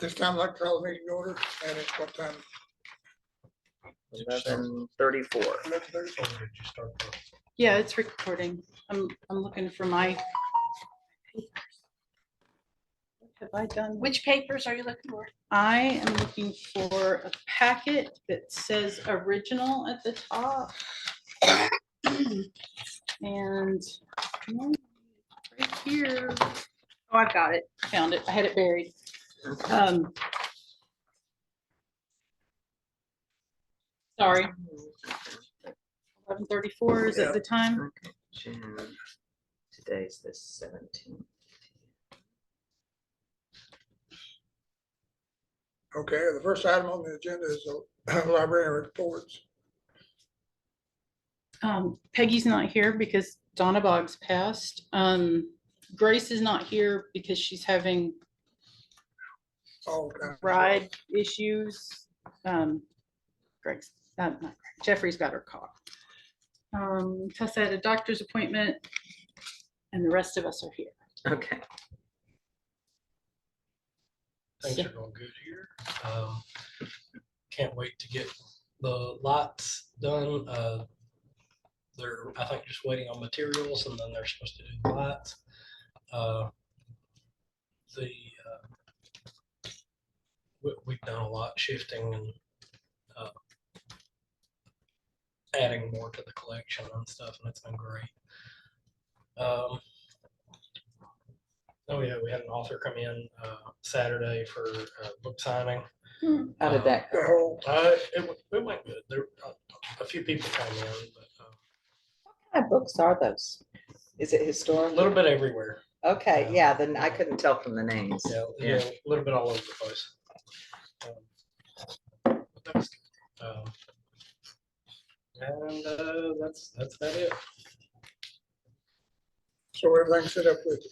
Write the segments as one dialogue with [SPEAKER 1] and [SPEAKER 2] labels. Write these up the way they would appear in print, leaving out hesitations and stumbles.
[SPEAKER 1] This time, like call the meeting order, and at what time?
[SPEAKER 2] 11:34.
[SPEAKER 1] 11:30?
[SPEAKER 3] Yeah, it's recording. I'm looking for my. What have I done?
[SPEAKER 4] Which papers are you looking for?
[SPEAKER 3] I am looking for a packet that says original at the top. And right here, oh, I've got it. I found it. I had it buried. Sorry. 11:34 is at the time.
[SPEAKER 2] Okay, June. Today's the 17th.
[SPEAKER 1] Okay, the first item on the agenda is the library reports.
[SPEAKER 3] Peggy's not here because Donna Boggs passed. Grace is not here because she's having
[SPEAKER 1] All kinds.
[SPEAKER 3] ride issues. Greg's not Greg. Jeffrey's got her car. Tessa had a doctor's appointment, and the rest of us are here.
[SPEAKER 2] Okay.
[SPEAKER 5] Things are going good here. Can't wait to get the lots done. They're, I think, just waiting on materials, and then they're supposed to do the lots. We've done a lot shifting and adding more to the collection and stuff, and it's been great. Oh yeah, we had an author come in Saturday for book signing.
[SPEAKER 2] How did that
[SPEAKER 1] The
[SPEAKER 2] go?
[SPEAKER 1] whole,
[SPEAKER 5] It went good. There a few people came in, but
[SPEAKER 6] What kind of books are those? Is it
[SPEAKER 5] a
[SPEAKER 6] historical?
[SPEAKER 5] little bit everywhere.
[SPEAKER 6] Okay, yeah, then
[SPEAKER 2] I couldn't tell from the names.
[SPEAKER 5] Yeah, a little bit all over the place. But that's good. And that's about it.
[SPEAKER 1] so everything's set up with the,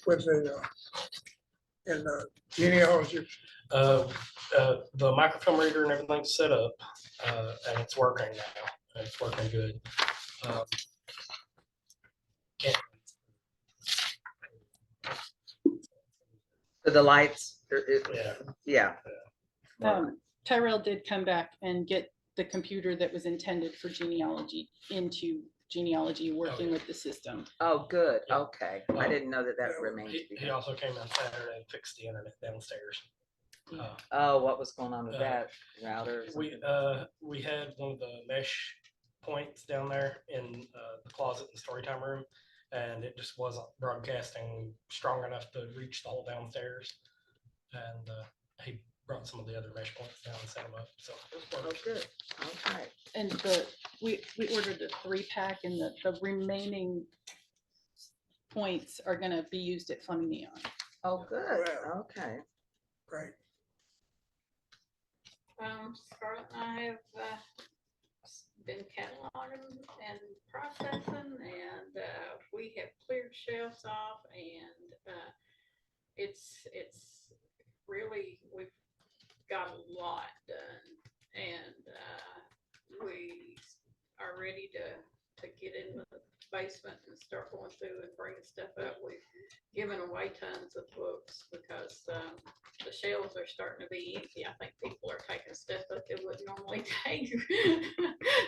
[SPEAKER 1] in the genealogy.
[SPEAKER 5] The microfilm reader and everything's set up, and it's working now. It's working good. Can't-
[SPEAKER 2] For the lights,
[SPEAKER 5] Yeah.
[SPEAKER 2] yeah.
[SPEAKER 3] Tyrell did come back and get the computer that was intended for genealogy into genealogy, working with the system.
[SPEAKER 2] Oh, good.
[SPEAKER 5] Yeah.
[SPEAKER 2] Okay. I didn't know that
[SPEAKER 1] Yeah,
[SPEAKER 2] remained to be
[SPEAKER 5] He
[SPEAKER 2] done.
[SPEAKER 5] also came on Saturday and fixed the internet downstairs.
[SPEAKER 2] Oh, what was going on with that router? or
[SPEAKER 5] We
[SPEAKER 2] something?
[SPEAKER 5] we had one of the mesh points down there in the closet and story time room, and it just wasn't broadcasting strong enough to reach the whole downstairs. And he brought some of the other mesh points down and set them up. So it was
[SPEAKER 2] Oh,
[SPEAKER 5] working.
[SPEAKER 2] good. Okay.
[SPEAKER 3] And we ordered a 3-pack, and the remaining points are gonna be used at Fleming Neon.
[SPEAKER 2] Oh, good.
[SPEAKER 1] Wow.
[SPEAKER 2] Okay.
[SPEAKER 1] Right.
[SPEAKER 4] Scarlett and I have been cataloging and processing, and we have cleared shelves off, and it's really, we've got a lot done, and we are ready to get in the basement and start going through and bringing stuff up. We've given away tons of books because the shelves are starting to be empty. I think people are taking stuff that they wouldn't normally take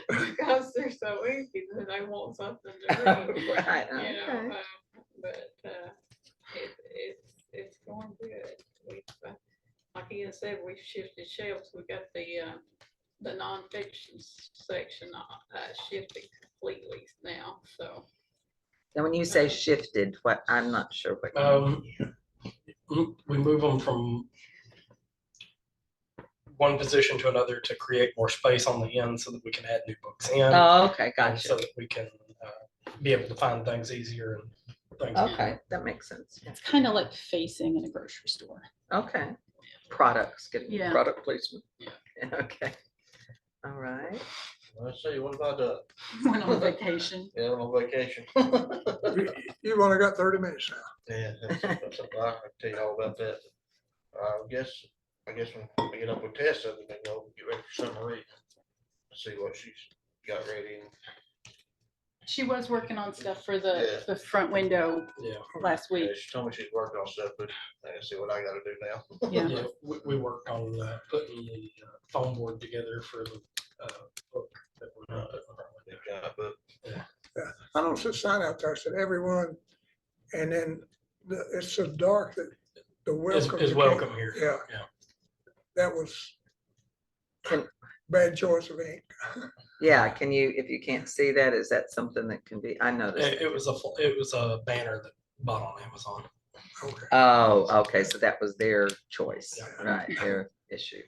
[SPEAKER 4] because they're so empty that they want something to read.
[SPEAKER 2] Right.
[SPEAKER 4] You know,
[SPEAKER 2] Okay.
[SPEAKER 4] but it's going good. We've like Ian said, we've shifted shelves. We got the nonfiction section shifted completely now. So
[SPEAKER 2] Now, when you say shifted, what, I'm not sure what. you mean.
[SPEAKER 5] We move them from one position to another to create more space on the end so that we can add new books in.
[SPEAKER 2] Oh, okay.
[SPEAKER 5] and so
[SPEAKER 2] Gotcha.
[SPEAKER 5] that we can be able to find things easier and things.
[SPEAKER 2] Okay. That makes sense.
[SPEAKER 3] It's kind of like facing in a grocery store.
[SPEAKER 2] Okay. Products, getting
[SPEAKER 3] Yeah.
[SPEAKER 2] product placement.
[SPEAKER 4] Yeah.
[SPEAKER 2] Okay. All right.
[SPEAKER 7] Let's see, what about the,
[SPEAKER 3] Went on vacation.
[SPEAKER 7] yeah, on vacation?
[SPEAKER 1] You've only got 30 minutes now.
[SPEAKER 7] Yeah, that's something I can tell you all about that. I guess when we get up with Tessa, then go get ready for summer reading. See what she's got ready.
[SPEAKER 3] She was working on stuff for
[SPEAKER 7] Yeah.
[SPEAKER 3] the front window
[SPEAKER 5] Yeah.
[SPEAKER 3] last week.
[SPEAKER 7] Yeah, she told me she's working on stuff, but I can see what I gotta do now.
[SPEAKER 3] Yeah.
[SPEAKER 5] Yeah, we worked on putting the foam board together for the book that we're gonna put in front of
[SPEAKER 7] Good
[SPEAKER 5] it.
[SPEAKER 7] job, but
[SPEAKER 1] Yeah, I don't see a sign out there, said everyone, and then it's so dark that the welcome.
[SPEAKER 5] Is
[SPEAKER 1] you
[SPEAKER 5] welcome
[SPEAKER 1] can't-
[SPEAKER 5] here.
[SPEAKER 1] Yeah,
[SPEAKER 5] Yeah.
[SPEAKER 1] that was
[SPEAKER 2] Can-
[SPEAKER 1] bad choice of ink.
[SPEAKER 2] Yeah, can you, if you can't see that, is that something that can be, I noticed.
[SPEAKER 5] It was a banner that bought on Amazon.
[SPEAKER 1] Okay.
[SPEAKER 2] Oh, okay, so that was their choice,
[SPEAKER 5] Yeah.
[SPEAKER 2] right, their issue.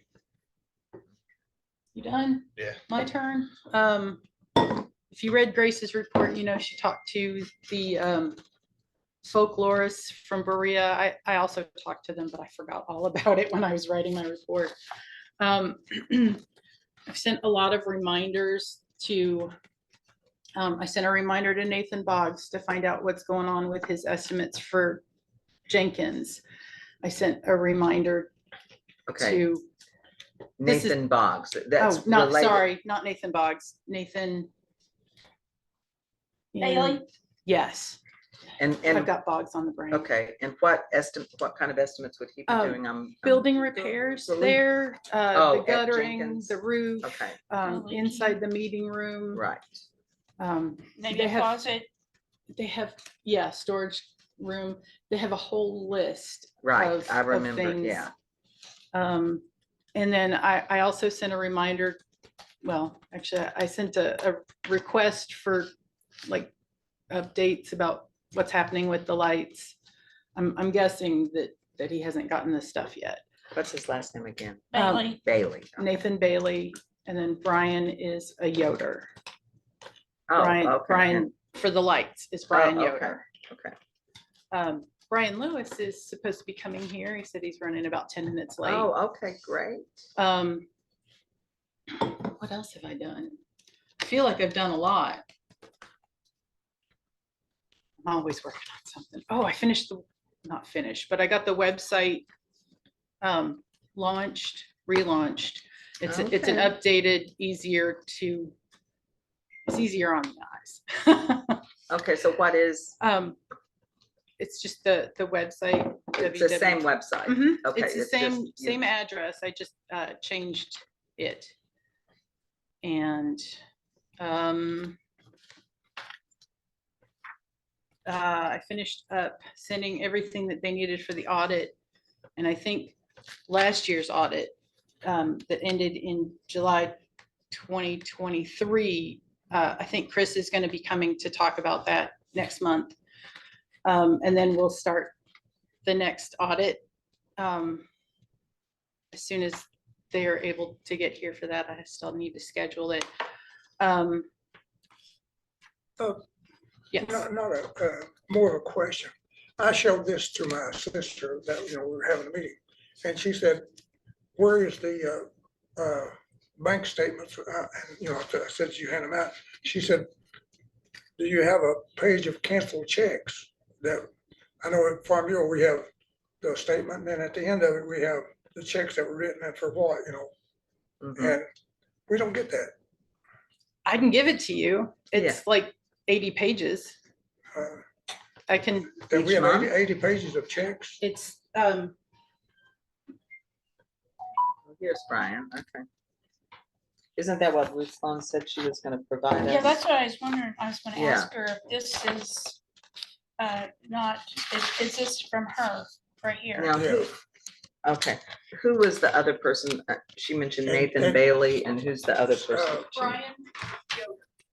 [SPEAKER 3] You done?
[SPEAKER 7] Yeah.
[SPEAKER 3] My turn. If you read Grace's report, you know, she talked to the folklorists from Berea. I also talked to them, but I forgot all about it when I was writing my report. I've sent a lot of reminders to, I sent a reminder to Nathan Boggs to find out what's going on with his estimates for Jenkins. I sent a reminder
[SPEAKER 2] Okay,
[SPEAKER 3] to, this is-
[SPEAKER 2] Nathan Boggs, that's
[SPEAKER 3] oh, not,
[SPEAKER 2] related.
[SPEAKER 3] sorry, not Nathan Boggs, Nathan.
[SPEAKER 4] Bailey?
[SPEAKER 3] Yes,
[SPEAKER 2] And,
[SPEAKER 3] I've
[SPEAKER 2] and,
[SPEAKER 3] got Boggs on the brain.
[SPEAKER 2] okay, and what kind of estimates would he be doing?
[SPEAKER 3] Building repairs
[SPEAKER 1] the roof.
[SPEAKER 3] there,
[SPEAKER 2] Oh,
[SPEAKER 3] the
[SPEAKER 2] at
[SPEAKER 3] guttering,
[SPEAKER 2] Jenkins.
[SPEAKER 3] the roof,
[SPEAKER 2] Okay,
[SPEAKER 3] inside the meeting room.
[SPEAKER 2] right,
[SPEAKER 4] Maybe
[SPEAKER 3] They
[SPEAKER 4] a
[SPEAKER 3] have-
[SPEAKER 4] closet.
[SPEAKER 3] They have, yeah, storage room. They have a whole list.
[SPEAKER 2] right,
[SPEAKER 3] of-
[SPEAKER 2] I
[SPEAKER 3] of
[SPEAKER 2] remember,
[SPEAKER 3] things.
[SPEAKER 2] yeah.
[SPEAKER 3] And then I also sent a reminder, well, actually, I sent a request for like updates about what's happening with the lights. I'm guessing that he hasn't gotten this stuff yet.
[SPEAKER 2] What's his last name again?
[SPEAKER 4] Bailey.
[SPEAKER 2] Bailey. Okay.
[SPEAKER 3] Nathan Bailey, and then Brian is a Yoder.
[SPEAKER 2] Oh,
[SPEAKER 3] Brian,
[SPEAKER 2] okay,
[SPEAKER 3] Brian
[SPEAKER 2] and-
[SPEAKER 3] for the lights is Brian
[SPEAKER 2] oh, okay,
[SPEAKER 3] Yoder.
[SPEAKER 2] Okay,
[SPEAKER 3] Brian Lewis is supposed to be coming here. He said he's running about 10 minutes late.
[SPEAKER 2] oh, okay, great.
[SPEAKER 3] What else have I done? I feel like I've done a lot. I'm always working on something. Oh, I finished not finished, but I got the website launched, relaunched. It's an
[SPEAKER 2] Okay.
[SPEAKER 3] updated, it's easier on the eyes.
[SPEAKER 2] Okay, so what is,
[SPEAKER 3] It's just the website.
[SPEAKER 2] it's the same website?
[SPEAKER 3] Mhm.
[SPEAKER 2] Okay,
[SPEAKER 3] It's the
[SPEAKER 2] it's
[SPEAKER 3] same,
[SPEAKER 2] just you-
[SPEAKER 3] same address. I just changed it. And I finished up sending everything that they needed for the audit. And I think last year's audit that ended in July 2023, I think Chris is going to be coming to talk about that next month. And then we'll start the next audit as soon as they are able to get here for that. I still need to schedule it. Yes.
[SPEAKER 1] Not more of a question. I showed this to my sister that, we were having a meeting, and she said, where is the bank statements? And, I said, you hand them out. She said, do you have a page of canceled checks? That, I know at Farm Bureau, we have the statement, and then at the end of it, we have the checks that were written and for what,
[SPEAKER 2] Mhm.
[SPEAKER 1] and we don't get that.
[SPEAKER 3] I can give it to you. It's like 80 pages.
[SPEAKER 1] Uh,
[SPEAKER 3] I can,
[SPEAKER 1] That we
[SPEAKER 2] Each
[SPEAKER 1] have
[SPEAKER 2] month?
[SPEAKER 1] 80 pages of checks.
[SPEAKER 3] it's,
[SPEAKER 2] Here's Brian, okay. Isn't that what Ruth Sloan said she was gonna provide us?
[SPEAKER 4] Yeah, that's what I was wondering. I was gonna
[SPEAKER 2] Yeah.
[SPEAKER 4] ask her if this is not, is this from her right here?
[SPEAKER 2] Now, who, okay, who was the other person? She mentioned
[SPEAKER 1] And-
[SPEAKER 2] Nathan
[SPEAKER 1] and-
[SPEAKER 2] Bailey, and who's the other person?
[SPEAKER 4] Brian,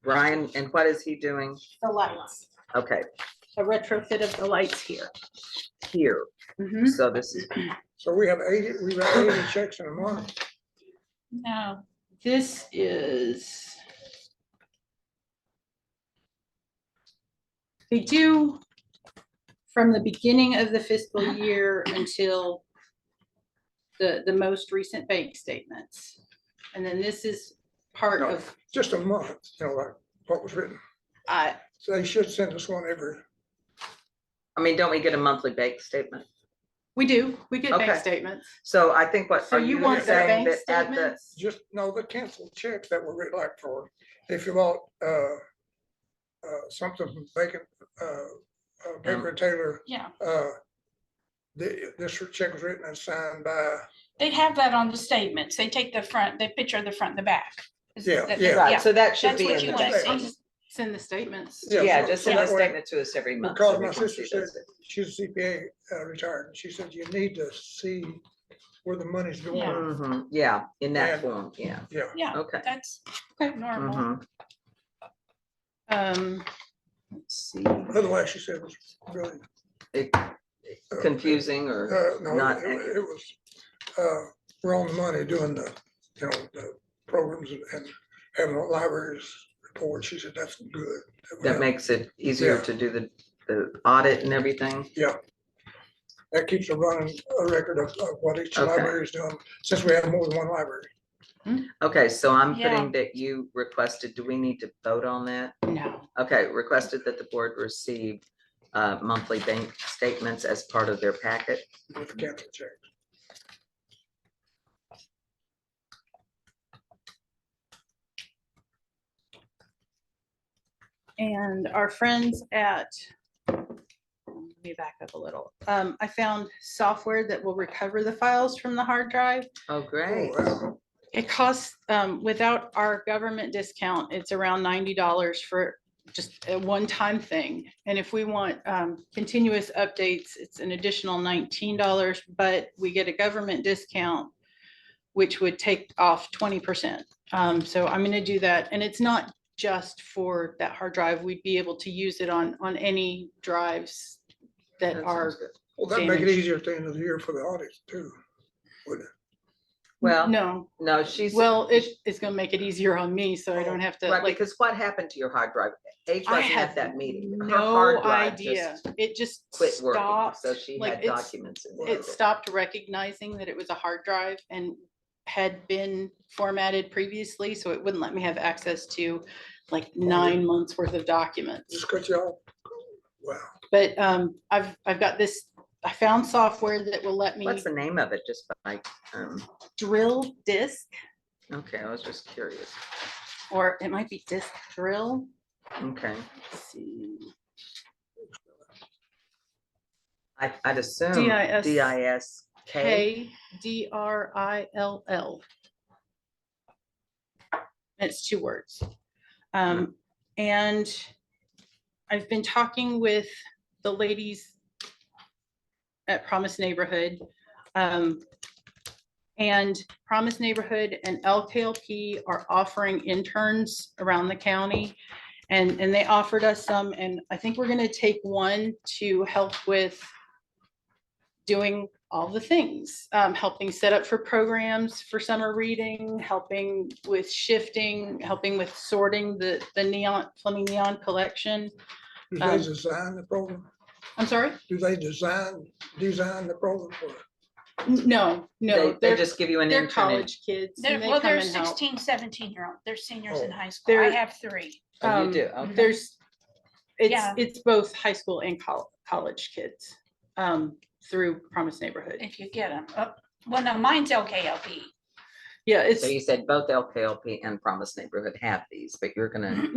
[SPEAKER 2] Brian, and what is he doing?
[SPEAKER 3] the lights,
[SPEAKER 2] Okay,
[SPEAKER 3] a retrofit of the lights here.
[SPEAKER 2] here,
[SPEAKER 3] Mhm.
[SPEAKER 2] so this is,
[SPEAKER 1] So we have 80 checks in a month.
[SPEAKER 4] no,
[SPEAKER 3] This is. They do from the beginning of the fiscal year until the most recent bank statements. And then this is part
[SPEAKER 1] No.
[SPEAKER 3] of,
[SPEAKER 1] Just a month, like what was written.
[SPEAKER 3] I,
[SPEAKER 1] So they should send us one every,
[SPEAKER 2] I mean, don't we get a monthly bank statement?
[SPEAKER 3] we get bank
[SPEAKER 2] Okay.
[SPEAKER 3] statements.
[SPEAKER 2] So I think what,
[SPEAKER 3] So
[SPEAKER 2] are
[SPEAKER 3] you
[SPEAKER 2] you
[SPEAKER 3] want the
[SPEAKER 2] saying
[SPEAKER 3] bank
[SPEAKER 2] that at the,
[SPEAKER 3] statements?
[SPEAKER 1] just, no, the canceled checks that were written, like for, if you bought, something from Baker and Taylor,
[SPEAKER 4] yeah,
[SPEAKER 1] this check was written and signed by
[SPEAKER 8] They have that on the statements. They take the front, the picture of the front and the back. Is
[SPEAKER 1] Yeah,
[SPEAKER 8] that-
[SPEAKER 1] yeah.
[SPEAKER 2] Right, so that should
[SPEAKER 8] That's
[SPEAKER 2] be
[SPEAKER 8] what
[SPEAKER 2] in
[SPEAKER 8] you
[SPEAKER 2] the
[SPEAKER 8] wanna
[SPEAKER 2] text.
[SPEAKER 8] see.
[SPEAKER 3] I'll just send the statements.
[SPEAKER 2] Yeah,
[SPEAKER 1] so-
[SPEAKER 2] just
[SPEAKER 1] so
[SPEAKER 2] send a
[SPEAKER 1] that way-
[SPEAKER 2] statement to us every month. so
[SPEAKER 1] Because
[SPEAKER 2] we
[SPEAKER 1] my
[SPEAKER 2] can
[SPEAKER 1] sister
[SPEAKER 2] see
[SPEAKER 1] said,
[SPEAKER 2] those.
[SPEAKER 1] she's a CPA retired, and she said, you need to see where the money's going.
[SPEAKER 8] Yeah.
[SPEAKER 2] Mhm, yeah, in that
[SPEAKER 1] And-
[SPEAKER 2] form, yeah,
[SPEAKER 1] Yeah,
[SPEAKER 8] Yeah,
[SPEAKER 2] okay.
[SPEAKER 8] that's
[SPEAKER 3] Okay.
[SPEAKER 8] normal.
[SPEAKER 2] Mhm.
[SPEAKER 3] Let's see.
[SPEAKER 1] otherwise she said it was really.
[SPEAKER 2] Confusing or
[SPEAKER 1] No,
[SPEAKER 2] not?
[SPEAKER 1] it was, we're on the money doing the, the programs and having a libraries report. She said, that's good.
[SPEAKER 2] That makes it easier
[SPEAKER 1] Yeah.
[SPEAKER 2] to do the audit and everything?
[SPEAKER 1] Yeah. That keeps a running a record of what each
[SPEAKER 2] Okay.
[SPEAKER 1] library is doing, since we have more than one library.
[SPEAKER 2] Okay, so I'm
[SPEAKER 8] Yeah.
[SPEAKER 2] putting that you requested, do we need to vote on that?
[SPEAKER 3] No.
[SPEAKER 2] Okay, requested that the board receive monthly bank statements as part of their packet.
[SPEAKER 1] With the cancel checks.
[SPEAKER 3] And our friends at, let me back up a little. I found software that will recover the files from the hard drive.
[SPEAKER 2] Oh, great.
[SPEAKER 1] wow.
[SPEAKER 3] It costs, without our government discount, it's around $90 for just a one-time thing. And if we want continuous updates, it's an additional $19, but we get a government discount, which would take off 20%. So I'm gonna do that. And it's not just for that hard drive. We'd be able to use it on any drives that
[SPEAKER 2] That
[SPEAKER 3] are,
[SPEAKER 2] sounds good.
[SPEAKER 1] Well, that'd make it
[SPEAKER 3] damaged.
[SPEAKER 1] easier at the end of the year for the audits too, wouldn't it?
[SPEAKER 2] Well,
[SPEAKER 3] no,
[SPEAKER 2] she's.
[SPEAKER 3] well, it's gonna make it easier on me, so I don't have to,
[SPEAKER 2] Right,
[SPEAKER 3] like,
[SPEAKER 2] because what happened to your hard drive? H
[SPEAKER 3] I
[SPEAKER 2] wasn't at
[SPEAKER 3] have
[SPEAKER 2] that meeting. Her
[SPEAKER 3] no
[SPEAKER 2] hard drive
[SPEAKER 3] idea.
[SPEAKER 2] just
[SPEAKER 3] It just
[SPEAKER 2] Quit working,
[SPEAKER 3] stopped.
[SPEAKER 2] so she
[SPEAKER 3] like,
[SPEAKER 2] had documents in there.
[SPEAKER 3] It stopped recognizing that it was a hard drive and had been formatted previously, so it wouldn't let me have access to like 9 months worth of documents.
[SPEAKER 1] Just cut you off. Wow.
[SPEAKER 3] But I've got this, I found software that will let me
[SPEAKER 2] What's the name of it? Just by,
[SPEAKER 3] drill disk,
[SPEAKER 2] okay, I was just curious.
[SPEAKER 3] or it might be disk drill.
[SPEAKER 2] Okay,
[SPEAKER 3] Let's see.
[SPEAKER 2] I'd assume
[SPEAKER 3] DIS.
[SPEAKER 2] DISK.
[SPEAKER 3] KDRILL. It's 2 words. And I've been talking with the ladies at Promise Neighborhood. And Promise Neighborhood and LKLP are offering interns around the county. And they offered us some, and I think we're gonna take one to help with doing all the things, helping set up for programs for summer reading, helping with shifting, helping with sorting the neon, Fleming Neon collection.
[SPEAKER 1] Do they design the program?
[SPEAKER 3] I'm sorry?
[SPEAKER 1] Do they design the program for it?
[SPEAKER 3] No, no,
[SPEAKER 2] They
[SPEAKER 3] they're,
[SPEAKER 2] just give you an
[SPEAKER 3] they're
[SPEAKER 2] intern.
[SPEAKER 3] college kids. and they
[SPEAKER 8] Well,
[SPEAKER 3] come
[SPEAKER 8] they're
[SPEAKER 3] and help.
[SPEAKER 8] 16, 17-year-old. They're seniors in
[SPEAKER 1] Oh.
[SPEAKER 8] high school. I
[SPEAKER 3] They're-
[SPEAKER 8] have 3.
[SPEAKER 2] Oh, you do?
[SPEAKER 3] Um,
[SPEAKER 2] Okay.
[SPEAKER 3] There's,
[SPEAKER 8] Yeah.
[SPEAKER 3] it's both high school and college kids, through Promise Neighborhood.
[SPEAKER 8] If you get them. Well, no, mine's LKLP.
[SPEAKER 3] Yeah, it's,
[SPEAKER 2] So you said both LKLP and Promise Neighborhood have these, but you're gonna,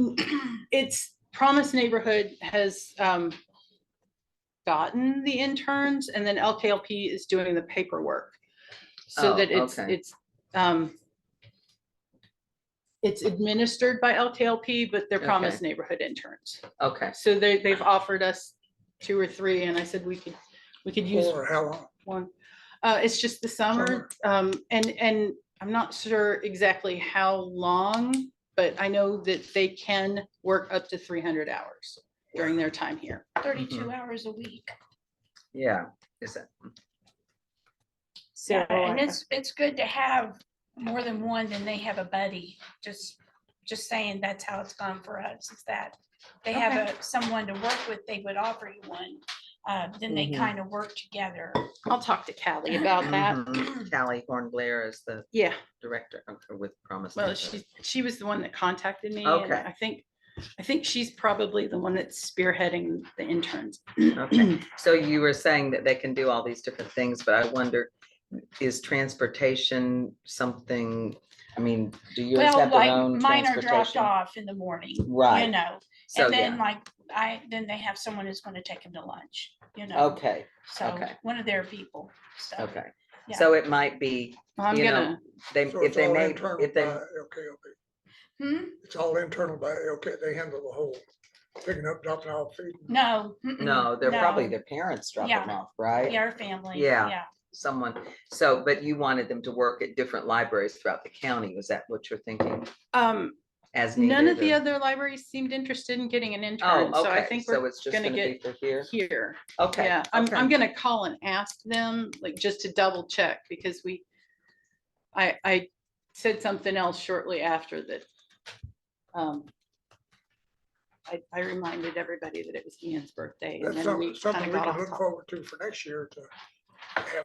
[SPEAKER 3] it's Promise Neighborhood has gotten the interns, and then LKLP is doing the paperwork. So
[SPEAKER 2] Oh,
[SPEAKER 3] that
[SPEAKER 2] okay.
[SPEAKER 3] it's administered by LKLP, but they're Promise
[SPEAKER 2] Okay.
[SPEAKER 3] Neighborhood interns.
[SPEAKER 2] okay,
[SPEAKER 3] So they've offered us 2 or 3, and I said we could use
[SPEAKER 1] For how long?
[SPEAKER 3] one. It's just the summer, and I'm not sure exactly how long, but I know that they can work up to 300 hours during their time here.
[SPEAKER 8] 32 hours a week.
[SPEAKER 2] yeah, is that,
[SPEAKER 3] So,
[SPEAKER 8] Yeah, and it's good to have more than one than they have a buddy. Just saying that's how it's gone for us, is that they have someone to work with, they would offer you one. Then they
[SPEAKER 2] Mhm.
[SPEAKER 8] kind of work together.
[SPEAKER 3] I'll talk to Callie about that.
[SPEAKER 2] Mhm. Callie Horn Blair is the
[SPEAKER 3] Yeah,
[SPEAKER 2] director with Promise.
[SPEAKER 3] well,
[SPEAKER 2] Neighborhood.
[SPEAKER 3] she was the one that contacted me. and
[SPEAKER 2] Okay.
[SPEAKER 3] I think she's probably the one that's spearheading the interns.
[SPEAKER 2] Okay, so you were saying that they can do all these different things, but I wonder, is transportation something, I mean, do yours
[SPEAKER 8] Well,
[SPEAKER 2] have their
[SPEAKER 8] like
[SPEAKER 2] own
[SPEAKER 8] mine are dropped
[SPEAKER 2] transportation?
[SPEAKER 8] off in the morning, you
[SPEAKER 2] Right,
[SPEAKER 8] know,
[SPEAKER 2] so,
[SPEAKER 8] and then
[SPEAKER 2] yeah,
[SPEAKER 8] like then they have someone who's going to take them to lunch, you know.
[SPEAKER 2] okay,
[SPEAKER 8] So
[SPEAKER 2] okay.
[SPEAKER 8] one of their people. So
[SPEAKER 2] okay.
[SPEAKER 8] Yeah.
[SPEAKER 2] So it might be,
[SPEAKER 3] I'm
[SPEAKER 2] you know,
[SPEAKER 3] gonna,
[SPEAKER 2] they,
[SPEAKER 1] So
[SPEAKER 2] if
[SPEAKER 1] it's
[SPEAKER 2] they
[SPEAKER 1] all
[SPEAKER 2] may,
[SPEAKER 1] internal
[SPEAKER 2] if
[SPEAKER 1] by
[SPEAKER 2] they,
[SPEAKER 1] LKOB.
[SPEAKER 8] Hmm?
[SPEAKER 1] It's all internal by LK. They handle the whole picking up, dropping off, feeding.
[SPEAKER 8] No.
[SPEAKER 2] no, they're probably
[SPEAKER 8] no.
[SPEAKER 2] their parents drop
[SPEAKER 8] Yeah.
[SPEAKER 2] them off, right?
[SPEAKER 8] Yeah, our family.
[SPEAKER 2] Yeah.
[SPEAKER 8] Yeah.
[SPEAKER 2] Someone, so, but you wanted them to work at different libraries throughout the county, was that what you're thinking? As needed?
[SPEAKER 3] none of the
[SPEAKER 2] or-
[SPEAKER 3] other libraries seemed interested in getting an
[SPEAKER 2] Oh,
[SPEAKER 3] intern, so I
[SPEAKER 2] okay,
[SPEAKER 3] think
[SPEAKER 2] so
[SPEAKER 3] we're
[SPEAKER 2] it's just
[SPEAKER 3] gonna
[SPEAKER 2] gonna be
[SPEAKER 3] get
[SPEAKER 2] for here?
[SPEAKER 3] here.
[SPEAKER 2] Okay.
[SPEAKER 3] Yeah, I'm
[SPEAKER 2] okay.
[SPEAKER 3] gonna call and ask them, like, just to double check, because I said something else shortly after that. I reminded everybody that it was Ian's birthday, and
[SPEAKER 1] That's
[SPEAKER 3] then we
[SPEAKER 1] something
[SPEAKER 3] kind
[SPEAKER 1] we
[SPEAKER 3] of got
[SPEAKER 1] can
[SPEAKER 3] off
[SPEAKER 1] look
[SPEAKER 3] topic.
[SPEAKER 1] forward to for next year to have.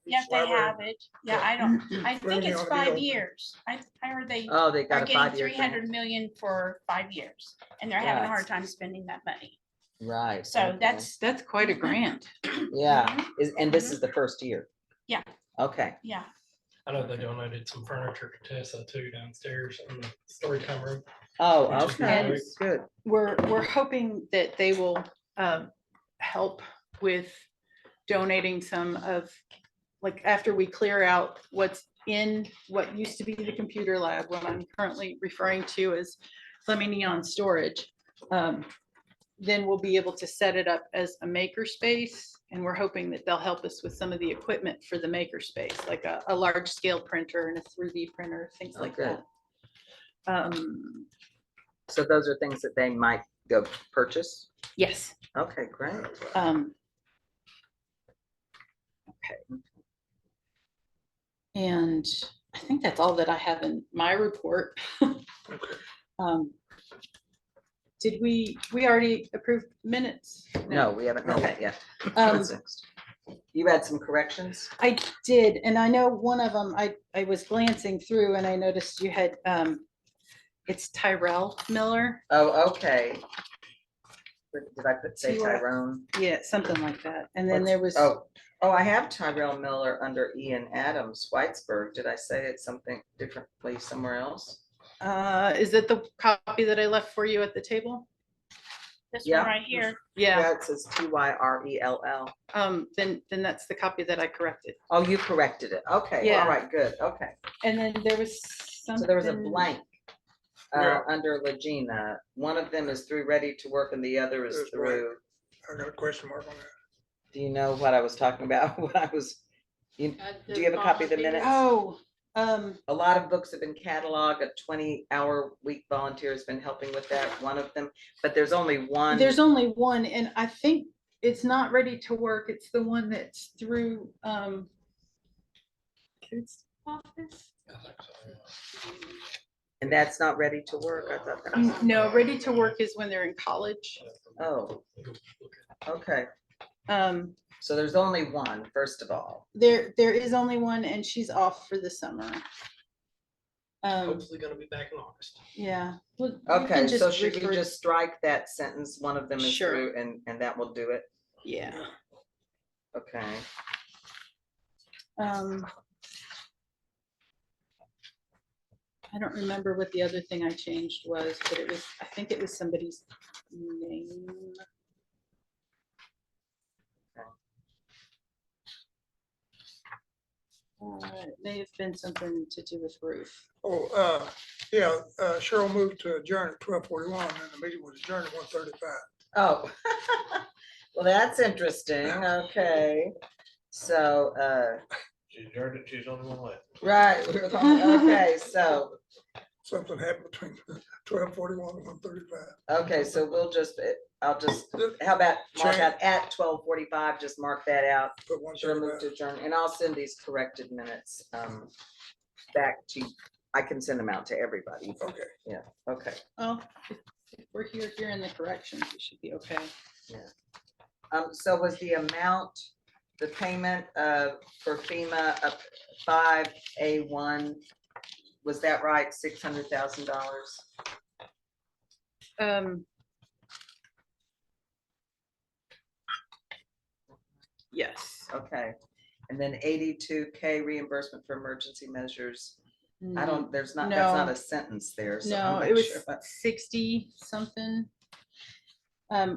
[SPEAKER 8] Yeah,
[SPEAKER 1] each
[SPEAKER 8] if they
[SPEAKER 1] library-
[SPEAKER 8] have it. Yeah, I don't, I think
[SPEAKER 1] Revenue
[SPEAKER 8] it's
[SPEAKER 1] ought to be
[SPEAKER 8] 5
[SPEAKER 1] open.
[SPEAKER 8] years. I heard they
[SPEAKER 2] Oh, they
[SPEAKER 8] are
[SPEAKER 2] got a
[SPEAKER 8] getting
[SPEAKER 2] 5-year
[SPEAKER 8] 300
[SPEAKER 2] grant?
[SPEAKER 8] million for 5 years, and they're having a
[SPEAKER 2] Right.
[SPEAKER 8] hard time spending that money.
[SPEAKER 2] Right.
[SPEAKER 8] So
[SPEAKER 2] okay.
[SPEAKER 8] that's,
[SPEAKER 3] Quite a grant.
[SPEAKER 2] Yeah, and this is the first year?
[SPEAKER 8] Yeah.
[SPEAKER 2] Okay,
[SPEAKER 8] yeah.
[SPEAKER 5] I know they donated some furniture to Tessa too downstairs in the story time room.
[SPEAKER 2] oh,
[SPEAKER 5] Which is
[SPEAKER 2] okay,
[SPEAKER 5] great.
[SPEAKER 2] good.
[SPEAKER 3] We're hoping that they will help with donating some of, like, after we clear out what's in what used to be the computer lab, what I'm currently referring to as Fleming Neon Storage. Then we'll be able to set it up as a maker space, and we're hoping that they'll help us with some of the equipment for the maker space, like a large scale printer and a 3D printer, things
[SPEAKER 2] Oh,
[SPEAKER 3] like
[SPEAKER 2] good.
[SPEAKER 3] that.
[SPEAKER 2] So those are things that they might go purchase?
[SPEAKER 3] Yes.
[SPEAKER 2] Okay, great.
[SPEAKER 3] Okay. And I think that's all that I have in my report. Did we already approved minutes?
[SPEAKER 2] No, we haven't done that yet.
[SPEAKER 3] Um,
[SPEAKER 2] What's next? You had some corrections?
[SPEAKER 3] I did, and I know one of them, I was glancing through and I noticed you had, it's Tyrell Miller.
[SPEAKER 2] Oh, okay. Did I say
[SPEAKER 3] T-Y-
[SPEAKER 2] Tyrone?
[SPEAKER 3] Yeah, something like that. And then
[SPEAKER 2] What's-
[SPEAKER 3] there was,
[SPEAKER 2] Oh, I have Tyrell Miller under Ian Adams, Whitesburg. Did I say it something differently somewhere else?
[SPEAKER 3] is it the copy that I left for you at the table?
[SPEAKER 8] This
[SPEAKER 2] Yeah.
[SPEAKER 8] one right here.
[SPEAKER 3] Yeah,
[SPEAKER 2] It says Tyrell.
[SPEAKER 3] then that's the copy that I corrected.
[SPEAKER 2] Oh, you corrected it. Okay,
[SPEAKER 3] Yeah.
[SPEAKER 2] all right, good, okay.
[SPEAKER 3] And then there was
[SPEAKER 2] So
[SPEAKER 3] something.
[SPEAKER 2] there was a blank
[SPEAKER 1] Yeah.
[SPEAKER 2] under Legina. One of them is through ready to work and the other is
[SPEAKER 1] There's
[SPEAKER 2] through.
[SPEAKER 1] I got a question mark on that.
[SPEAKER 2] Do you know what I was talking about? What I was, do you have a copy of the minutes?
[SPEAKER 3] Oh,
[SPEAKER 2] A lot of books have been cataloged. A 20-hour week volunteer has been helping with that, one of them, but there's only one.
[SPEAKER 3] there's only one, and I think it's not ready to work. It's the one that's through, Kate's office.
[SPEAKER 5] I think so, yeah.
[SPEAKER 2] And that's not ready to work. I thought that was,
[SPEAKER 3] No, ready to work is when they're in college.
[SPEAKER 2] oh,
[SPEAKER 5] Go look at
[SPEAKER 2] okay.
[SPEAKER 3] Um,
[SPEAKER 2] So there's only one, first of all.
[SPEAKER 3] there is only one, and she's off for the summer.
[SPEAKER 5] it. Hopefully gonna be back in August.
[SPEAKER 3] Yeah. we can
[SPEAKER 2] Okay, so
[SPEAKER 3] just
[SPEAKER 2] should we
[SPEAKER 3] refer-
[SPEAKER 2] just strike that sentence? One of them is
[SPEAKER 3] Sure.
[SPEAKER 2] through and that will do it?
[SPEAKER 3] Yeah.
[SPEAKER 2] Okay.
[SPEAKER 3] I don't remember what the other thing I changed was, but it was, I think it was somebody's name. It may have been something to do with Ruth.
[SPEAKER 1] Oh, yeah, Cheryl moved to adjourn at 12:41 and the meeting was adjourned at 1:35.
[SPEAKER 2] Oh, well, that's interesting. Okay. So,
[SPEAKER 7] She adjourned it, she's the only one left.
[SPEAKER 2] right, okay, so,
[SPEAKER 1] Something happened between 12:41 and 1:35.
[SPEAKER 2] okay, so we'll just, I'll just, how about mark
[SPEAKER 1] Change.
[SPEAKER 2] out at 12:45, just mark that out.
[SPEAKER 1] Put
[SPEAKER 2] Sure, move
[SPEAKER 1] 1:35.
[SPEAKER 2] to adjourn, and I'll send these corrected minutes back to, I can send them out to everybody.
[SPEAKER 1] Okay.
[SPEAKER 2] Okay.
[SPEAKER 3] Well, if we're here in the corrections, we should be okay.
[SPEAKER 2] So was the amount, the payment for FEMA up 5A1, was that right, $600,000?
[SPEAKER 3] Yes.
[SPEAKER 2] Okay, and then 82K reimbursement for emergency measures. I don't, there's not, that's not
[SPEAKER 3] No.
[SPEAKER 2] a sentence there, so I'm
[SPEAKER 3] No,
[SPEAKER 2] not
[SPEAKER 3] it was
[SPEAKER 2] sure what-
[SPEAKER 3] 60 something.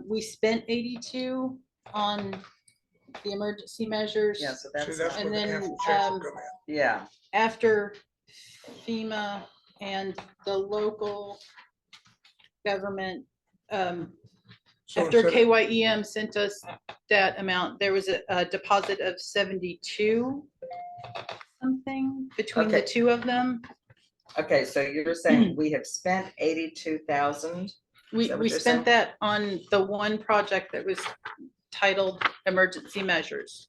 [SPEAKER 3] We spent 82 on the emergency measures.
[SPEAKER 2] Yeah, so
[SPEAKER 1] See,
[SPEAKER 2] that's,
[SPEAKER 1] that's
[SPEAKER 2] not-
[SPEAKER 1] where the
[SPEAKER 3] And then,
[SPEAKER 1] actual checks will come in.
[SPEAKER 2] yeah,
[SPEAKER 3] After FEMA and the local government,
[SPEAKER 1] So
[SPEAKER 3] after
[SPEAKER 1] instead of-
[SPEAKER 3] KYEM sent us that amount, there was a deposit of 72 something between the
[SPEAKER 2] Okay.
[SPEAKER 3] two of them.
[SPEAKER 2] okay, so you're saying we have spent 82,000?
[SPEAKER 3] We,
[SPEAKER 2] that what
[SPEAKER 3] we
[SPEAKER 2] you're
[SPEAKER 3] spent
[SPEAKER 2] saying?
[SPEAKER 3] that on the one project that was titled emergency measures.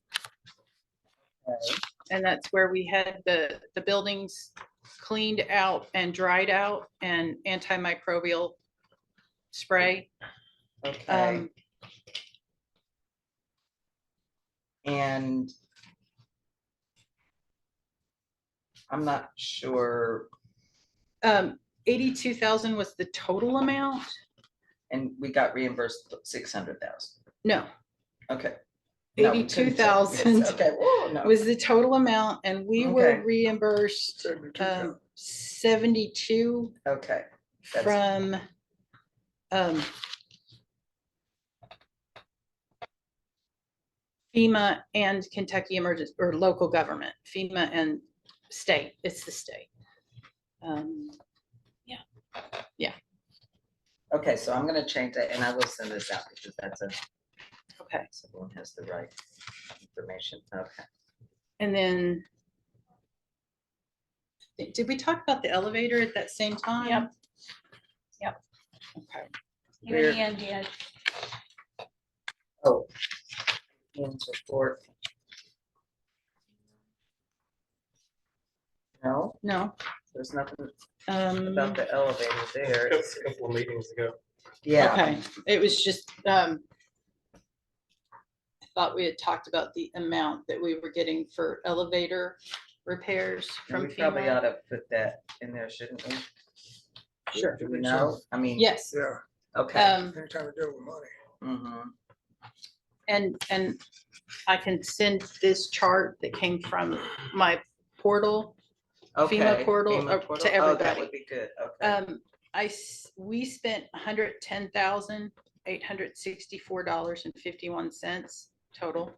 [SPEAKER 3] And that's where we had the buildings cleaned out and dried out and antimicrobial spray.
[SPEAKER 2] Okay,
[SPEAKER 3] Um,
[SPEAKER 2] and I'm not sure,
[SPEAKER 3] 82,000 was the total amount?
[SPEAKER 2] and we got reimbursed 600,000.
[SPEAKER 3] No,
[SPEAKER 2] Okay. No, we couldn't say this.
[SPEAKER 3] 82,000
[SPEAKER 2] Okay, whoa, no.
[SPEAKER 3] was the total amount, and we were
[SPEAKER 2] Okay.
[SPEAKER 3] reimbursed
[SPEAKER 1] 72,000.
[SPEAKER 3] 72
[SPEAKER 2] Okay, that's-
[SPEAKER 3] from FEMA and Kentucky Emergency, or local government, FEMA and state, it's the state.
[SPEAKER 2] okay, so I'm gonna change that, and I will send this out because that's a,
[SPEAKER 3] Okay,
[SPEAKER 2] so everyone has the right information. Okay.
[SPEAKER 3] and then did we talk about the elevator at that same time?
[SPEAKER 8] Yep. Yep.
[SPEAKER 3] Okay.
[SPEAKER 8] You and Ian did.
[SPEAKER 2] Oh. Ian's report. No,
[SPEAKER 3] No,
[SPEAKER 2] there's nothing
[SPEAKER 3] um,
[SPEAKER 2] about the elevator there.
[SPEAKER 5] A couple of meetings ago.
[SPEAKER 2] Yeah,
[SPEAKER 3] okay, it was just, I thought we had talked about the amount that we were getting for elevator repairs
[SPEAKER 2] and
[SPEAKER 3] from
[SPEAKER 2] we probably
[SPEAKER 3] FEMA.
[SPEAKER 2] ought to put that in there, shouldn't we?
[SPEAKER 3] Sure.
[SPEAKER 2] Do we know? I mean.
[SPEAKER 3] Yes,
[SPEAKER 1] Yeah,
[SPEAKER 2] Okay.
[SPEAKER 1] anytime we deal with money.
[SPEAKER 2] Mhm.
[SPEAKER 3] and I can send this chart that came from my portal.
[SPEAKER 2] Okay.
[SPEAKER 3] portal,
[SPEAKER 2] FEMA
[SPEAKER 3] to
[SPEAKER 2] portal? Oh, that
[SPEAKER 3] everybody.
[SPEAKER 2] would be good, okay.
[SPEAKER 3] We spent $110,864.51 total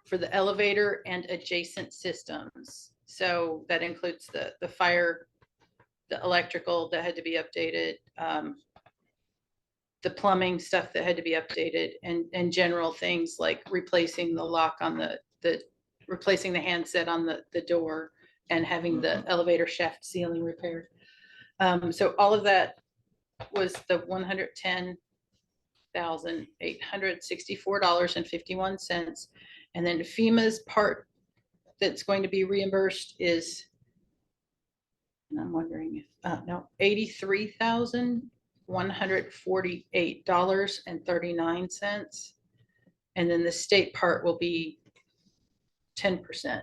[SPEAKER 3] for the elevator and adjacent systems. So that includes the fire, the electrical that had to be updated, the plumbing stuff that had to be updated, and general things like replacing the lock on replacing the handset on the door and having the elevator shaft ceiling repaired. So all of that was the $110,864.51. And then FEMA's part that's going to be reimbursed is, and I'm wondering if, no, $83,148.39. And then the state part will be 10%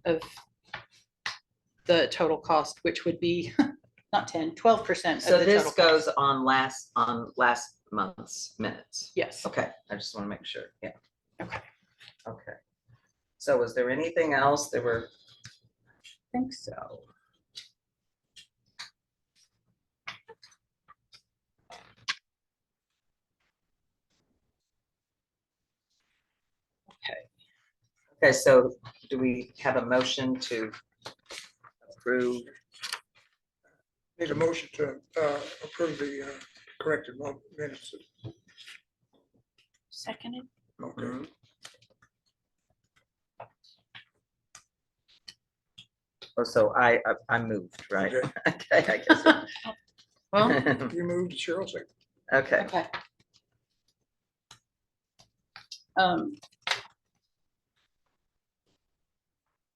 [SPEAKER 3] of the total cost, which would be not 10, 12%
[SPEAKER 2] So
[SPEAKER 3] of the
[SPEAKER 2] this
[SPEAKER 3] total cost.
[SPEAKER 2] goes on last month's minutes.
[SPEAKER 3] Yes.
[SPEAKER 2] Okay, I just want to make sure, yeah.
[SPEAKER 3] Okay.
[SPEAKER 2] Okay. So was there anything else? There were,
[SPEAKER 3] I think so.
[SPEAKER 2] okay, so do we have a motion to approve?
[SPEAKER 1] Need a motion to approve the corrected minutes.
[SPEAKER 8] Seconded.
[SPEAKER 1] Okay,
[SPEAKER 2] Mhm. Oh, so I moved, right?
[SPEAKER 1] Okay.
[SPEAKER 2] Okay, I guess.
[SPEAKER 3] Well,
[SPEAKER 1] you moved, Cheryl, second.
[SPEAKER 2] Okay,
[SPEAKER 3] okay.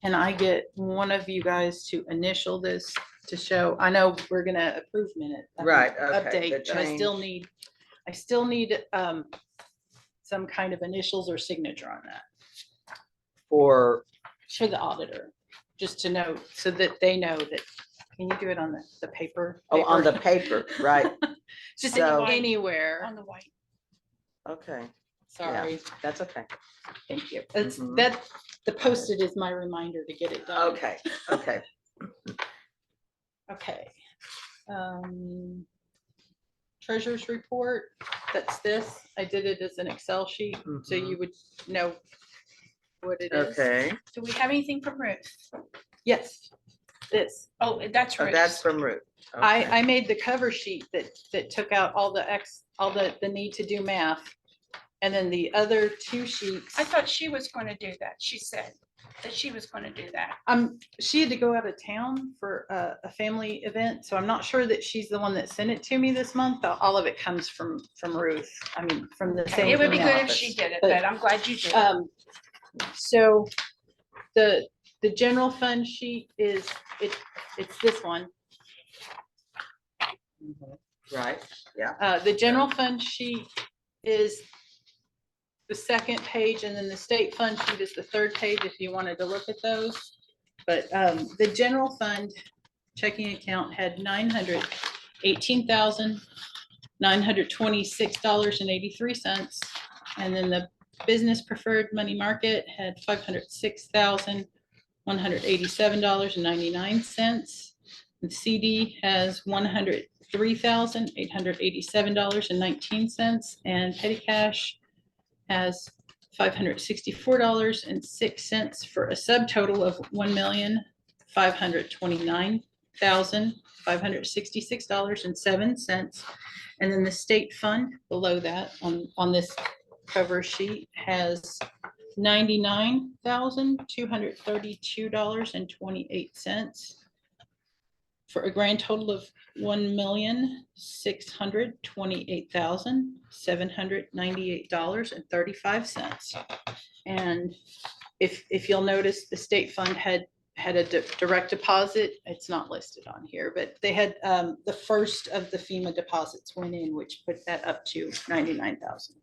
[SPEAKER 3] Can I get one of you guys to initial this to show, I know we're gonna approve minute.
[SPEAKER 2] Right, okay, the
[SPEAKER 3] Update, but
[SPEAKER 2] change.
[SPEAKER 3] I still need some kind of initials or signature on that
[SPEAKER 2] for,
[SPEAKER 3] for the auditor, just to know, so that they know that, can you do it on the paper?
[SPEAKER 2] oh, on the paper, right?
[SPEAKER 3] Just
[SPEAKER 2] So-
[SPEAKER 3] anywhere,
[SPEAKER 8] On the white.
[SPEAKER 2] Okay,
[SPEAKER 3] sorry,
[SPEAKER 2] that's okay.
[SPEAKER 3] thank you. That's,
[SPEAKER 2] Mhm.
[SPEAKER 3] the posted is my reminder to get it done.
[SPEAKER 2] Okay, okay.
[SPEAKER 3] Okay. treasurer's report. That's this. I did it as an Excel sheet, so you would know what it is.
[SPEAKER 2] Okay,
[SPEAKER 8] Do we have anything from Ruth?
[SPEAKER 3] Yes, this.
[SPEAKER 8] Oh, that's
[SPEAKER 2] oh,
[SPEAKER 8] right.
[SPEAKER 2] that's from Ruth. Okay.
[SPEAKER 3] I made the cover sheet that took out all the need to do math. And then the other two sheets,
[SPEAKER 8] I thought she was going to do that. She said that she was going to do that.
[SPEAKER 3] she had to go out of town for a family event, so I'm not sure that she's the one that sent it to me this month. All of it comes from Ruth. I mean, from the same.
[SPEAKER 8] It would be
[SPEAKER 3] email
[SPEAKER 8] good if
[SPEAKER 3] office.
[SPEAKER 8] she did it,
[SPEAKER 3] But,
[SPEAKER 8] but I'm glad you did.
[SPEAKER 3] So the general fund sheet is, it's this one.
[SPEAKER 2] Right, yeah.
[SPEAKER 3] The general fund sheet is the second page, and then the state fund sheet is the third page if you wanted to look at those. But the general fund checking account had $918,926.83. And then the business preferred money market had $506,187.99. The CD has $103,887.19, and petty cash has $564.06 for a subtotal of $1,529,566.07. And then the state fund below that on this cover sheet has $99,232.28 for a grand total of $1,628,798.35. And if you'll notice, the state fund had a direct deposit. It's not listed on here, but they had the first of the FEMA deposits went in, which put that up to 99,000.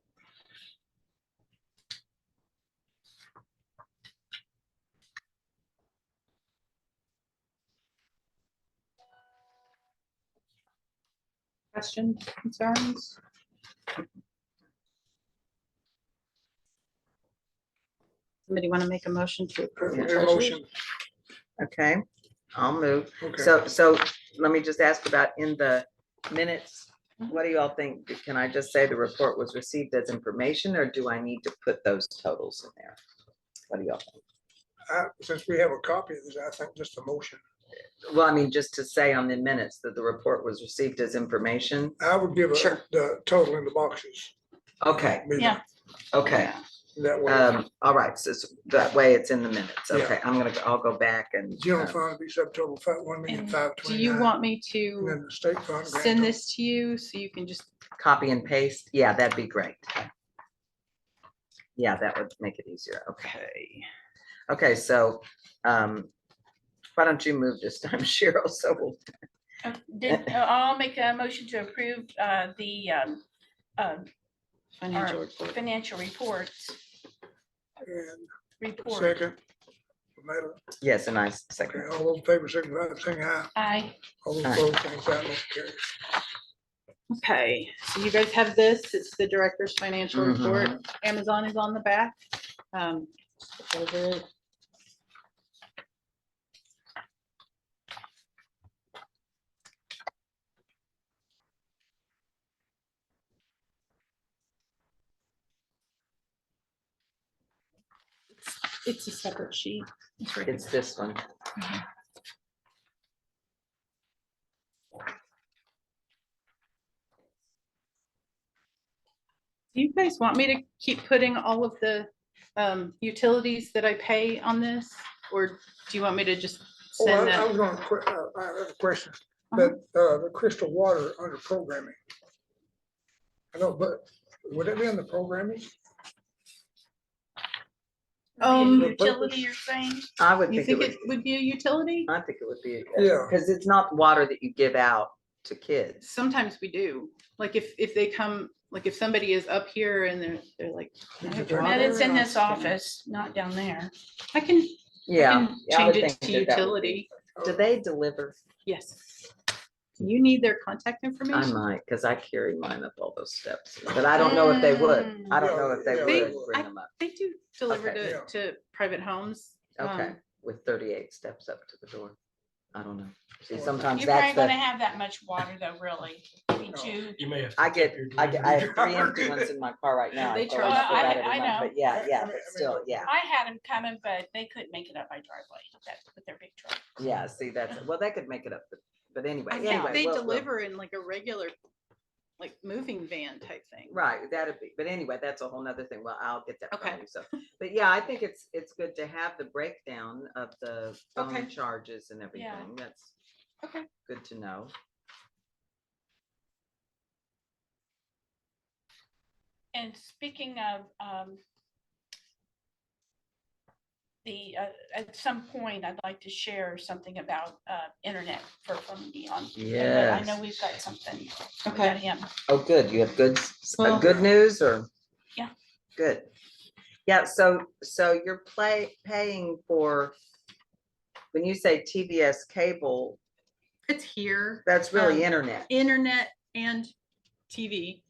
[SPEAKER 3] Questions, concerns? Somebody want to make a motion to approve the
[SPEAKER 1] A
[SPEAKER 3] treasurer's?
[SPEAKER 1] motion,
[SPEAKER 2] Okay, I'll move.
[SPEAKER 1] okay.
[SPEAKER 2] So let me just ask about in the minutes, what do you all think? Can I just say the report was received as information, or do I need to put those totals in there? What do y'all think?
[SPEAKER 1] Since we have a copy of this, I think just a motion.
[SPEAKER 2] Well, I mean, just to say on the minutes that the report was received as information.
[SPEAKER 1] I would give
[SPEAKER 3] Sure.
[SPEAKER 1] the total in the boxes.
[SPEAKER 2] Okay,
[SPEAKER 8] Yeah.
[SPEAKER 2] okay.
[SPEAKER 1] That way,
[SPEAKER 2] All right, so that way it's in the minutes.
[SPEAKER 1] Yeah.
[SPEAKER 2] Okay, I'll go back and.
[SPEAKER 1] general fund would be subtotal $1,529,529.
[SPEAKER 3] Do you want me
[SPEAKER 1] And
[SPEAKER 3] to
[SPEAKER 1] then the state fund. grand
[SPEAKER 3] send
[SPEAKER 1] total.
[SPEAKER 3] this to you so you can just,
[SPEAKER 2] Copy and paste. Yeah, that'd be great. Yeah, that would make it easier. Okay.
[SPEAKER 3] okay.
[SPEAKER 2] Okay, so why don't you move this time, Cheryl? So we'll.
[SPEAKER 8] I'll make a motion to approve the
[SPEAKER 3] Financial report.
[SPEAKER 8] financial reports.
[SPEAKER 1] And
[SPEAKER 8] Report.
[SPEAKER 1] second, Madeline.
[SPEAKER 2] Yes, and I
[SPEAKER 1] Okay,
[SPEAKER 2] second.
[SPEAKER 1] all those in favor, signify by saying aye.
[SPEAKER 8] Aye.
[SPEAKER 1] All those
[SPEAKER 2] Aye.
[SPEAKER 1] opposed, same sign, motion carries.
[SPEAKER 3] Okay, so you guys have this. It's the director's financial report. Amazon is on the back. Over it. It's a separate sheet. It's right
[SPEAKER 2] It's this one.
[SPEAKER 3] Do you guys want me to keep putting all of the utilities that I pay on this? Or do you want me to just
[SPEAKER 1] Oh,
[SPEAKER 3] send
[SPEAKER 1] I
[SPEAKER 3] that?
[SPEAKER 1] was gonna, I have a question,
[SPEAKER 3] Uh-huh.
[SPEAKER 1] that, the crystal water under programming. I know, but would it be under programming?
[SPEAKER 8] Utility, you're saying?
[SPEAKER 2] I would
[SPEAKER 3] You
[SPEAKER 2] think it
[SPEAKER 3] think it
[SPEAKER 2] would,
[SPEAKER 3] would be a utility?
[SPEAKER 2] I think it would be.
[SPEAKER 1] Yeah.
[SPEAKER 2] Because it's not water that you give out to kids.
[SPEAKER 3] Sometimes we do. Like if they come, like if somebody is up here and they're like. "Can I have
[SPEAKER 1] And
[SPEAKER 8] And it's in
[SPEAKER 3] water?"
[SPEAKER 8] this office, not down there.
[SPEAKER 3] I can
[SPEAKER 2] Yeah. yeah, I would
[SPEAKER 3] change it
[SPEAKER 2] think
[SPEAKER 3] to
[SPEAKER 2] that that would
[SPEAKER 3] utility.
[SPEAKER 2] be- Do they deliver?
[SPEAKER 3] Yes. You need their contact
[SPEAKER 2] I
[SPEAKER 3] information?
[SPEAKER 2] might, because I carry mine up all those steps, but I don't know if they would. I don't know if they
[SPEAKER 1] Yeah,
[SPEAKER 2] would
[SPEAKER 1] yeah.
[SPEAKER 2] bring them up.
[SPEAKER 3] They do deliver
[SPEAKER 2] Okay.
[SPEAKER 1] Yeah.
[SPEAKER 3] to private homes.
[SPEAKER 2] Okay, with 38 steps up to the door. I don't know. See, sometimes
[SPEAKER 8] You're probably
[SPEAKER 2] that's
[SPEAKER 8] gonna
[SPEAKER 2] the,
[SPEAKER 8] have that much water though, really. Maybe
[SPEAKER 1] No.
[SPEAKER 8] two.
[SPEAKER 5] You may have. to
[SPEAKER 2] I
[SPEAKER 5] tip
[SPEAKER 2] get,
[SPEAKER 5] your
[SPEAKER 2] I
[SPEAKER 5] delivery
[SPEAKER 2] have 3 empty
[SPEAKER 5] driver.
[SPEAKER 2] ones in my car right now. I
[SPEAKER 3] They
[SPEAKER 2] fill
[SPEAKER 3] charge
[SPEAKER 2] them up
[SPEAKER 3] for
[SPEAKER 2] with
[SPEAKER 8] that.
[SPEAKER 2] that every
[SPEAKER 8] I
[SPEAKER 2] month,
[SPEAKER 8] know.
[SPEAKER 2] but yeah,
[SPEAKER 1] I
[SPEAKER 2] yeah,
[SPEAKER 1] mean,
[SPEAKER 2] but still, yeah.
[SPEAKER 8] I had them coming, but they couldn't make it up my driveway, that, with their big truck.
[SPEAKER 2] Yeah, see, that's, well, they could make it up, but anyway,
[SPEAKER 8] I know.
[SPEAKER 2] anyway.
[SPEAKER 3] They
[SPEAKER 2] we'll-
[SPEAKER 3] deliver in like a regular, like moving van type thing.
[SPEAKER 2] Right, that'd be, but anyway, that's a whole nother thing. Well, I'll get that from
[SPEAKER 3] Okay.
[SPEAKER 2] you, so, but yeah, I think it's good to have the breakdown of the phone
[SPEAKER 3] Okay.
[SPEAKER 2] charges and everything. That's
[SPEAKER 3] Okay.
[SPEAKER 2] good to know.
[SPEAKER 8] And speaking of, at some point, I'd like to share something about, internet from Dion. I know
[SPEAKER 2] Yes.
[SPEAKER 8] we've got something
[SPEAKER 3] Okay.
[SPEAKER 8] about him.
[SPEAKER 2] Oh, good. You have good,
[SPEAKER 3] Well-
[SPEAKER 2] good news or?
[SPEAKER 8] Yeah.
[SPEAKER 2] Good. Yeah, so you're paying for, when you say TBS cable,
[SPEAKER 3] It's here,
[SPEAKER 2] that's really
[SPEAKER 3] Um,
[SPEAKER 2] internet.
[SPEAKER 3] internet and TV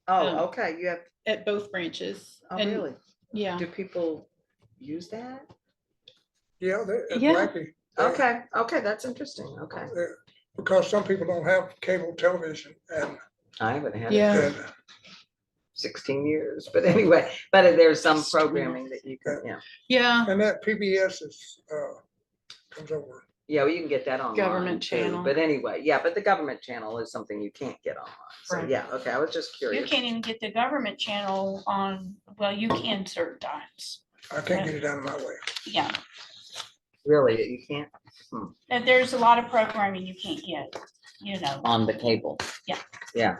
[SPEAKER 2] Oh,
[SPEAKER 3] um,
[SPEAKER 2] okay, you have,
[SPEAKER 3] at both branches.
[SPEAKER 2] oh,
[SPEAKER 3] And,
[SPEAKER 2] really?
[SPEAKER 3] Yeah.
[SPEAKER 2] Do people use that?
[SPEAKER 1] Yeah, they,
[SPEAKER 3] Yeah.
[SPEAKER 1] Blackie, they-
[SPEAKER 2] Okay, okay, that's interesting. Okay.
[SPEAKER 1] because some people don't have cable television and,
[SPEAKER 2] I haven't had
[SPEAKER 3] Yeah.
[SPEAKER 2] it
[SPEAKER 1] and
[SPEAKER 2] for 16 years, but anyway, but there's some programming that you can, yeah.
[SPEAKER 3] Yeah.
[SPEAKER 1] and that PBS is, comes over.
[SPEAKER 2] Yeah, well, you can get that online.
[SPEAKER 3] Government
[SPEAKER 2] too,
[SPEAKER 3] channel.
[SPEAKER 2] But anyway, yeah, but the government channel is something you can't get online. So,
[SPEAKER 3] Right.
[SPEAKER 2] yeah, okay, I was just
[SPEAKER 8] You
[SPEAKER 2] curious.
[SPEAKER 8] can't even get the government channel on, well, you can certain times.
[SPEAKER 1] I can't get it out of my way.
[SPEAKER 8] Yeah,
[SPEAKER 2] Really, you can't
[SPEAKER 8] and there's a lot of programming you can't get, you know.
[SPEAKER 2] on the cable.
[SPEAKER 8] Yeah.
[SPEAKER 2] Yeah.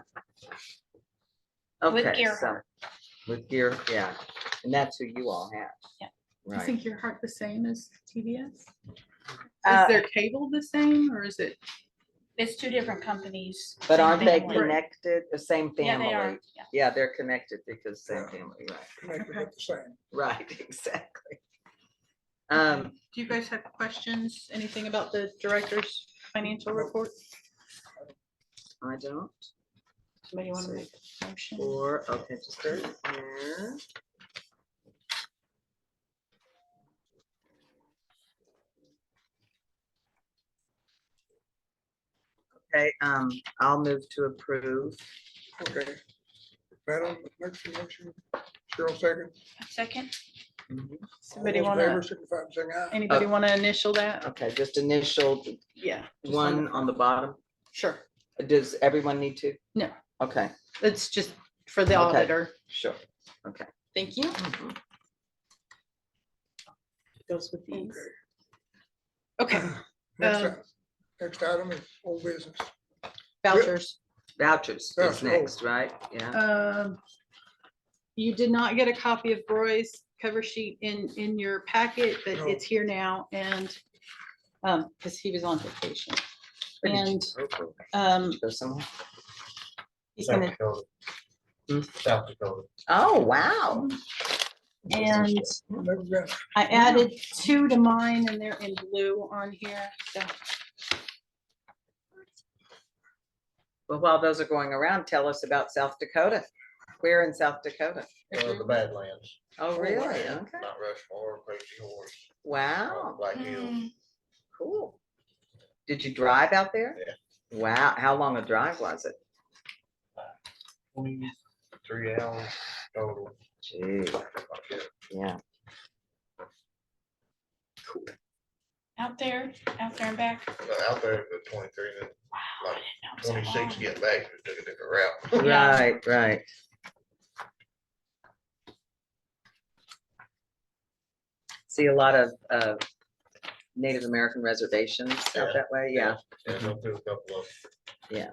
[SPEAKER 8] With
[SPEAKER 2] Okay,
[SPEAKER 8] Gearhart.
[SPEAKER 2] so, with gear, yeah, and that's who you all have.
[SPEAKER 8] Yeah.
[SPEAKER 3] You
[SPEAKER 2] Right.
[SPEAKER 3] think your heart the same as TBS?
[SPEAKER 2] Uh,
[SPEAKER 3] Is their cable the same or is it?
[SPEAKER 8] It's two different companies.
[SPEAKER 2] But
[SPEAKER 8] same
[SPEAKER 2] aren't they
[SPEAKER 8] family.
[SPEAKER 2] connected, the same
[SPEAKER 8] Yeah,
[SPEAKER 2] family?
[SPEAKER 8] they are, yeah.
[SPEAKER 2] Yeah, they're connected because same
[SPEAKER 1] Yeah.
[SPEAKER 2] family, right?
[SPEAKER 1] Connected
[SPEAKER 3] Okay.
[SPEAKER 1] with the same.
[SPEAKER 2] Right, exactly.
[SPEAKER 3] Do you guys have questions? Anything about the director's financial
[SPEAKER 1] No.
[SPEAKER 3] report?
[SPEAKER 2] I don't,
[SPEAKER 3] Somebody want to make a motion?
[SPEAKER 2] or, okay, just a minute here. Okay, I'll move to approve.
[SPEAKER 1] Okay. Madam, makes a motion. Cheryl second.
[SPEAKER 8] Second,
[SPEAKER 3] Somebody
[SPEAKER 1] All
[SPEAKER 3] want
[SPEAKER 1] those in favor,
[SPEAKER 3] to,
[SPEAKER 1] signify by saying aye.
[SPEAKER 3] anybody want to initial that?
[SPEAKER 2] Okay, just initial
[SPEAKER 3] Yeah. just
[SPEAKER 2] one on the bottom.
[SPEAKER 3] Sure.
[SPEAKER 2] Does everyone need to?
[SPEAKER 3] No.
[SPEAKER 2] Okay,
[SPEAKER 3] It's just for the
[SPEAKER 2] Okay.
[SPEAKER 3] auditor.
[SPEAKER 2] sure. Okay.
[SPEAKER 3] Thank you.
[SPEAKER 2] Mhm.
[SPEAKER 3] Goes with these.
[SPEAKER 1] Okay.
[SPEAKER 3] Okay,
[SPEAKER 1] Next
[SPEAKER 3] Um,
[SPEAKER 1] item, next item is old business.
[SPEAKER 3] vouchers.
[SPEAKER 2] Vouchers
[SPEAKER 1] Vouchers,
[SPEAKER 2] is
[SPEAKER 1] oh.
[SPEAKER 2] next, right? Yeah.
[SPEAKER 3] You did not get a copy of Roy's cover sheet in your packet, but
[SPEAKER 1] No.
[SPEAKER 3] it's here now and because he was on vacation.
[SPEAKER 2] Where did you
[SPEAKER 3] And
[SPEAKER 2] go for?
[SPEAKER 3] um,
[SPEAKER 2] Did you go somewhere?
[SPEAKER 3] he's
[SPEAKER 7] South
[SPEAKER 3] gonna,
[SPEAKER 7] Dakota.
[SPEAKER 2] Hmm?
[SPEAKER 7] South Dakota.
[SPEAKER 2] Oh, wow.
[SPEAKER 3] and
[SPEAKER 1] Never been.
[SPEAKER 3] I added 2 to mine and they're in blue on here, so.
[SPEAKER 2] Well, while those are going around, tell us about South Dakota. Where in South Dakota?
[SPEAKER 7] The Badlands,
[SPEAKER 2] Oh,
[SPEAKER 1] Oh,
[SPEAKER 2] really?
[SPEAKER 1] wow.
[SPEAKER 2] Okay.
[SPEAKER 7] Mount Rushmore, Crazy Horse,
[SPEAKER 2] Wow,
[SPEAKER 7] Black Hills.
[SPEAKER 8] Mm,
[SPEAKER 2] cool. Did you drive out there?
[SPEAKER 7] Yeah.
[SPEAKER 2] Wow, how long a drive was it?
[SPEAKER 7] 23 hours total.
[SPEAKER 2] Gee, yeah.
[SPEAKER 8] out there and back.
[SPEAKER 7] Out there for 23, and
[SPEAKER 8] Wow, I
[SPEAKER 7] Like
[SPEAKER 8] didn't know it was that
[SPEAKER 7] 26
[SPEAKER 8] long.
[SPEAKER 7] getting back, we took a different route.
[SPEAKER 8] Yeah.
[SPEAKER 2] Right, right. See a lot of Native American reservations out
[SPEAKER 7] Yeah.
[SPEAKER 2] that way, yeah,
[SPEAKER 7] Yeah, go through a couple of.
[SPEAKER 2] yeah.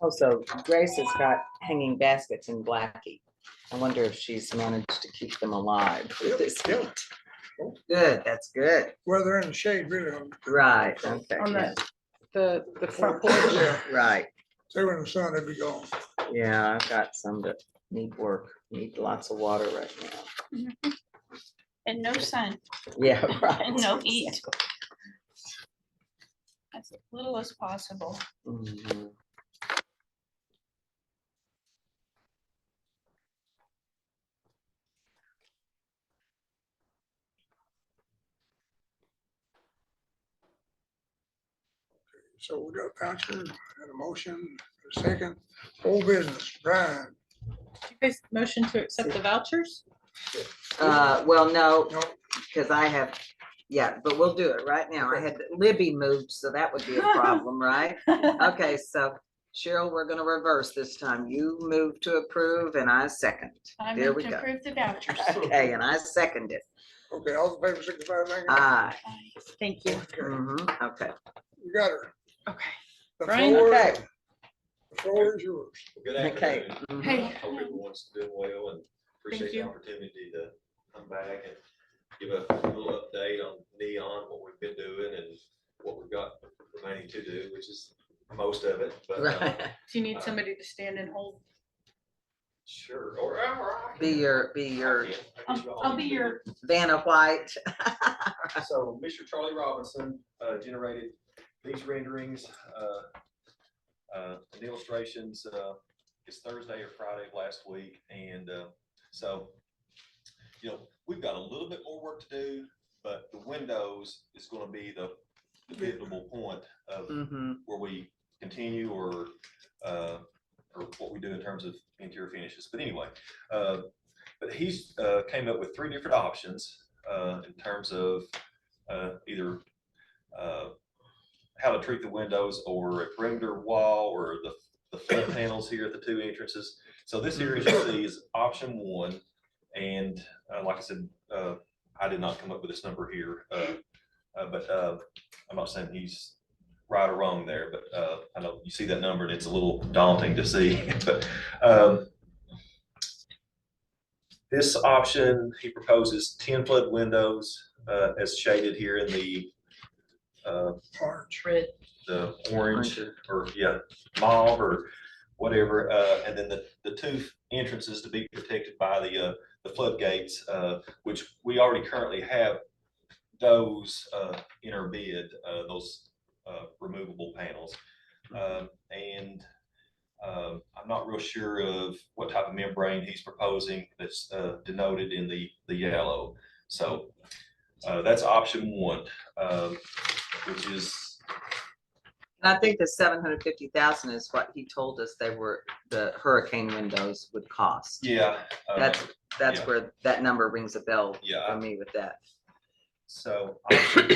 [SPEAKER 2] Also, Grace has got hanging baskets in Blackie. I wonder if she's managed to keep them alive with this
[SPEAKER 1] Yep,
[SPEAKER 2] heat. Good, that's good.
[SPEAKER 1] Well, they're in the shade, really.
[SPEAKER 2] Right, okay,
[SPEAKER 3] On
[SPEAKER 2] yeah,
[SPEAKER 3] the front porch.
[SPEAKER 1] Yeah,
[SPEAKER 2] right.
[SPEAKER 1] if they were in the sun, they'd be gone.
[SPEAKER 2] Yeah, I've got some that need work, need lots of water right now.
[SPEAKER 8] And no sun
[SPEAKER 2] Yeah, right.
[SPEAKER 8] and no heat. As little as possible.
[SPEAKER 2] Mhm.
[SPEAKER 1] So we got voucher and a motion, a second, whole business, Brian,
[SPEAKER 3] You guys motion to accept the vouchers?
[SPEAKER 2] Well, no,
[SPEAKER 1] no,
[SPEAKER 2] because I have, yeah, but we'll do it right now. I had Libby moved, so that would be a problem, right? Okay, so Cheryl, we're gonna reverse this time. You move to approve and I second.
[SPEAKER 8] I
[SPEAKER 2] There
[SPEAKER 8] move
[SPEAKER 2] we
[SPEAKER 8] to
[SPEAKER 2] go.
[SPEAKER 8] approve the vouchers.
[SPEAKER 2] Okay, and I second it.
[SPEAKER 1] okay, all in favor, signify by saying
[SPEAKER 2] Aye.
[SPEAKER 1] aye.
[SPEAKER 3] Thank you.
[SPEAKER 1] Okay,
[SPEAKER 2] Mhm, okay.
[SPEAKER 1] you got her.
[SPEAKER 3] Okay.
[SPEAKER 1] The
[SPEAKER 3] Brian?
[SPEAKER 1] floor-
[SPEAKER 2] Okay.
[SPEAKER 1] The floor is yours.
[SPEAKER 9] Good
[SPEAKER 2] Okay.
[SPEAKER 9] afternoon.
[SPEAKER 2] Mhm.
[SPEAKER 3] Hey.
[SPEAKER 9] Hope everyone's doing well and appreciate the
[SPEAKER 3] you.
[SPEAKER 9] opportunity to come back and give a little update on Neon, what we've been doing and what we've got remaining to do, which is most of it, but
[SPEAKER 2] Right.
[SPEAKER 3] Do you need somebody to stand and hold?
[SPEAKER 9] sure. Or I
[SPEAKER 2] Be
[SPEAKER 9] can-
[SPEAKER 2] your,
[SPEAKER 9] I can. I guess y'all
[SPEAKER 8] I'll be
[SPEAKER 9] need to-
[SPEAKER 8] your,
[SPEAKER 2] Vanna White.
[SPEAKER 9] So Mr. Charlie Robinson generated these renderings and illustrations. It's Thursday or Friday of last week, and so we've got a little bit more work to do, but the windows is going to be the pivotal point of
[SPEAKER 2] Mhm.
[SPEAKER 9] where we continue or what we do in terms of interior finishes. But anyway, but he's came up with 3 different options in terms of either how to treat the windows or a perimeter wall or the flood panels here at the 2 entrances. So this here, as you see, is option 1. And like I said, I did not come up with this number here, but I'm not saying he's right or wrong there, but I know you see that number and it's a little daunting to see. But this option, he proposes 10 flood windows as shaded here in the
[SPEAKER 1] Orange.
[SPEAKER 3] Red.
[SPEAKER 9] the orange or mauve or whatever, and then the 2 entrances to be protected by the floodgates, which we already currently have those in our bid, those removable panels. And I'm not real sure of what type of membrane he's proposing that's denoted in the yellow. So that's option 1, which is
[SPEAKER 2] And I think the 750,000 is what he told us the hurricane windows would cost. That's
[SPEAKER 9] yeah.
[SPEAKER 2] where that number rings a bell
[SPEAKER 9] Yeah.
[SPEAKER 2] for me with that.
[SPEAKER 9] So option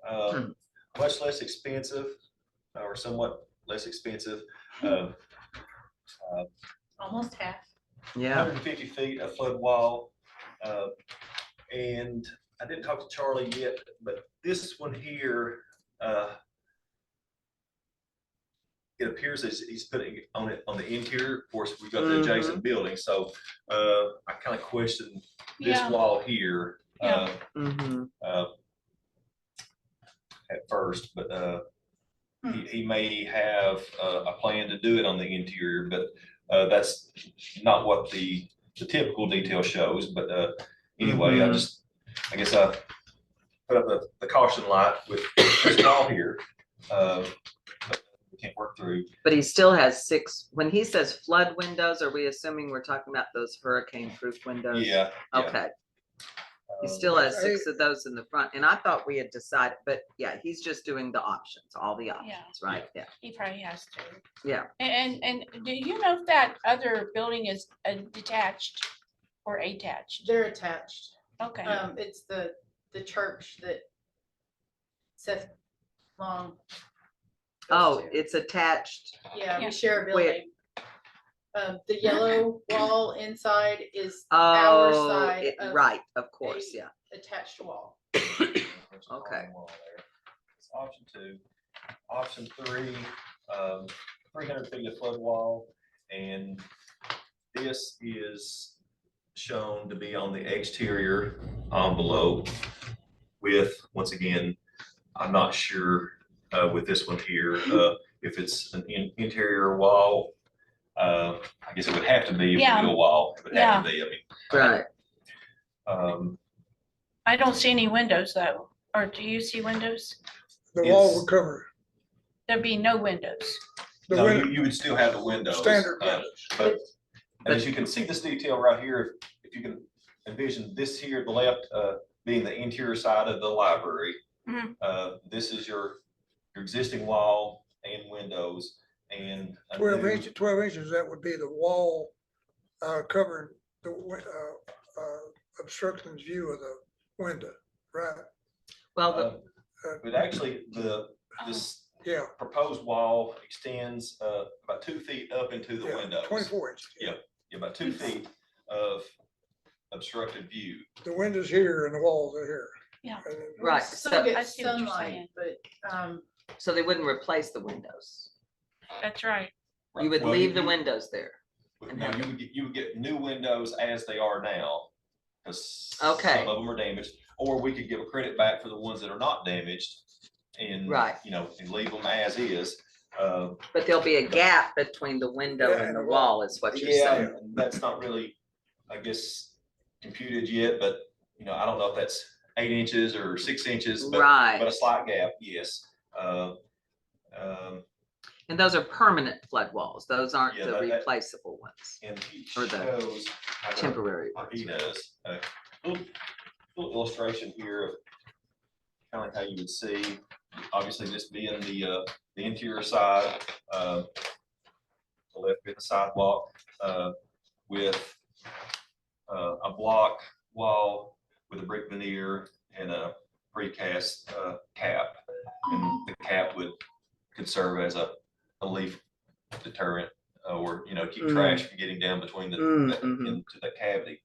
[SPEAKER 9] 2, much less expensive or somewhat less expensive.
[SPEAKER 3] Almost half.
[SPEAKER 2] Yeah.
[SPEAKER 9] 150 feet of flood wall. And I didn't talk to Charlie yet, but this one here, it appears as he's putting it on the interior. Of course, we've got the adjacent building, so I kind of question this
[SPEAKER 8] Yeah.
[SPEAKER 9] wall here
[SPEAKER 8] Yeah.
[SPEAKER 2] Mhm.
[SPEAKER 9] at first, but he may have a plan to do it on the interior, but that's not what the typical detail shows. But anyway, I guess I put up the caution light with this wall here. But we can't work through.
[SPEAKER 2] But he still has 6, when he says flood windows, are we assuming we're talking about those hurricane proof windows?
[SPEAKER 9] Yeah.
[SPEAKER 2] Okay, he
[SPEAKER 9] Um,
[SPEAKER 2] still has 6 of those in the front, and I thought we had decided, but yeah, he's just doing the options, all the options, right? Yeah,
[SPEAKER 8] he probably has to.
[SPEAKER 2] yeah.
[SPEAKER 8] And do you know if that other building is detached or attached?
[SPEAKER 3] They're attached.
[SPEAKER 8] Okay,
[SPEAKER 3] It's the church that Seth Long. goes
[SPEAKER 2] Oh,
[SPEAKER 3] to.
[SPEAKER 2] it's attached.
[SPEAKER 3] Yeah,
[SPEAKER 8] Yeah.
[SPEAKER 3] we share a
[SPEAKER 2] Where-
[SPEAKER 3] building. The yellow wall inside is our
[SPEAKER 2] Oh,
[SPEAKER 3] side of
[SPEAKER 2] right, of course,
[SPEAKER 3] a-
[SPEAKER 2] yeah.
[SPEAKER 3] attached wall.
[SPEAKER 9] There's a
[SPEAKER 2] Okay.
[SPEAKER 9] wall there. It's option 2. Option 3, 300 feet of flood wall, and this is shown to be on the exterior envelope with, once again, I'm not sure with this one here if it's an interior wall I guess it would have to be if we
[SPEAKER 8] Yeah.
[SPEAKER 9] do a wall. It would have to be, I mean.
[SPEAKER 2] Right.
[SPEAKER 8] I don't see any windows though, or do you see windows?
[SPEAKER 1] The wall
[SPEAKER 9] It's-
[SPEAKER 1] would cover
[SPEAKER 8] There'd be no windows.
[SPEAKER 1] the
[SPEAKER 9] No,
[SPEAKER 1] window,
[SPEAKER 9] you would still have the windows.
[SPEAKER 1] standard
[SPEAKER 9] uh,
[SPEAKER 1] windows.
[SPEAKER 9] But as you can see this detail right here, if you can envision this here, the left, being the interior side of the library.
[SPEAKER 8] Mhm.
[SPEAKER 9] This is your existing wall and windows and. a
[SPEAKER 1] 12 inches, that would be the wall covering the obstructing view of the window, right?
[SPEAKER 2] Well, the,
[SPEAKER 9] But actually, this
[SPEAKER 1] Yeah,
[SPEAKER 9] proposed wall extends, about 2 feet up into the
[SPEAKER 1] yeah,
[SPEAKER 9] windows.
[SPEAKER 1] 24 inches.
[SPEAKER 9] Yeah. About 2 feet of obstructed view.
[SPEAKER 1] The windows here and the walls are here.
[SPEAKER 8] Yeah.
[SPEAKER 1] And then-
[SPEAKER 2] right,
[SPEAKER 3] Still
[SPEAKER 2] so,
[SPEAKER 3] get
[SPEAKER 8] I see what you're
[SPEAKER 3] sunlight,
[SPEAKER 8] saying.
[SPEAKER 3] but,
[SPEAKER 2] so they wouldn't replace the windows.
[SPEAKER 8] That's right.
[SPEAKER 2] You would
[SPEAKER 9] Well,
[SPEAKER 2] leave the windows there.
[SPEAKER 9] No, you would get new windows as they are now. Cause
[SPEAKER 2] Okay.
[SPEAKER 9] some of them are damaged, or we could give a credit back for the ones that are not damaged. And,
[SPEAKER 2] Right.
[SPEAKER 9] you know, and leave them as is.
[SPEAKER 2] But there'll be a gap between the window
[SPEAKER 1] Yeah,
[SPEAKER 2] and the
[SPEAKER 1] and the
[SPEAKER 2] wall is what you're
[SPEAKER 9] Yeah,
[SPEAKER 2] saying.
[SPEAKER 9] and that's not really, I guess, computed yet, but, you know, I don't know if that's 8 inches or 6 inches, but a
[SPEAKER 2] Right,
[SPEAKER 9] slight gap, yes.
[SPEAKER 2] and those are permanent flood walls. Those aren't
[SPEAKER 9] Yeah,
[SPEAKER 2] the
[SPEAKER 9] that-
[SPEAKER 2] replaceable ones,
[SPEAKER 9] And he
[SPEAKER 2] Or the
[SPEAKER 9] shows. I don't-
[SPEAKER 2] temporary
[SPEAKER 9] or he
[SPEAKER 2] ones.
[SPEAKER 9] does, little illustration here of kind of how you would see, obviously this being the interior side, the left bit of sidewalk, with a block wall with a brick veneer and a precast cap. And the cap could serve as a leaf deterrent, or, you know, keep trash from getting down between into the cavity.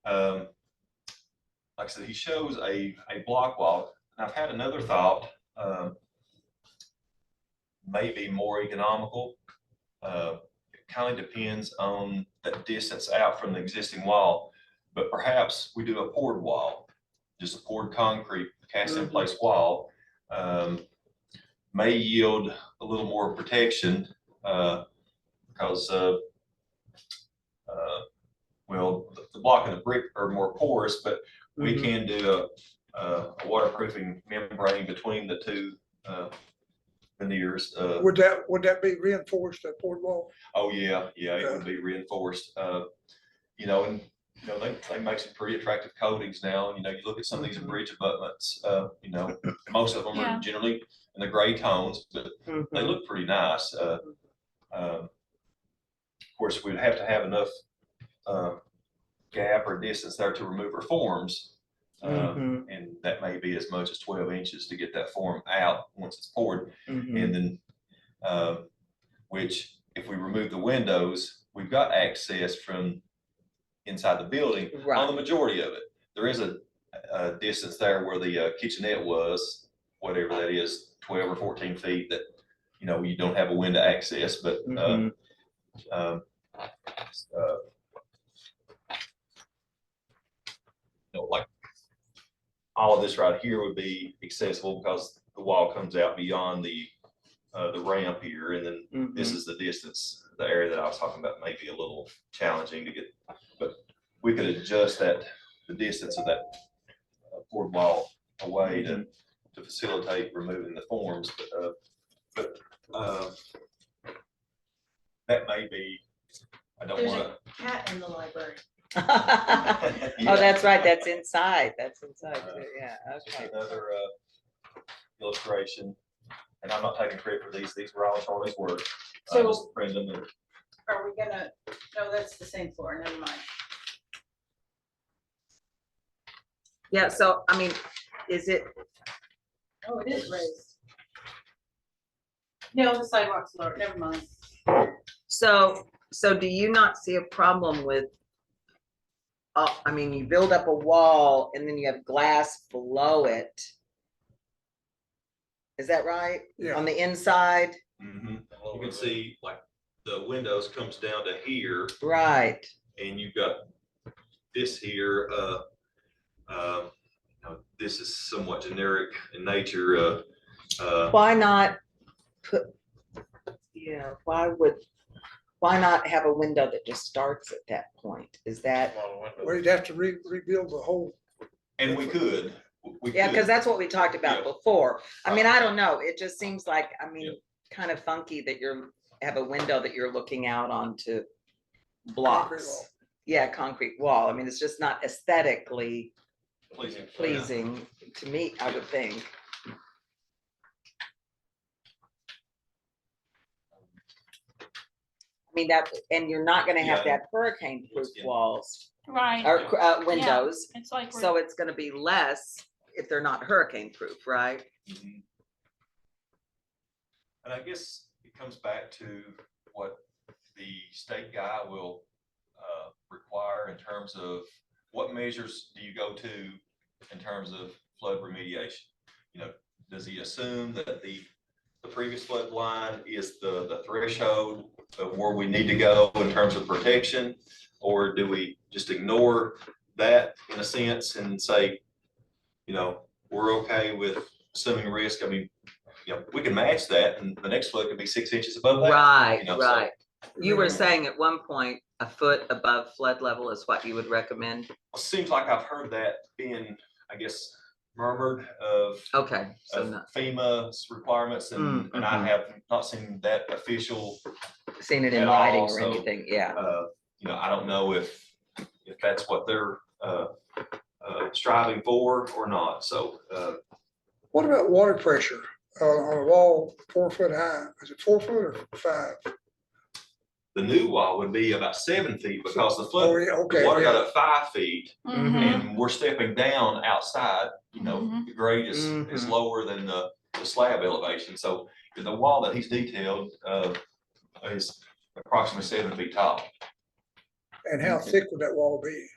[SPEAKER 9] Like I said, he shows a block wall, and I've had another thought, maybe more economical. It kind of depends on the distance out from the existing wall, but perhaps we do a poured wall, just a poured concrete cast in place wall. May yield a little more protection, because well, the block and the brick are more porous, but we can do a waterproofing membrane between the two veneers.
[SPEAKER 1] Would that be reinforced, that board wall?
[SPEAKER 9] Oh, yeah, it would be reinforced. You know, and, you know, they make some pretty attractive coatings now. And, you know, you look at some of these bridge abutments, you know, most of them
[SPEAKER 8] Yeah.
[SPEAKER 9] are generally in the gray tones, but they look pretty nice. Of course, we'd have to have enough gap or distance there to remove our forms. And that may be as much as 12 inches to get that form out once it's poured. And then, which if we remove the windows, we've got access from inside the building on the
[SPEAKER 2] Right,
[SPEAKER 9] majority of it. There is a distance there where the kitchenette was, whatever that is, 12 or 14 feet that, you know, you don't have a window access, but you know, like all of this right here would be accessible because the wall comes out beyond the ramp here, and then this is the distance. The area that I was talking about may be a little challenging to get, but we could adjust the distance of that board wall away to facilitate removing the forms, but that may be, I don't
[SPEAKER 3] There's a
[SPEAKER 9] wanna.
[SPEAKER 3] cat in the library.
[SPEAKER 2] oh, that's right, that's inside too, yeah,
[SPEAKER 9] Just
[SPEAKER 2] okay.
[SPEAKER 9] another illustration, and I'm not taking credit for these were all Charlie's work.
[SPEAKER 3] So-
[SPEAKER 9] Just Brendan and
[SPEAKER 3] Are we gonna, no, that's the same floor, never mind.
[SPEAKER 2] Yeah, so, I mean, is it,
[SPEAKER 3] Oh, it is raised. No, the sidewalk's lower, never mind.
[SPEAKER 2] so do you not see a problem with, I mean, you build up a wall and then you have glass below it? Is that right?
[SPEAKER 1] Yeah.
[SPEAKER 2] On the inside?
[SPEAKER 9] you can see like the windows comes down to here,
[SPEAKER 2] Right,
[SPEAKER 9] and you've got this here, you know, this is somewhat generic in nature,
[SPEAKER 2] why not put, why
[SPEAKER 6] Why not have a window that just starts at that point? Is that,
[SPEAKER 7] Small window.
[SPEAKER 1] Well, you'd have to rebuild the whole,
[SPEAKER 9] And we could.
[SPEAKER 6] yeah, because that's what we talked about
[SPEAKER 9] Yeah.
[SPEAKER 6] before. I mean, I don't know. It just seems like, I mean, kind of funky that have a window that you're looking out onto blocks.
[SPEAKER 1] wall.
[SPEAKER 6] Yeah, concrete wall. I mean, it's just not aesthetically
[SPEAKER 9] Pleasing.
[SPEAKER 6] pleasing to me, I would think. I mean, that, and you're not gonna have to
[SPEAKER 9] Yeah.
[SPEAKER 6] have hurricane proof
[SPEAKER 9] Yeah.
[SPEAKER 6] walls
[SPEAKER 8] Right,
[SPEAKER 6] or windows.
[SPEAKER 8] it's like,
[SPEAKER 6] So it's gonna be less if they're not hurricane proof, right?
[SPEAKER 9] Mhm. And I guess it comes back to what the state guy will require in terms of what measures do you go to in terms of flood remediation? You know, does he assume that the previous flood line is the threshold of where we need to go in terms of protection? Or do we just ignore that in a sense and say, you know, we're okay with assuming risk? I mean, you know, we can match that and the next flood could be 6 inches above that.
[SPEAKER 6] Right,
[SPEAKER 9] you know, so-
[SPEAKER 6] right. You were saying at one point, a foot above flood level is what you would recommend?
[SPEAKER 9] Seems like I've heard that being, I guess, murmured of
[SPEAKER 6] Okay, so
[SPEAKER 9] of
[SPEAKER 6] not
[SPEAKER 9] FEMA's requirements and I
[SPEAKER 6] mhm.
[SPEAKER 9] have not seen that official,
[SPEAKER 6] seen it in
[SPEAKER 9] at
[SPEAKER 6] writing
[SPEAKER 9] all,
[SPEAKER 6] or
[SPEAKER 9] so,
[SPEAKER 6] anything, yeah.
[SPEAKER 9] you know, I don't know if that's what they're striving for or not, so,
[SPEAKER 1] What about water pressure on a wall 4 foot high? Is it 4 foot or 5?
[SPEAKER 9] the new wall would be about 7 feet because the
[SPEAKER 1] Oh,
[SPEAKER 9] flood,
[SPEAKER 1] yeah,
[SPEAKER 9] the
[SPEAKER 1] okay,
[SPEAKER 9] water got
[SPEAKER 1] yeah.
[SPEAKER 9] up 5 feet
[SPEAKER 8] Mhm.
[SPEAKER 9] and we're stepping down outside, you know,
[SPEAKER 8] Mhm.
[SPEAKER 9] the grade is lower than the slab elevation, so the wall that he's detailed, is approximately 7 feet tall.
[SPEAKER 1] And how thick would that wall be?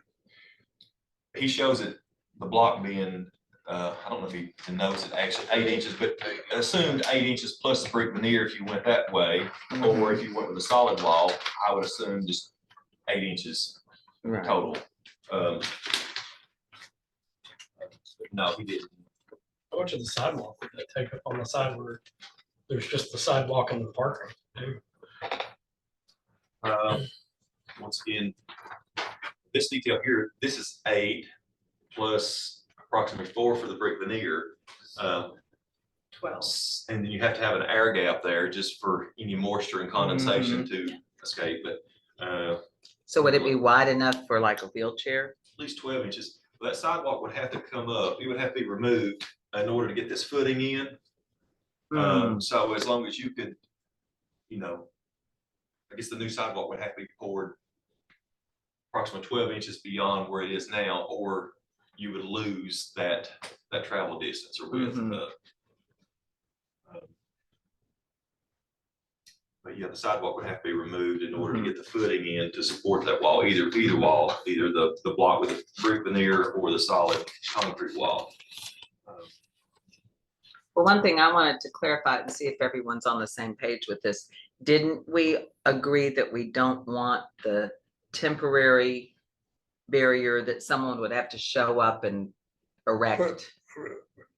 [SPEAKER 9] He shows it, the block being, I don't know if he knows it actually 8 inches, but assumed 8 inches plus the brick veneer if you went that way. Or if you went with a solid wall, I would assume just 8 inches
[SPEAKER 6] Right.
[SPEAKER 9] total. No, he didn't.
[SPEAKER 5] How much of the sidewalk would that take up on the side where there's just the sidewalk and the parking? too?
[SPEAKER 9] Once again, this detail here, this is 8 plus approximately 4 for the brick veneer.
[SPEAKER 3] 12.
[SPEAKER 9] And then you have to have an air gap there just for any moisture and condensation to escape, but
[SPEAKER 6] So would it be wide enough for like a wheelchair?
[SPEAKER 9] at least 12 inches. That sidewalk would have to come up, it would have to be removed in order to get this footing in. So as long as you could, you know, I guess the new sidewalk would have to be poured approximately 12 inches beyond where it is now, or you would lose that travel distance or width. But yeah, the sidewalk would have to be removed in order to get the footing in to support that wall, either wall, either the block with the brick veneer or the solid concrete wall.
[SPEAKER 6] Well, one thing I wanted to clarify and see if everyone's on the same page with this. Didn't we agree that we don't want the temporary barrier that someone would have to show up and erect?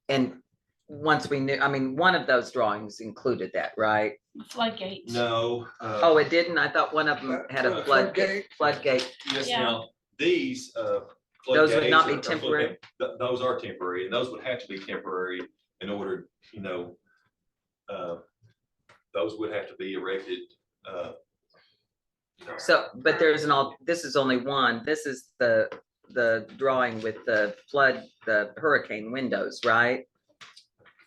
[SPEAKER 6] And once we knew, I mean, one of those drawings included that, right?
[SPEAKER 8] Floodgates.
[SPEAKER 9] No.
[SPEAKER 6] Oh, it didn't? I thought one of them had a floodgate.
[SPEAKER 9] Yes,
[SPEAKER 8] Yeah.
[SPEAKER 9] now, these,
[SPEAKER 6] Those would not be
[SPEAKER 9] floodgates
[SPEAKER 6] temporary?
[SPEAKER 9] those are temporary, and those would have to be temporary in order, you know, those would have to be erected, you know.
[SPEAKER 6] So, but there's this is only one. This is the drawing with the hurricane windows, right?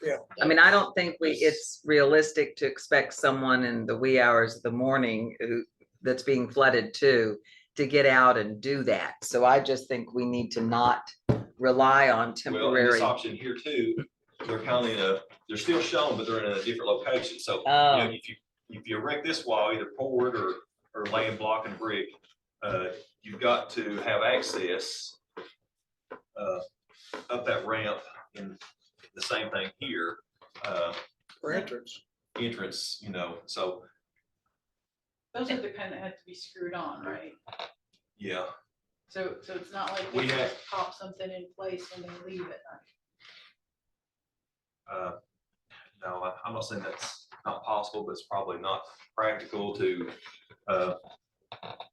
[SPEAKER 1] Yeah.
[SPEAKER 6] I mean, I don't think it's realistic to expect someone in the wee hours of the morning that's being flooded too, to get out and do that. So I just think we need to not rely on
[SPEAKER 9] Well, and
[SPEAKER 6] temporary.
[SPEAKER 9] this option here too, they're kind of they're still shown, but they're in a different location. So, you
[SPEAKER 6] Oh.
[SPEAKER 9] know, if you erect this wall, either poured or laying block and brick, you've got to have access up that ramp, and the same thing here,
[SPEAKER 1] For entrance.
[SPEAKER 9] entrance, you know, so,
[SPEAKER 3] Those are the kind that had to be screwed on, right?
[SPEAKER 9] yeah.
[SPEAKER 3] So it's not like
[SPEAKER 9] We
[SPEAKER 3] they
[SPEAKER 9] have-
[SPEAKER 3] just pop something in place when they leave at night.
[SPEAKER 9] No, I'm not saying that's not possible, but it's probably not practical to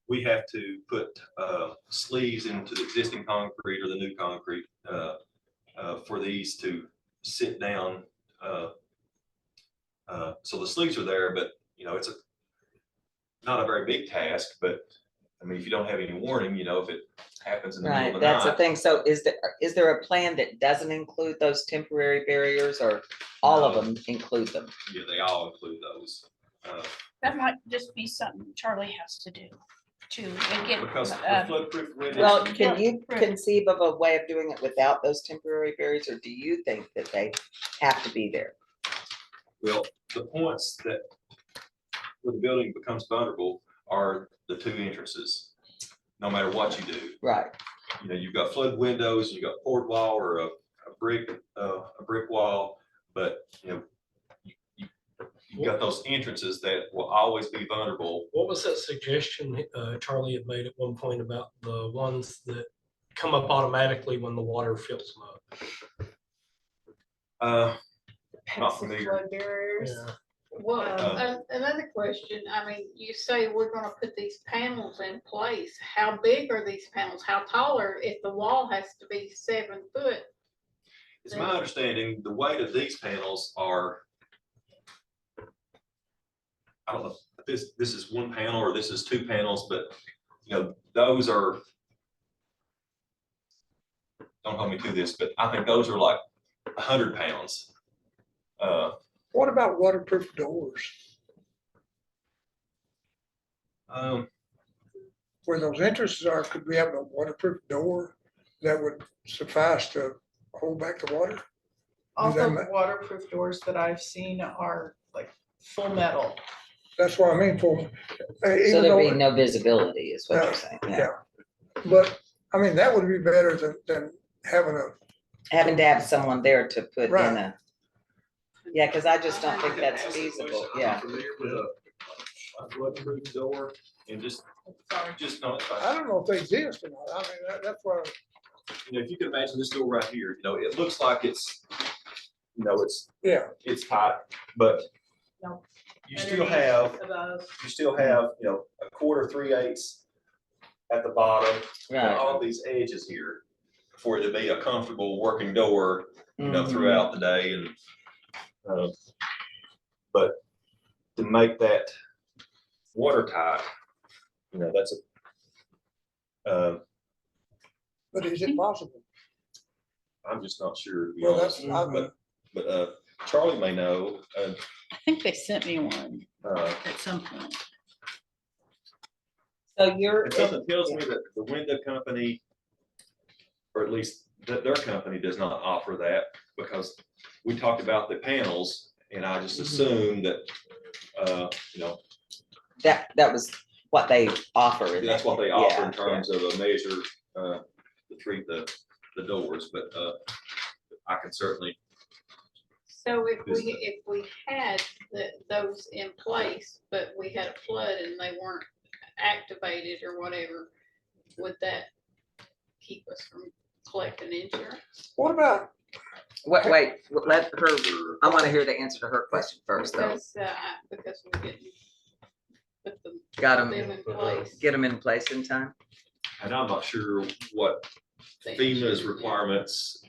[SPEAKER 9] we have to put sleeves into the existing concrete or the new concrete for these to sit down. So the sleeves are there, but it's not a very big task, but I mean, if you don't have any warning, if it happens in the middle
[SPEAKER 6] Right,
[SPEAKER 9] of the
[SPEAKER 6] that's the
[SPEAKER 9] night.
[SPEAKER 6] thing. So is there a plan that doesn't include those temporary barriers, or all of
[SPEAKER 9] No.
[SPEAKER 6] them include them?
[SPEAKER 9] Yeah, they all include those.
[SPEAKER 8] That might just be something Charlie has to do too. Again,
[SPEAKER 9] Because the floodproof windows.
[SPEAKER 6] Well, can you
[SPEAKER 8] Right.
[SPEAKER 6] conceive of a way of doing it without those temporary barriers, or do you think that they have to be there?
[SPEAKER 9] Well, the points that where the building becomes vulnerable are the two entrances, no matter what you do.
[SPEAKER 6] Right,
[SPEAKER 9] You've got flood windows, you've got port wall or a brick wall, but you've got those entrances that will always be vulnerable.
[SPEAKER 5] What was that suggestion Charlie had made at one point about the ones that come up automatically when the water fills them up?
[SPEAKER 9] Not familiar.
[SPEAKER 4] Flood barriers.
[SPEAKER 5] Yeah.
[SPEAKER 4] Well,
[SPEAKER 9] Um,
[SPEAKER 4] another question, I mean, you say we're gonna put these panels in place. How big are these panels? How tall are, if the wall has to be 7 foot?
[SPEAKER 9] It's my understanding, the weight of these panels are, I don't know if this is one panel or this is two panels, but those are, don't hold me to this, but I think those are like 100 pounds.
[SPEAKER 1] What about waterproof doors? Where those entrances are, could we have a waterproof door that would suffice to hold back the water?
[SPEAKER 3] All
[SPEAKER 1] that
[SPEAKER 3] the
[SPEAKER 1] ma-
[SPEAKER 3] waterproof doors that I've seen are like full metal.
[SPEAKER 1] That's what I mean for.
[SPEAKER 6] so
[SPEAKER 1] even
[SPEAKER 6] there'd be
[SPEAKER 1] though-
[SPEAKER 6] no visibility is what you're
[SPEAKER 1] Yeah,
[SPEAKER 6] saying.
[SPEAKER 1] Yeah, but I mean, that would be better than having a,
[SPEAKER 6] Having to have someone there to put in
[SPEAKER 1] Right.
[SPEAKER 6] a. Yeah, because I just don't think that's feasible, yeah.
[SPEAKER 9] Familiar with a floodproof door and just know it's fine.
[SPEAKER 1] I don't know if they exist or not. I mean, that's why,
[SPEAKER 9] If you can imagine this door right here, it looks like it's,
[SPEAKER 1] yeah,
[SPEAKER 9] it's tight, but
[SPEAKER 3] No.
[SPEAKER 9] you still have,
[SPEAKER 3] Above.
[SPEAKER 9] a quarter, 3/8 at the bottom, and
[SPEAKER 6] Right.
[SPEAKER 9] all these edges here for it to be a comfortable working door,
[SPEAKER 6] Mhm.
[SPEAKER 9] throughout the day and, but to make that watertight, that's
[SPEAKER 1] but is it possible?
[SPEAKER 9] I'm just not sure, to be
[SPEAKER 1] Well,
[SPEAKER 9] honest.
[SPEAKER 1] that's,
[SPEAKER 9] But Charlie may know,
[SPEAKER 3] I think they sent me one at some point.
[SPEAKER 6] So you're,
[SPEAKER 9] and something tells me that the window company, or at least that their company does not offer that, because we talked about the panels, and I just assumed that,
[SPEAKER 6] that was what they offer. isn't
[SPEAKER 9] that's
[SPEAKER 6] it?
[SPEAKER 9] what they offer in
[SPEAKER 6] Yeah,
[SPEAKER 9] terms of a measure, to treat the doors, but, I can certainly,
[SPEAKER 4] So if we had those in place, but we had a flood and they weren't activated or whatever, would that keep us from collecting insurance?
[SPEAKER 1] what about,
[SPEAKER 6] Wait, let her, I want to hear the answer to her question first, though.
[SPEAKER 4] Because we didn't put
[SPEAKER 6] Got
[SPEAKER 4] them
[SPEAKER 6] them,
[SPEAKER 4] in place.
[SPEAKER 6] get them in place in time?
[SPEAKER 9] and I'm not sure what
[SPEAKER 4] the
[SPEAKER 9] FEMA's
[SPEAKER 4] insurance.
[SPEAKER 9] requirements,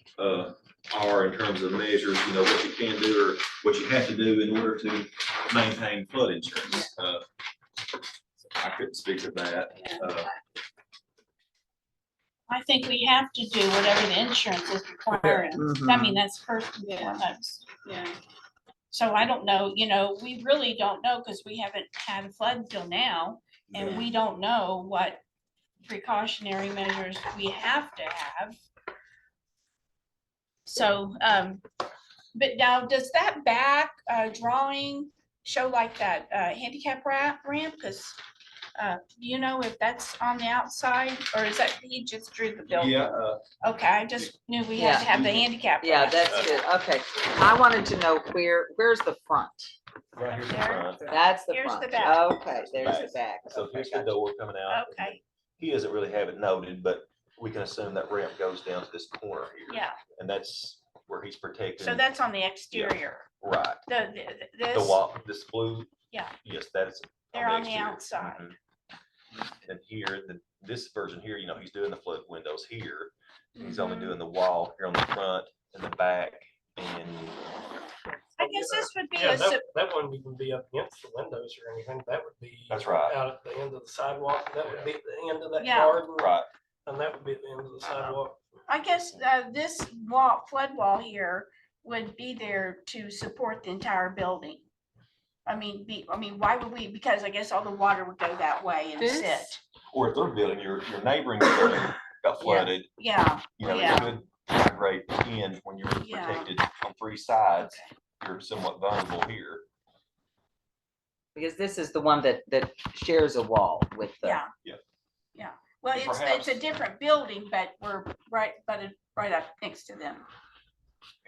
[SPEAKER 9] are in terms of measures, what you can do or what you have to do in order to maintain flood insurance. I couldn't speak to that.
[SPEAKER 4] Yeah.
[SPEAKER 8] I think we have to do whatever the insurance is requiring. I
[SPEAKER 6] Mhm.
[SPEAKER 8] mean, that's first and
[SPEAKER 4] Yeah.
[SPEAKER 8] foremost.
[SPEAKER 4] Yeah,
[SPEAKER 8] So I don't know, we really don't know because we haven't had a flood until now. And we don't know what precautionary measures we have to have. So, but now, does that back drawing show like that handicap ramp? Because, do you know if that's on the outside or is that, he just drew the building?
[SPEAKER 9] Yeah,
[SPEAKER 8] Okay, I just knew we had to have the handicap.
[SPEAKER 6] Yeah,
[SPEAKER 8] ramp.
[SPEAKER 6] that's good, okay. I wanted to know where's the front?
[SPEAKER 9] right here's the
[SPEAKER 8] There.
[SPEAKER 9] front.
[SPEAKER 6] That's the
[SPEAKER 8] Here's
[SPEAKER 6] front.
[SPEAKER 8] the back.
[SPEAKER 6] Okay, there's the back.
[SPEAKER 9] So
[SPEAKER 6] Okay,
[SPEAKER 9] here's the
[SPEAKER 6] gotcha.
[SPEAKER 9] door coming out.
[SPEAKER 8] Okay,
[SPEAKER 9] He doesn't really have it noted, but we can assume that ramp goes down to this corner here.
[SPEAKER 8] yeah,
[SPEAKER 9] And that's where he's protecting.
[SPEAKER 8] so that's on the exterior.
[SPEAKER 9] Right.
[SPEAKER 8] The,
[SPEAKER 9] The
[SPEAKER 8] this,
[SPEAKER 9] wall, this blue.
[SPEAKER 8] Yeah.
[SPEAKER 9] Yes, that is
[SPEAKER 8] They're on the
[SPEAKER 9] exterior.
[SPEAKER 8] outside.
[SPEAKER 9] Mhm. And here, this version here, he's doing the flood windows here. He's only
[SPEAKER 8] Mhm.
[SPEAKER 9] doing the wall here on the front and the back, and
[SPEAKER 8] I guess this would be
[SPEAKER 5] Yeah,
[SPEAKER 8] a,
[SPEAKER 5] that wouldn't even be up against the windows or anything. That would be.
[SPEAKER 9] That's right.
[SPEAKER 5] Out at the end of the sidewalk. That would be at the end of that
[SPEAKER 8] Yeah.
[SPEAKER 5] garden.
[SPEAKER 9] right.
[SPEAKER 5] And that would be at the end of the sidewalk.
[SPEAKER 8] I guess this wall, flood wall here would be there to support the entire building. I mean, why would we? Because I guess all the water would go that way and
[SPEAKER 3] This-
[SPEAKER 8] sit.
[SPEAKER 9] Or if they're building, your neighboring building got flooded,
[SPEAKER 8] Yeah,
[SPEAKER 9] it could migrate in when you're
[SPEAKER 8] Yeah.
[SPEAKER 9] protected on three sides. You're somewhat vulnerable here.
[SPEAKER 6] Because this is the one that shares a wall with the.
[SPEAKER 8] yeah.
[SPEAKER 9] Yeah.
[SPEAKER 8] Yeah, well,
[SPEAKER 9] And
[SPEAKER 8] it's a
[SPEAKER 9] perhaps-
[SPEAKER 8] different building, but we're right up next to them.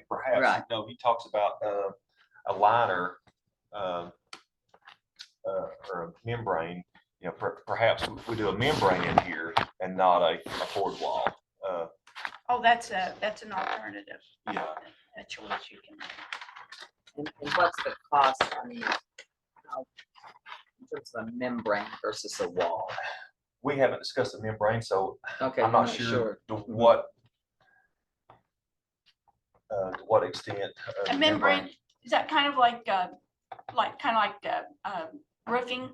[SPEAKER 9] Perhaps,
[SPEAKER 6] Right.
[SPEAKER 9] he talks about a liner or a membrane. Perhaps we do a membrane in here and not a board wall.
[SPEAKER 8] Oh, that's an alternative.
[SPEAKER 9] Yeah.
[SPEAKER 8] A choice you can make.
[SPEAKER 6] And what's the cost, I mean, in terms of a membrane versus a wall?
[SPEAKER 9] We haven't discussed the membrane, so
[SPEAKER 6] Okay.
[SPEAKER 9] I'm not sure to what extent.
[SPEAKER 8] A
[SPEAKER 9] the
[SPEAKER 8] membrane, is that kind of like roofing,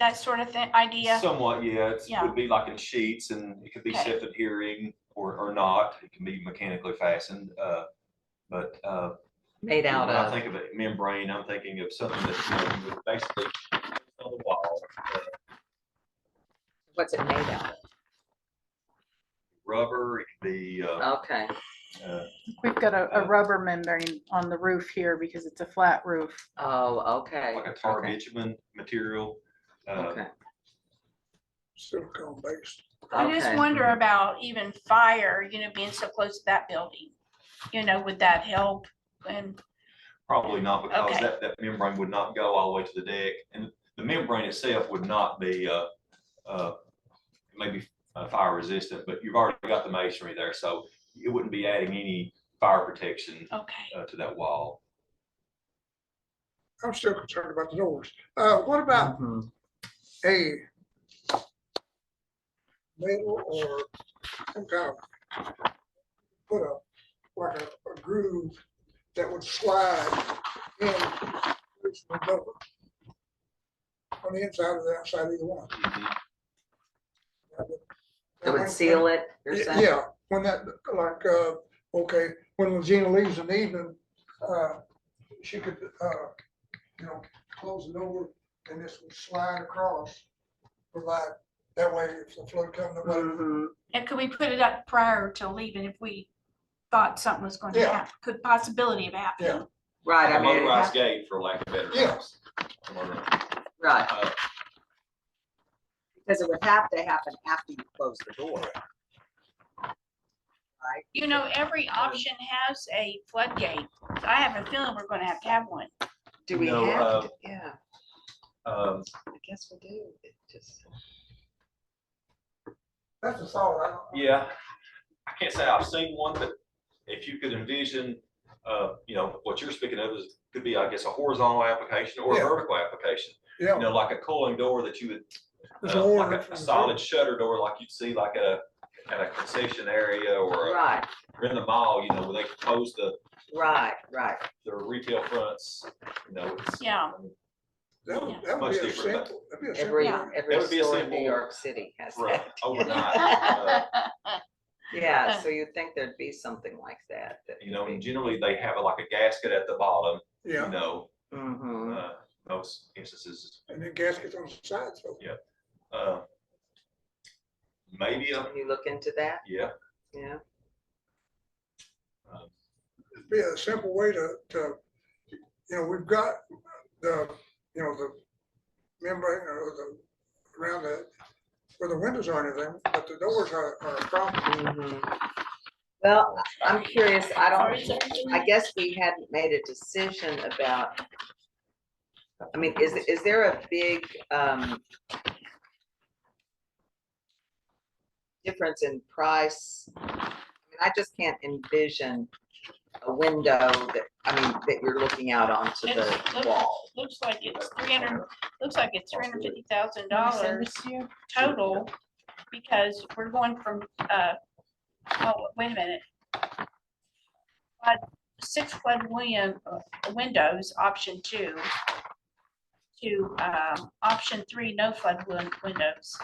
[SPEAKER 8] that sort of thing, idea?
[SPEAKER 9] Somewhat, yeah. It
[SPEAKER 8] Yeah.
[SPEAKER 9] would be like in sheets, and it could be
[SPEAKER 8] Okay.
[SPEAKER 9] self-adhering or not. It can be mechanically fastened. But
[SPEAKER 6] Made out
[SPEAKER 9] when I
[SPEAKER 6] of,
[SPEAKER 9] think of a membrane, I'm thinking of something that you would basically put on the wall,
[SPEAKER 6] what's it made out of?
[SPEAKER 9] rubber. It could be
[SPEAKER 6] Okay,
[SPEAKER 3] We've got a rubber membrane on the roof here because it's a flat roof.
[SPEAKER 6] oh, okay.
[SPEAKER 9] like a tar
[SPEAKER 6] okay,
[SPEAKER 9] bitumen material.
[SPEAKER 6] Okay,
[SPEAKER 1] Silicone based.
[SPEAKER 8] I just
[SPEAKER 6] okay.
[SPEAKER 8] wonder about even fire, being so close to that building. Would that help? And,
[SPEAKER 9] Probably not, because
[SPEAKER 8] Okay.
[SPEAKER 9] that membrane would not go all the way to the deck, and the membrane itself would not be maybe fire resistant, but you've already got the masonry there, so it wouldn't be adding any fire protection
[SPEAKER 8] okay.
[SPEAKER 9] to that wall.
[SPEAKER 1] I'm still concerned about the doors. What about
[SPEAKER 6] Mhm.
[SPEAKER 1] a metal or some kind of put like a groove that would slide in loose the door on the inside or the outside, either one.
[SPEAKER 6] It would seal it, you're saying?
[SPEAKER 1] Yeah, when that, like, okay, when Regina leaves in the evening, she could, close the door and this would slide across, provide, that way if the flood comes, nobody would.
[SPEAKER 6] Mhm.
[SPEAKER 8] And could we put it up prior to leaving if we thought something was going to
[SPEAKER 1] Yeah.
[SPEAKER 8] happen? Could possibility of happening?
[SPEAKER 6] Right, I
[SPEAKER 9] A
[SPEAKER 6] mean, it
[SPEAKER 9] motorized
[SPEAKER 6] has-
[SPEAKER 9] gate, for lack of better terms.
[SPEAKER 6] right,
[SPEAKER 9] Uh,
[SPEAKER 6] because it would have to happen after you close the door. Right?
[SPEAKER 8] Every option has a floodgate. So I have a feeling we're gonna have to have one.
[SPEAKER 6] Do we
[SPEAKER 9] No,
[SPEAKER 6] have, to? Yeah,
[SPEAKER 9] um,
[SPEAKER 6] I guess we do, it just.
[SPEAKER 1] That's a thought.
[SPEAKER 9] Yeah, I can't say I've seen one, but if you could envision, what you're speaking of could be, I guess, a horizontal application or a
[SPEAKER 1] Yeah.
[SPEAKER 9] vertical application.
[SPEAKER 1] Yeah.
[SPEAKER 9] Like a cooling door that you would,
[SPEAKER 1] There's an order
[SPEAKER 9] like
[SPEAKER 1] from
[SPEAKER 9] a
[SPEAKER 1] the-
[SPEAKER 9] solid shutter door, like you'd see like at a concession area or
[SPEAKER 6] Right,
[SPEAKER 9] in the mall, where they close the
[SPEAKER 6] right.
[SPEAKER 9] retail fronts, it's.
[SPEAKER 8] Yeah.
[SPEAKER 1] That would
[SPEAKER 9] Much
[SPEAKER 1] be a
[SPEAKER 9] different, but-
[SPEAKER 1] simple, that'd be a simple.
[SPEAKER 6] Every,
[SPEAKER 8] Yeah.
[SPEAKER 6] every
[SPEAKER 9] That would be a
[SPEAKER 6] store in New
[SPEAKER 9] simple-
[SPEAKER 6] York City has
[SPEAKER 9] Right,
[SPEAKER 6] that.
[SPEAKER 9] overnight.
[SPEAKER 6] Yeah, so you'd think there'd be something like that.
[SPEAKER 9] And generally they have like a gasket at the bottom,
[SPEAKER 1] Yeah,
[SPEAKER 6] Mm-hmm.
[SPEAKER 9] most instances,
[SPEAKER 1] and then gaskets on the sides, so.
[SPEAKER 9] maybe
[SPEAKER 6] Can you look into that?
[SPEAKER 9] yeah.
[SPEAKER 6] Yeah,
[SPEAKER 1] It'd be a simple way to, we've got the membrane or around where the windows are and everything, but the doors are a problem.
[SPEAKER 6] mhm. Well, I'm curious, I guess we hadn't made a decision about, I mean, is there a big, difference in price? I mean, I just can't envision a window that, I mean, that you're looking out onto the
[SPEAKER 8] Looks-
[SPEAKER 6] wall.
[SPEAKER 8] Looks like it's $350,000
[SPEAKER 3] to you?
[SPEAKER 8] total, because we're going from, oh, wait a minute. 6 flood windows, option 2, to option 3, no flood windows.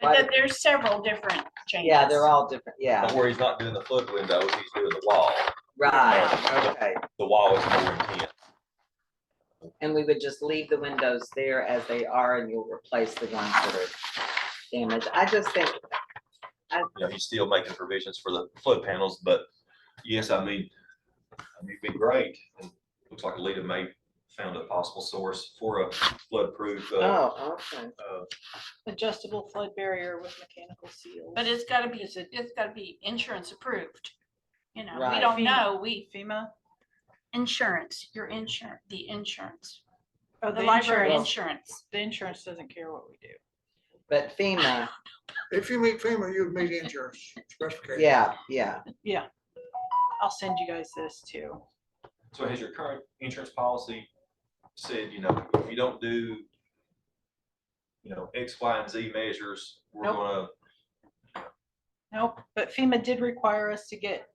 [SPEAKER 8] But then there's several different changes.
[SPEAKER 6] Yeah, they're all different, yeah,
[SPEAKER 9] But where he's not doing the flood windows, he's doing the wall.
[SPEAKER 6] right, okay.
[SPEAKER 9] The wall is more intense.
[SPEAKER 6] And we would just leave the windows there as they are and you'll replace the ones that are damaged. I just think,
[SPEAKER 9] You know, he's still making provisions for the flood panels, but yes, I mean, it'd be great. And looks like Alita may found a possible source for a flood-proof,
[SPEAKER 6] oh, okay.
[SPEAKER 3] Adjustable flood barrier with mechanical seals.
[SPEAKER 8] But it's gotta be insurance approved. You know, we
[SPEAKER 6] Right.
[SPEAKER 8] don't
[SPEAKER 3] FEMA.
[SPEAKER 8] know,
[SPEAKER 3] FEMA?
[SPEAKER 8] insurance, your insurance, the insurance,
[SPEAKER 3] Oh,
[SPEAKER 8] the library
[SPEAKER 3] insurance.
[SPEAKER 8] insurance.
[SPEAKER 3] The insurance doesn't care what we do.
[SPEAKER 6] But FEMA,
[SPEAKER 1] If you meet FEMA, you meet insurance specifications.
[SPEAKER 6] yeah.
[SPEAKER 3] I'll send you guys this too.
[SPEAKER 9] so has your current insurance policy said, you know, if you don't do, you know, X, Y, and Z measures, we're
[SPEAKER 3] Nope.
[SPEAKER 9] gonna,
[SPEAKER 3] Nope, but FEMA did require us to get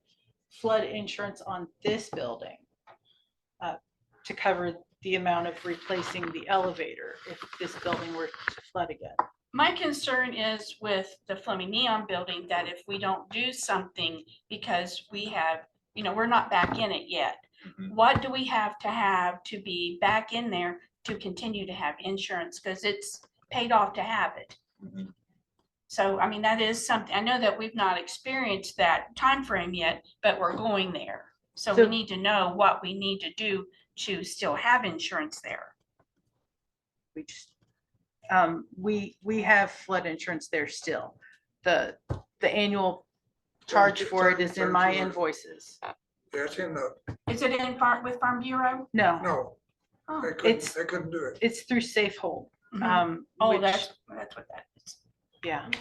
[SPEAKER 3] flood insurance on this building to cover the amount of replacing the elevator if this building were to flood again.
[SPEAKER 8] My concern is with the Fleming Neon building, that if we don't do something, because we have, you know, we're not back in it yet.
[SPEAKER 9] Mhm.
[SPEAKER 8] What do we have to be back in there to continue to have insurance? Because it's paid off to have it.
[SPEAKER 9] Mhm.
[SPEAKER 8] So, I mean, that is something, I know that we've not experienced that time frame yet, but we're going there. So we
[SPEAKER 3] So-
[SPEAKER 8] need to know what we need to do to still have insurance there.
[SPEAKER 3] We just, we have flood insurance there still. The annual charge for it is in my invoices.
[SPEAKER 1] Yeah, it's in the,
[SPEAKER 8] Is it in with Farm Bureau?
[SPEAKER 3] No,
[SPEAKER 1] no,
[SPEAKER 8] Oh,
[SPEAKER 1] they
[SPEAKER 3] It's-
[SPEAKER 1] couldn't do it.
[SPEAKER 3] it's through Safehold.
[SPEAKER 8] mhm. Oh,
[SPEAKER 3] Which-
[SPEAKER 8] that's what that is.
[SPEAKER 3] Yeah,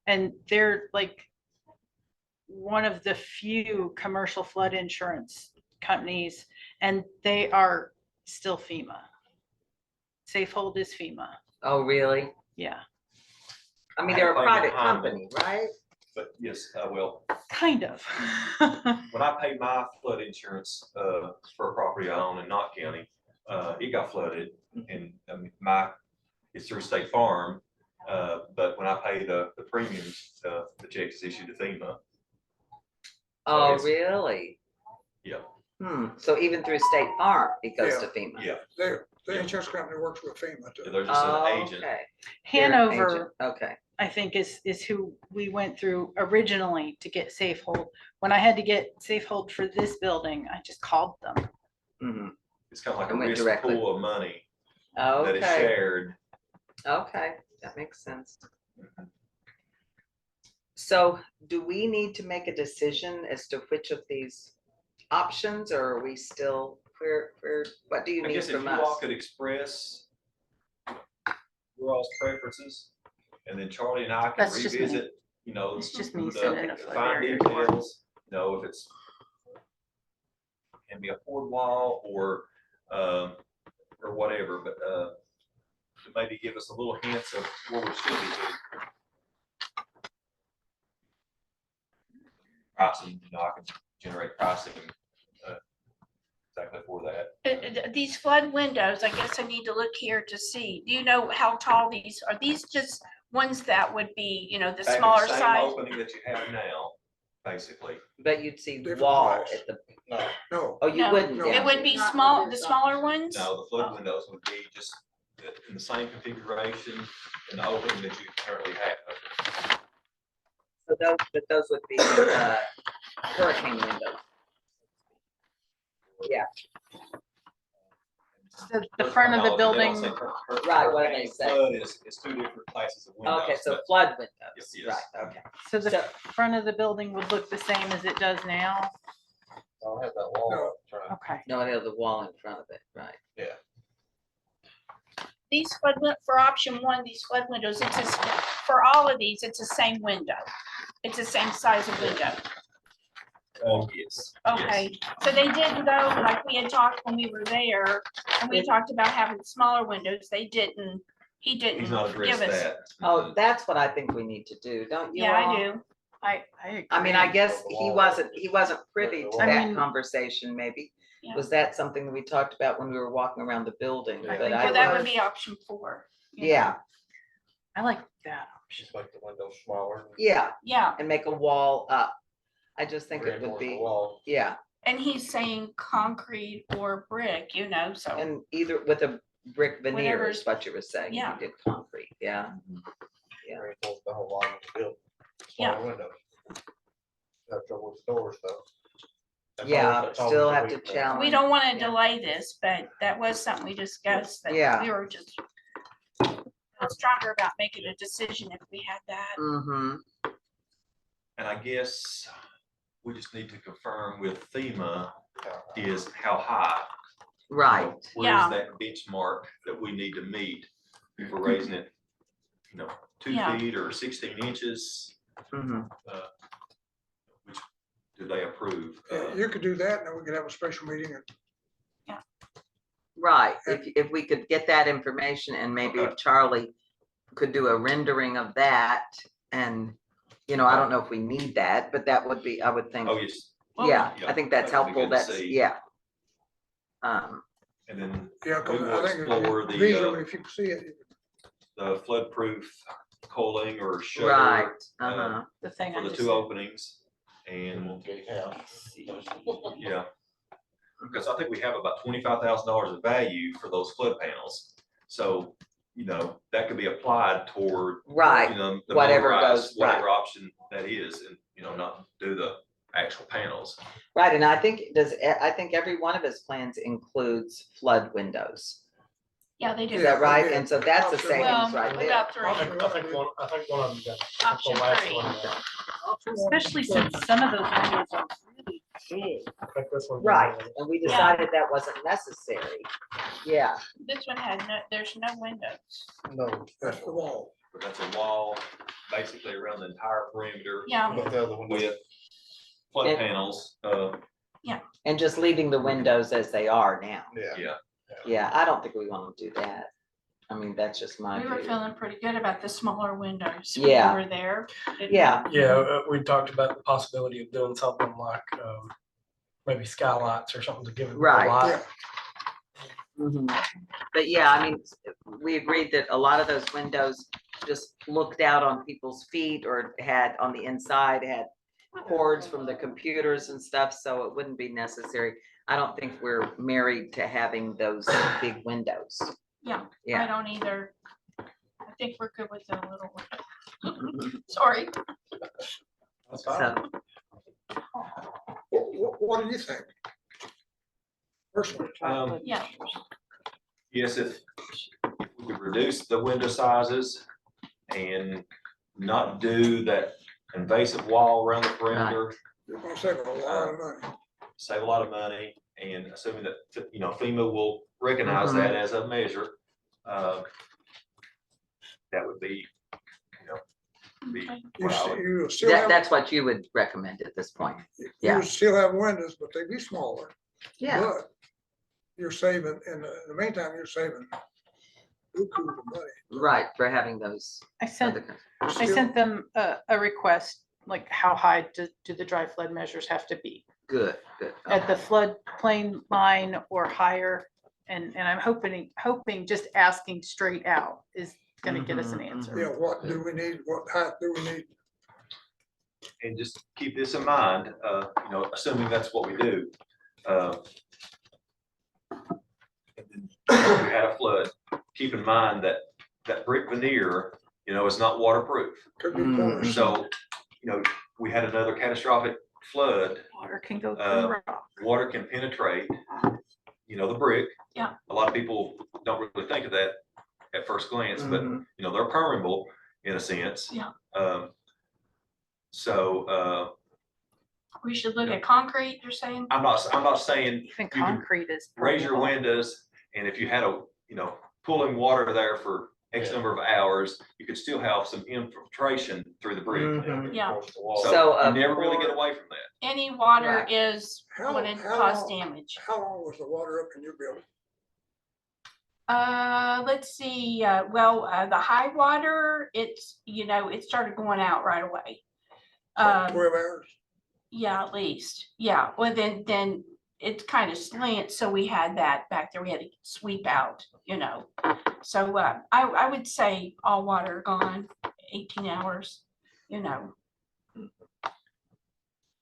[SPEAKER 3] and they're like one of the few commercial flood insurance companies, and they are still FEMA. Safehold is FEMA,
[SPEAKER 6] Oh, really?
[SPEAKER 3] yeah,
[SPEAKER 6] I mean,
[SPEAKER 9] I
[SPEAKER 6] they're a
[SPEAKER 9] think
[SPEAKER 6] private
[SPEAKER 9] behind
[SPEAKER 6] company, right?
[SPEAKER 9] but yes, well,
[SPEAKER 3] kind of.
[SPEAKER 9] when I paid my flood insurance, for a property I own in Knott County, it got flooded and, it's through State Farm. But when I pay the premiums, the check is issued to FEMA.
[SPEAKER 6] Oh,
[SPEAKER 9] it's-
[SPEAKER 6] really?
[SPEAKER 9] Yeah.
[SPEAKER 6] So even through State Farm, it goes to FEMA?
[SPEAKER 9] Yeah,
[SPEAKER 1] The insurance company works with FEMA too.
[SPEAKER 9] they're just
[SPEAKER 6] Oh,
[SPEAKER 9] an agent.
[SPEAKER 6] okay. They're an agent.
[SPEAKER 3] Hanover,
[SPEAKER 6] Okay,
[SPEAKER 3] I think is who we went through originally to get Safehold. When I had to get Safehold for this building, I just called them.
[SPEAKER 6] mhm.
[SPEAKER 9] It's kind of like a
[SPEAKER 6] And went
[SPEAKER 9] risk
[SPEAKER 6] directly.
[SPEAKER 9] pool of money that is
[SPEAKER 6] Okay,
[SPEAKER 9] shared.
[SPEAKER 6] okay, that makes sense. So do we need to make a decision as to which of these options, or are we still, what do you
[SPEAKER 9] I
[SPEAKER 6] need
[SPEAKER 9] guess if
[SPEAKER 6] from
[SPEAKER 9] you all
[SPEAKER 6] us?
[SPEAKER 9] could express your all's preferences, and then Charlie and I can
[SPEAKER 3] That's just me.
[SPEAKER 9] revisit, you know.
[SPEAKER 3] It's just me
[SPEAKER 9] the
[SPEAKER 3] sending a flood
[SPEAKER 9] fine
[SPEAKER 3] barrier.
[SPEAKER 9] details, you know, if it's can be a poured wall or whatever, but to maybe give us a little hints of where we should be headed. Pricing, you know, I can generate pricing exactly for that.
[SPEAKER 8] These flood windows, I guess I need to look here to see. Do you know how tall these, are these just ones that would be, you know, the
[SPEAKER 9] Back in
[SPEAKER 8] smaller
[SPEAKER 9] same
[SPEAKER 8] size?
[SPEAKER 9] Opening that you have now, basically.
[SPEAKER 6] But you'd see
[SPEAKER 1] Different
[SPEAKER 6] wall
[SPEAKER 1] price.
[SPEAKER 6] at the,
[SPEAKER 7] No,
[SPEAKER 1] No,
[SPEAKER 6] oh, you
[SPEAKER 8] No,
[SPEAKER 6] wouldn't?
[SPEAKER 8] It
[SPEAKER 6] yeah.
[SPEAKER 8] would be
[SPEAKER 2] Not
[SPEAKER 8] small,
[SPEAKER 2] with
[SPEAKER 8] the
[SPEAKER 2] this
[SPEAKER 8] smaller ones?
[SPEAKER 9] No, the flood windows would be just in the same configuration in the opening that you currently have.
[SPEAKER 6] So those would be hurricane windows. Yeah,
[SPEAKER 3] The front of the building,
[SPEAKER 6] Right, what do they say?
[SPEAKER 9] Flood is two different classes of windows.
[SPEAKER 6] okay, so
[SPEAKER 9] but
[SPEAKER 6] flood windows,
[SPEAKER 9] Yes.
[SPEAKER 6] right, okay.
[SPEAKER 3] so the
[SPEAKER 6] So-
[SPEAKER 3] front of the building would look the same as it does now.
[SPEAKER 7] I'll have that wall
[SPEAKER 1] No.
[SPEAKER 7] up front.
[SPEAKER 3] Okay,
[SPEAKER 6] No, it has the wall in front of it, right?
[SPEAKER 8] These for option 1, these flood windows, it's just, for all of these, it's the same window. It's the same size of window.
[SPEAKER 9] Yes.
[SPEAKER 8] Okay, so they didn't go, like we had talked when we were there, and we talked about having smaller windows, he didn't
[SPEAKER 9] He's not
[SPEAKER 8] give
[SPEAKER 9] addressed
[SPEAKER 8] us.
[SPEAKER 9] that.
[SPEAKER 2] Oh, that's what I think we need to do, don't you
[SPEAKER 8] Yeah,
[SPEAKER 2] all?
[SPEAKER 8] I do.
[SPEAKER 2] I mean, I
[SPEAKER 3] agree.
[SPEAKER 2] guess he wasn't privy to
[SPEAKER 3] I
[SPEAKER 2] that
[SPEAKER 3] mean-
[SPEAKER 2] conversation, maybe.
[SPEAKER 8] Yeah.
[SPEAKER 2] Was that something that we talked about when we were walking around the building?
[SPEAKER 7] Yeah.
[SPEAKER 2] But
[SPEAKER 3] think
[SPEAKER 2] I
[SPEAKER 8] So that would
[SPEAKER 2] was-
[SPEAKER 8] be option 4. you know?
[SPEAKER 2] Yeah,
[SPEAKER 3] I like that.
[SPEAKER 7] Just make the windows smaller.
[SPEAKER 2] yeah,
[SPEAKER 8] Yeah,
[SPEAKER 2] and make a wall up. I just think it would
[SPEAKER 7] reinforce the
[SPEAKER 2] be,
[SPEAKER 7] wall.
[SPEAKER 2] yeah,
[SPEAKER 8] and he's saying concrete or brick, so.
[SPEAKER 2] and either with a brick veneer is
[SPEAKER 8] Whatever's-
[SPEAKER 2] what you were saying. You
[SPEAKER 8] yeah.
[SPEAKER 2] did concrete, yeah. Yeah.
[SPEAKER 7] Reinforce the whole line of the building.
[SPEAKER 8] Yeah.
[SPEAKER 7] Smaller windows. Have trouble with doors though. That's
[SPEAKER 2] Yeah,
[SPEAKER 7] always- that's
[SPEAKER 2] still
[SPEAKER 7] always a
[SPEAKER 2] have to
[SPEAKER 7] weak point.
[SPEAKER 2] challenge.
[SPEAKER 8] We don't want to
[SPEAKER 2] Yeah.
[SPEAKER 8] delay this, but that was something we discussed, that
[SPEAKER 2] Yeah.
[SPEAKER 8] we were just stronger about making a decision if we had that.
[SPEAKER 2] Mm-hmm,
[SPEAKER 9] And I guess we just need to confirm with FEMA is how high.
[SPEAKER 2] right,
[SPEAKER 9] Where's
[SPEAKER 8] Yeah.
[SPEAKER 9] that benchmark that we need to meet for raising it, 2
[SPEAKER 8] Yeah.
[SPEAKER 9] feet or 16 inches?
[SPEAKER 2] mm-hmm,
[SPEAKER 9] Which do they approve?
[SPEAKER 1] You could do that, and then we could have a special meeting and
[SPEAKER 2] right. If we could get that information and maybe if
[SPEAKER 9] Okay.
[SPEAKER 2] Charlie could do a rendering of that and, I don't know if we need that, but that would be, I would think,
[SPEAKER 9] Oh, yes.
[SPEAKER 2] yeah,
[SPEAKER 9] yeah,
[SPEAKER 2] I think that's
[SPEAKER 9] that would be
[SPEAKER 2] helpful.
[SPEAKER 9] good to
[SPEAKER 2] That's,
[SPEAKER 9] see.
[SPEAKER 2] yeah.
[SPEAKER 9] And then
[SPEAKER 1] yeah, because
[SPEAKER 9] We will
[SPEAKER 1] I think
[SPEAKER 9] explore the,
[SPEAKER 1] visually, if you can see it,
[SPEAKER 9] the flood-proof coaling or shutter.
[SPEAKER 2] Right,
[SPEAKER 9] uh,
[SPEAKER 2] uh-huh,
[SPEAKER 3] The thing
[SPEAKER 9] For
[SPEAKER 3] I
[SPEAKER 9] the
[SPEAKER 3] just
[SPEAKER 9] two
[SPEAKER 3] said.
[SPEAKER 9] openings and, yeah. Because I think we have about $25,000 of value for those flood panels. So, that could be applied toward,
[SPEAKER 2] right,
[SPEAKER 9] the
[SPEAKER 2] Whatever
[SPEAKER 9] motorized,
[SPEAKER 2] goes, right.
[SPEAKER 9] whatever option that is, and, not do the actual panels.
[SPEAKER 2] right. And I think I think every one of his plans includes flood windows.
[SPEAKER 8] Yeah, they
[SPEAKER 2] Is
[SPEAKER 8] do.
[SPEAKER 1] Yeah,
[SPEAKER 2] that right?
[SPEAKER 1] yeah.
[SPEAKER 2] And so that's a
[SPEAKER 1] Option
[SPEAKER 2] savings
[SPEAKER 8] Well,
[SPEAKER 2] right
[SPEAKER 8] we
[SPEAKER 2] there.
[SPEAKER 8] got 3.
[SPEAKER 5] I think one of them got.
[SPEAKER 8] Option
[SPEAKER 5] the last
[SPEAKER 8] 3.
[SPEAKER 5] one,
[SPEAKER 3] Especially since some of those windows are really big.
[SPEAKER 5] I think this one.
[SPEAKER 2] Right, and we
[SPEAKER 8] Yeah.
[SPEAKER 2] decided that wasn't necessary. Yeah,
[SPEAKER 8] This one there's no windows.
[SPEAKER 7] No,
[SPEAKER 1] that's the wall.
[SPEAKER 9] But that's a wall basically around the entire perimeter
[SPEAKER 8] Yeah,
[SPEAKER 7] but the other one,
[SPEAKER 9] with flood
[SPEAKER 2] And-
[SPEAKER 9] panels,
[SPEAKER 2] and just leaving the windows as they are now.
[SPEAKER 7] yeah.
[SPEAKER 9] yeah.
[SPEAKER 2] Yeah, I don't think we want to do that. I mean, that's just my
[SPEAKER 8] we were
[SPEAKER 2] view.
[SPEAKER 8] feeling pretty good about the smaller windows.
[SPEAKER 2] Yeah.
[SPEAKER 8] When we were there. didn't we?
[SPEAKER 2] Yeah,
[SPEAKER 5] Yeah, we talked about the possibility of doing something like, maybe skylights or something to give it. more
[SPEAKER 2] Right.
[SPEAKER 5] light.
[SPEAKER 2] mhm. But yeah, I mean, we agreed that a lot of those windows just looked out on people's feet or had on the inside, had cords from the computers and stuff, so it wouldn't be necessary. I don't think we're married to having those big windows.
[SPEAKER 8] Yeah, I
[SPEAKER 2] Yeah.
[SPEAKER 8] don't either. I think we're good with the little one.
[SPEAKER 2] Mhm.
[SPEAKER 8] Sorry.
[SPEAKER 5] That's fine.
[SPEAKER 2] So,
[SPEAKER 1] What do you think? Personally,
[SPEAKER 8] Yeah,
[SPEAKER 9] Yes, if we could reduce the window sizes and not do that invasive wall around the perimeter,
[SPEAKER 1] you're gonna save a lot of money.
[SPEAKER 9] save a lot of money, and assuming that, FEMA will recognize that as a measure, that would be, be
[SPEAKER 8] Okay.
[SPEAKER 1] You still
[SPEAKER 2] that,
[SPEAKER 1] have,
[SPEAKER 2] that's what you would recommend at this point. yeah.
[SPEAKER 1] you still have windows, but they be smaller.
[SPEAKER 2] Yeah,
[SPEAKER 1] But you're saving, in the meantime, you're saving buku of money.
[SPEAKER 2] right, for having those.
[SPEAKER 3] I sent,
[SPEAKER 2] other-
[SPEAKER 3] I
[SPEAKER 1] Still-
[SPEAKER 3] sent them a request, like how high do the dry flood measures have to be?
[SPEAKER 2] Good, good.
[SPEAKER 3] At the
[SPEAKER 2] okay.
[SPEAKER 3] floodplain line or higher? And I'm hoping just asking straight out is gonna get us an
[SPEAKER 2] Mhm,
[SPEAKER 3] answer.
[SPEAKER 1] Yeah, what do we need? What height do we need?
[SPEAKER 9] and just keep this in mind, assuming that's what we do. and then We had a flood, keep in mind that that brick veneer, is not waterproof.
[SPEAKER 1] Could be
[SPEAKER 2] Mm.
[SPEAKER 1] porous.
[SPEAKER 9] So, we had another catastrophic flood,
[SPEAKER 3] Water can go
[SPEAKER 9] Uh,
[SPEAKER 3] through rock.
[SPEAKER 9] water can penetrate, the brick.
[SPEAKER 8] Yeah.
[SPEAKER 9] A lot of people don't really think of that at first glance, but
[SPEAKER 2] Mhm.
[SPEAKER 9] they're permeable in a sense.
[SPEAKER 8] Yeah.
[SPEAKER 9] So,
[SPEAKER 8] We should look at concrete, you're saying?
[SPEAKER 9] I'm not saying
[SPEAKER 3] Even
[SPEAKER 9] can
[SPEAKER 3] concrete is.
[SPEAKER 9] raise your
[SPEAKER 3] permeable.
[SPEAKER 9] windows, and if you had pulling water there for X
[SPEAKER 5] Yeah.
[SPEAKER 9] number of hours, you could still have some infiltration through the brick.
[SPEAKER 7] Mhm.
[SPEAKER 8] Yeah.
[SPEAKER 7] Across the wall.
[SPEAKER 6] So,
[SPEAKER 9] So you
[SPEAKER 6] a
[SPEAKER 9] never really get
[SPEAKER 6] pour-
[SPEAKER 9] away from that.
[SPEAKER 8] Any water
[SPEAKER 6] Right.
[SPEAKER 8] is
[SPEAKER 1] How-
[SPEAKER 8] going to
[SPEAKER 1] how
[SPEAKER 8] cause
[SPEAKER 1] long-
[SPEAKER 8] damage.
[SPEAKER 1] How long was the water up in your building?
[SPEAKER 8] Let's see, the high water, it's, it started going out right away.
[SPEAKER 1] About 12 hours?
[SPEAKER 8] Yeah, at least, yeah, well, then it's kind of slant, so we had that back there, we had to sweep out, So, I would say all water gone, 18 hours,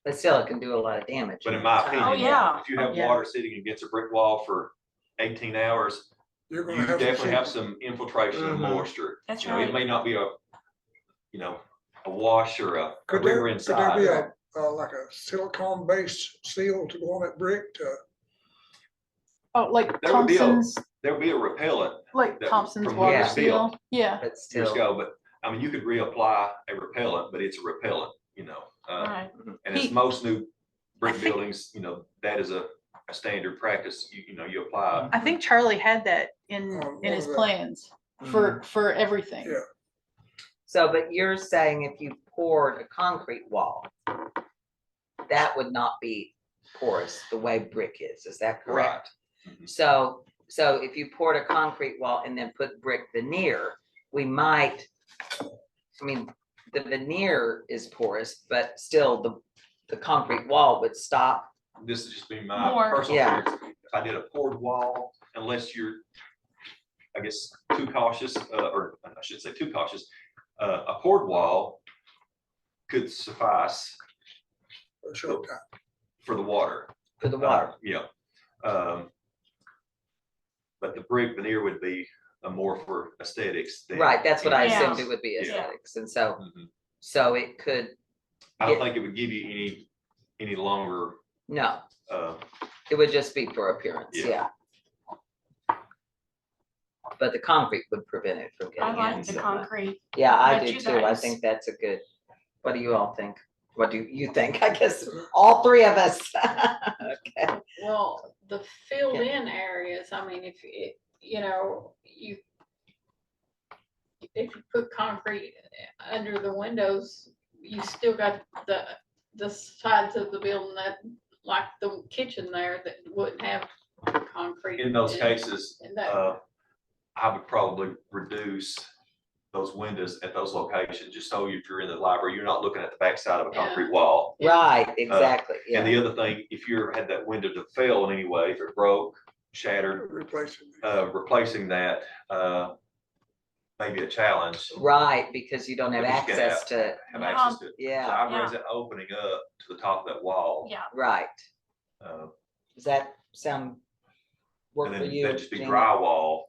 [SPEAKER 6] But still, it can do a lot of damage.
[SPEAKER 9] But in my
[SPEAKER 6] time.
[SPEAKER 9] opinion,
[SPEAKER 8] Oh, yeah.
[SPEAKER 9] if you have
[SPEAKER 3] Yeah.
[SPEAKER 9] water sitting against a brick wall for 18 hours,
[SPEAKER 1] You're
[SPEAKER 9] you
[SPEAKER 1] gonna have
[SPEAKER 9] definitely have
[SPEAKER 1] some.
[SPEAKER 9] some infiltration of
[SPEAKER 7] Mhm.
[SPEAKER 9] moisture.
[SPEAKER 8] That's
[SPEAKER 9] You know, it
[SPEAKER 8] right.
[SPEAKER 9] may not be a wash or a
[SPEAKER 1] Could
[SPEAKER 9] river
[SPEAKER 1] there be
[SPEAKER 9] inside.
[SPEAKER 1] like a silicone based seal to go on that brick to?
[SPEAKER 3] Oh, like
[SPEAKER 9] There would be a-
[SPEAKER 3] Thompson's,
[SPEAKER 9] There'll be a repellent,
[SPEAKER 3] like
[SPEAKER 9] that-
[SPEAKER 3] Thompson's
[SPEAKER 9] from
[SPEAKER 3] water
[SPEAKER 6] your
[SPEAKER 3] seal.
[SPEAKER 9] field.
[SPEAKER 3] Yeah.
[SPEAKER 6] But
[SPEAKER 9] your
[SPEAKER 6] still,
[SPEAKER 9] skull, but I mean, you could reapply a repellent, but it's a repellent,
[SPEAKER 8] Right.
[SPEAKER 9] and it's
[SPEAKER 3] He-
[SPEAKER 9] most new brick
[SPEAKER 3] I think-
[SPEAKER 9] buildings, that is a standard practice, you apply.
[SPEAKER 3] I think Charlie had that in
[SPEAKER 1] On
[SPEAKER 3] his
[SPEAKER 1] one of the-
[SPEAKER 3] plans for everything.
[SPEAKER 1] Yeah.
[SPEAKER 6] so, but you're saying if you poured a concrete wall, that would not be porous the way brick is that correct?
[SPEAKER 9] Right. Mhm.
[SPEAKER 6] So if you poured a concrete wall and then put brick veneer, we might, the veneer is porous, but still the concrete wall would stop.
[SPEAKER 9] This is just be my
[SPEAKER 8] More.
[SPEAKER 9] personal
[SPEAKER 6] Yeah.
[SPEAKER 9] experience. If I did a poured wall, unless you're, I guess, too cautious, or I should say too cautious, a poured wall could suffice
[SPEAKER 1] For a short time.
[SPEAKER 9] for the water.
[SPEAKER 6] For the water.
[SPEAKER 9] Yeah. But the brick veneer would be more for aesthetics. than
[SPEAKER 6] Right, that's what I
[SPEAKER 8] Yeah.
[SPEAKER 6] assumed it would be
[SPEAKER 9] Yeah.
[SPEAKER 6] aesthetics, and so,
[SPEAKER 9] Mhm.
[SPEAKER 6] so it could,
[SPEAKER 9] I don't
[SPEAKER 6] Yeah.
[SPEAKER 9] think it would give you any longer,
[SPEAKER 6] no,
[SPEAKER 9] uh,
[SPEAKER 6] it would just be for appearance,
[SPEAKER 9] Yeah.
[SPEAKER 6] yeah. But the concrete would prevent it from
[SPEAKER 8] I
[SPEAKER 6] getting in.
[SPEAKER 8] like the
[SPEAKER 6] so-
[SPEAKER 8] concrete.
[SPEAKER 6] Yeah, I
[SPEAKER 8] But
[SPEAKER 6] do
[SPEAKER 8] you
[SPEAKER 6] too. I
[SPEAKER 8] guys-
[SPEAKER 6] think that's a good, what do you all think? What do you think? I guess all three of us. Okay,
[SPEAKER 4] Well, the filled in areas, I mean, if if you put concrete under the windows, you still got the sides of the building that, like the kitchen there, that wouldn't have concrete.
[SPEAKER 9] in those cases,
[SPEAKER 4] And that,
[SPEAKER 9] I would probably reduce those windows at those locations, just so if you're in the library, you're not looking at the backside of a concrete wall.
[SPEAKER 6] right, exactly,
[SPEAKER 9] And
[SPEAKER 6] yeah.
[SPEAKER 9] the other thing, if you had that window to fail in any way, if it broke, shattered,
[SPEAKER 1] Replacing.
[SPEAKER 9] replacing that, may be a challenge.
[SPEAKER 6] Right, because you don't have
[SPEAKER 9] Because you can
[SPEAKER 6] access to,
[SPEAKER 9] Have
[SPEAKER 8] Yeah.
[SPEAKER 9] access to it. So
[SPEAKER 6] yeah,
[SPEAKER 9] I'd raise that opening up to the top of that wall.
[SPEAKER 8] Yeah,
[SPEAKER 6] right.
[SPEAKER 9] uh,
[SPEAKER 6] Does that sound work
[SPEAKER 9] And
[SPEAKER 6] for
[SPEAKER 9] then
[SPEAKER 6] you?
[SPEAKER 9] that'd just be
[SPEAKER 6] Gina?
[SPEAKER 9] drywall.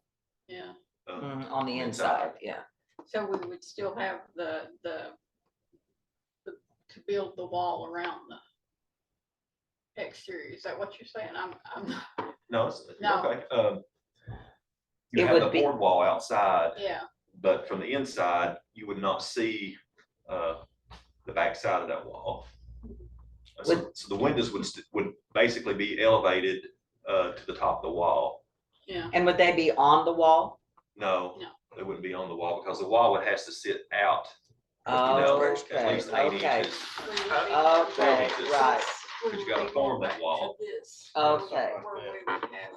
[SPEAKER 4] yeah,
[SPEAKER 6] On the inside, yeah.
[SPEAKER 4] so we would still have the to build the wall around the exterior. Is that what you're saying? I'm,
[SPEAKER 9] No, it's
[SPEAKER 4] No.
[SPEAKER 9] okay. You
[SPEAKER 6] It
[SPEAKER 9] have the
[SPEAKER 6] would be-
[SPEAKER 9] board wall outside,
[SPEAKER 4] yeah,
[SPEAKER 9] but from the inside, you would not see the backside of that wall. So the windows would basically be elevated to the top of the wall.
[SPEAKER 4] yeah.
[SPEAKER 6] And would they be on the wall?
[SPEAKER 9] No,
[SPEAKER 4] No.
[SPEAKER 9] they wouldn't be on the wall because the wall would has to sit out,
[SPEAKER 6] Oh,
[SPEAKER 9] at
[SPEAKER 6] okay,
[SPEAKER 9] least 8
[SPEAKER 6] okay.
[SPEAKER 9] inches.
[SPEAKER 6] Okay,
[SPEAKER 9] inches.
[SPEAKER 6] right.
[SPEAKER 4] We
[SPEAKER 9] But you gotta
[SPEAKER 4] would
[SPEAKER 9] form
[SPEAKER 4] go
[SPEAKER 9] that
[SPEAKER 4] back to
[SPEAKER 9] wall.
[SPEAKER 4] this,
[SPEAKER 6] Okay.
[SPEAKER 4] where we would have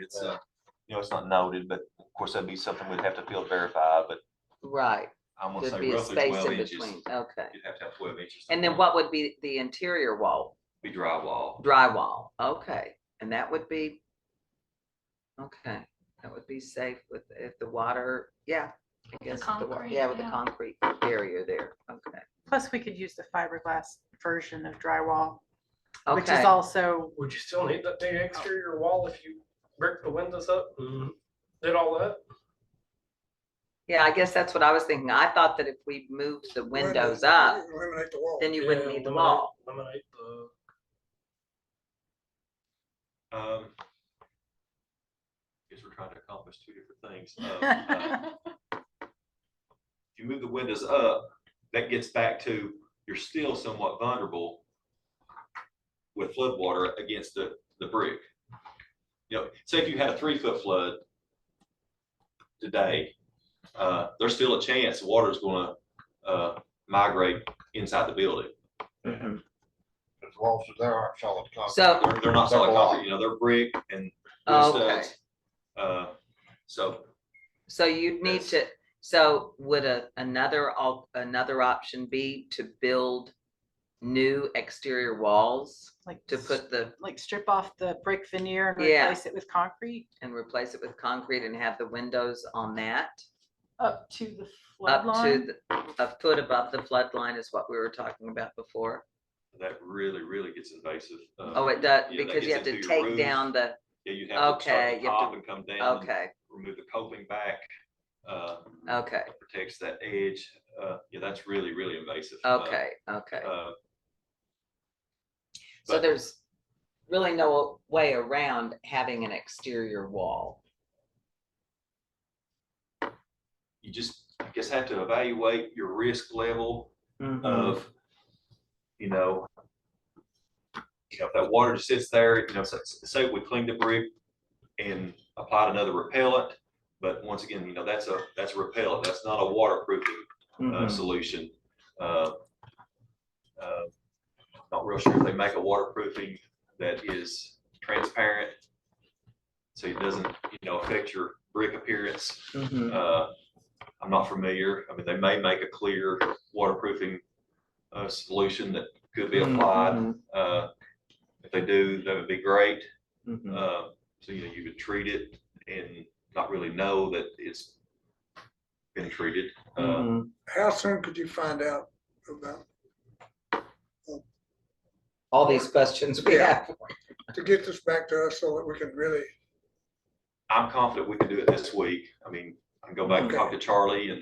[SPEAKER 9] It's, it's not noted, but of course, that'd be something we'd have to field verify, but
[SPEAKER 6] Right,
[SPEAKER 9] I'm gonna
[SPEAKER 6] there'd
[SPEAKER 9] say
[SPEAKER 6] be a
[SPEAKER 9] roughly
[SPEAKER 6] space
[SPEAKER 9] 12
[SPEAKER 6] in
[SPEAKER 9] inches.
[SPEAKER 6] between, okay.
[SPEAKER 9] You'd have to have 12 inches.
[SPEAKER 6] And then what would be the interior wall?
[SPEAKER 9] Be drywall.
[SPEAKER 6] Drywall, okay, and that would be, okay, that would be safe with, if the water, yeah, I guess,
[SPEAKER 8] concrete,
[SPEAKER 6] yeah, with the
[SPEAKER 8] yeah.
[SPEAKER 6] concrete barrier there, okay.
[SPEAKER 3] Plus, we could use the fiberglass version of drywall, which is
[SPEAKER 6] Okay,
[SPEAKER 3] also,
[SPEAKER 5] Would you still need that big exterior wall if you brick the windows up and did all that?
[SPEAKER 6] yeah, I guess that's what I was thinking, I thought that if we moved the windows up,
[SPEAKER 1] Eliminate the wall.
[SPEAKER 6] then you wouldn't need the
[SPEAKER 5] eliminate-
[SPEAKER 6] wall.
[SPEAKER 5] Eliminate the,
[SPEAKER 9] Guess we're trying to accomplish two different things. If you move the windows up, that gets back to, you're still somewhat vulnerable with flood water against the brick. Say if you had a 3-foot flood, today, there's still a chance the water's gonna, migrate inside the building.
[SPEAKER 6] Mhm.
[SPEAKER 7] As long as they aren't solid concrete.
[SPEAKER 6] So-
[SPEAKER 9] They're not solid concrete, you know, they're brick and wood
[SPEAKER 6] Okay.
[SPEAKER 9] studs. So
[SPEAKER 6] So you'd need to, so would another option be to build new exterior walls
[SPEAKER 3] Like
[SPEAKER 6] to put the,
[SPEAKER 3] like strip off the brick veneer and
[SPEAKER 6] Yeah.
[SPEAKER 3] replace it with concrete
[SPEAKER 6] and replace it with concrete and have the windows on that?
[SPEAKER 3] up to the flood
[SPEAKER 6] Up to
[SPEAKER 3] line.
[SPEAKER 6] a foot above the flood line is what we were talking about before.
[SPEAKER 9] that really gets invasive.
[SPEAKER 6] Oh, it does,
[SPEAKER 9] yeah, that
[SPEAKER 6] because you have
[SPEAKER 9] gets
[SPEAKER 6] to
[SPEAKER 9] into your
[SPEAKER 6] take
[SPEAKER 9] roof.
[SPEAKER 6] down the,
[SPEAKER 9] Yeah, you'd have to start
[SPEAKER 6] Okay,
[SPEAKER 9] at the
[SPEAKER 6] you have to-
[SPEAKER 9] top and come down. and
[SPEAKER 6] okay,
[SPEAKER 9] Remove the coping back.
[SPEAKER 6] okay,
[SPEAKER 9] Protects that edge. Yeah, that's really invasive.
[SPEAKER 6] okay, okay. So
[SPEAKER 9] but-
[SPEAKER 6] there's really no way around having an exterior wall.
[SPEAKER 9] You just, I guess, have to evaluate your risk level of, if that water just sits there, say we cleaned the brick and applied another repellent, but once again, that's a repellent, that's not a waterproofing
[SPEAKER 6] Mhm.
[SPEAKER 9] solution. Not real sure if they make a waterproofing that is transparent, so it doesn't, affect your brick appearance.
[SPEAKER 6] Mhm.
[SPEAKER 9] I'm not familiar. I mean, they may make a clear waterproofing solution that could be applied.
[SPEAKER 6] Mhm.
[SPEAKER 9] If they do, that would be great.
[SPEAKER 6] Mhm.
[SPEAKER 9] So, you would treat it and not really know that it's been treated.
[SPEAKER 6] Mhm.
[SPEAKER 1] How soon could you find out about,
[SPEAKER 6] All these questions we
[SPEAKER 1] Yeah.
[SPEAKER 6] have.
[SPEAKER 1] to get this back to us so that we can really,
[SPEAKER 9] I'm confident we can do it this week. I mean, I can go back and talk to Charlie and,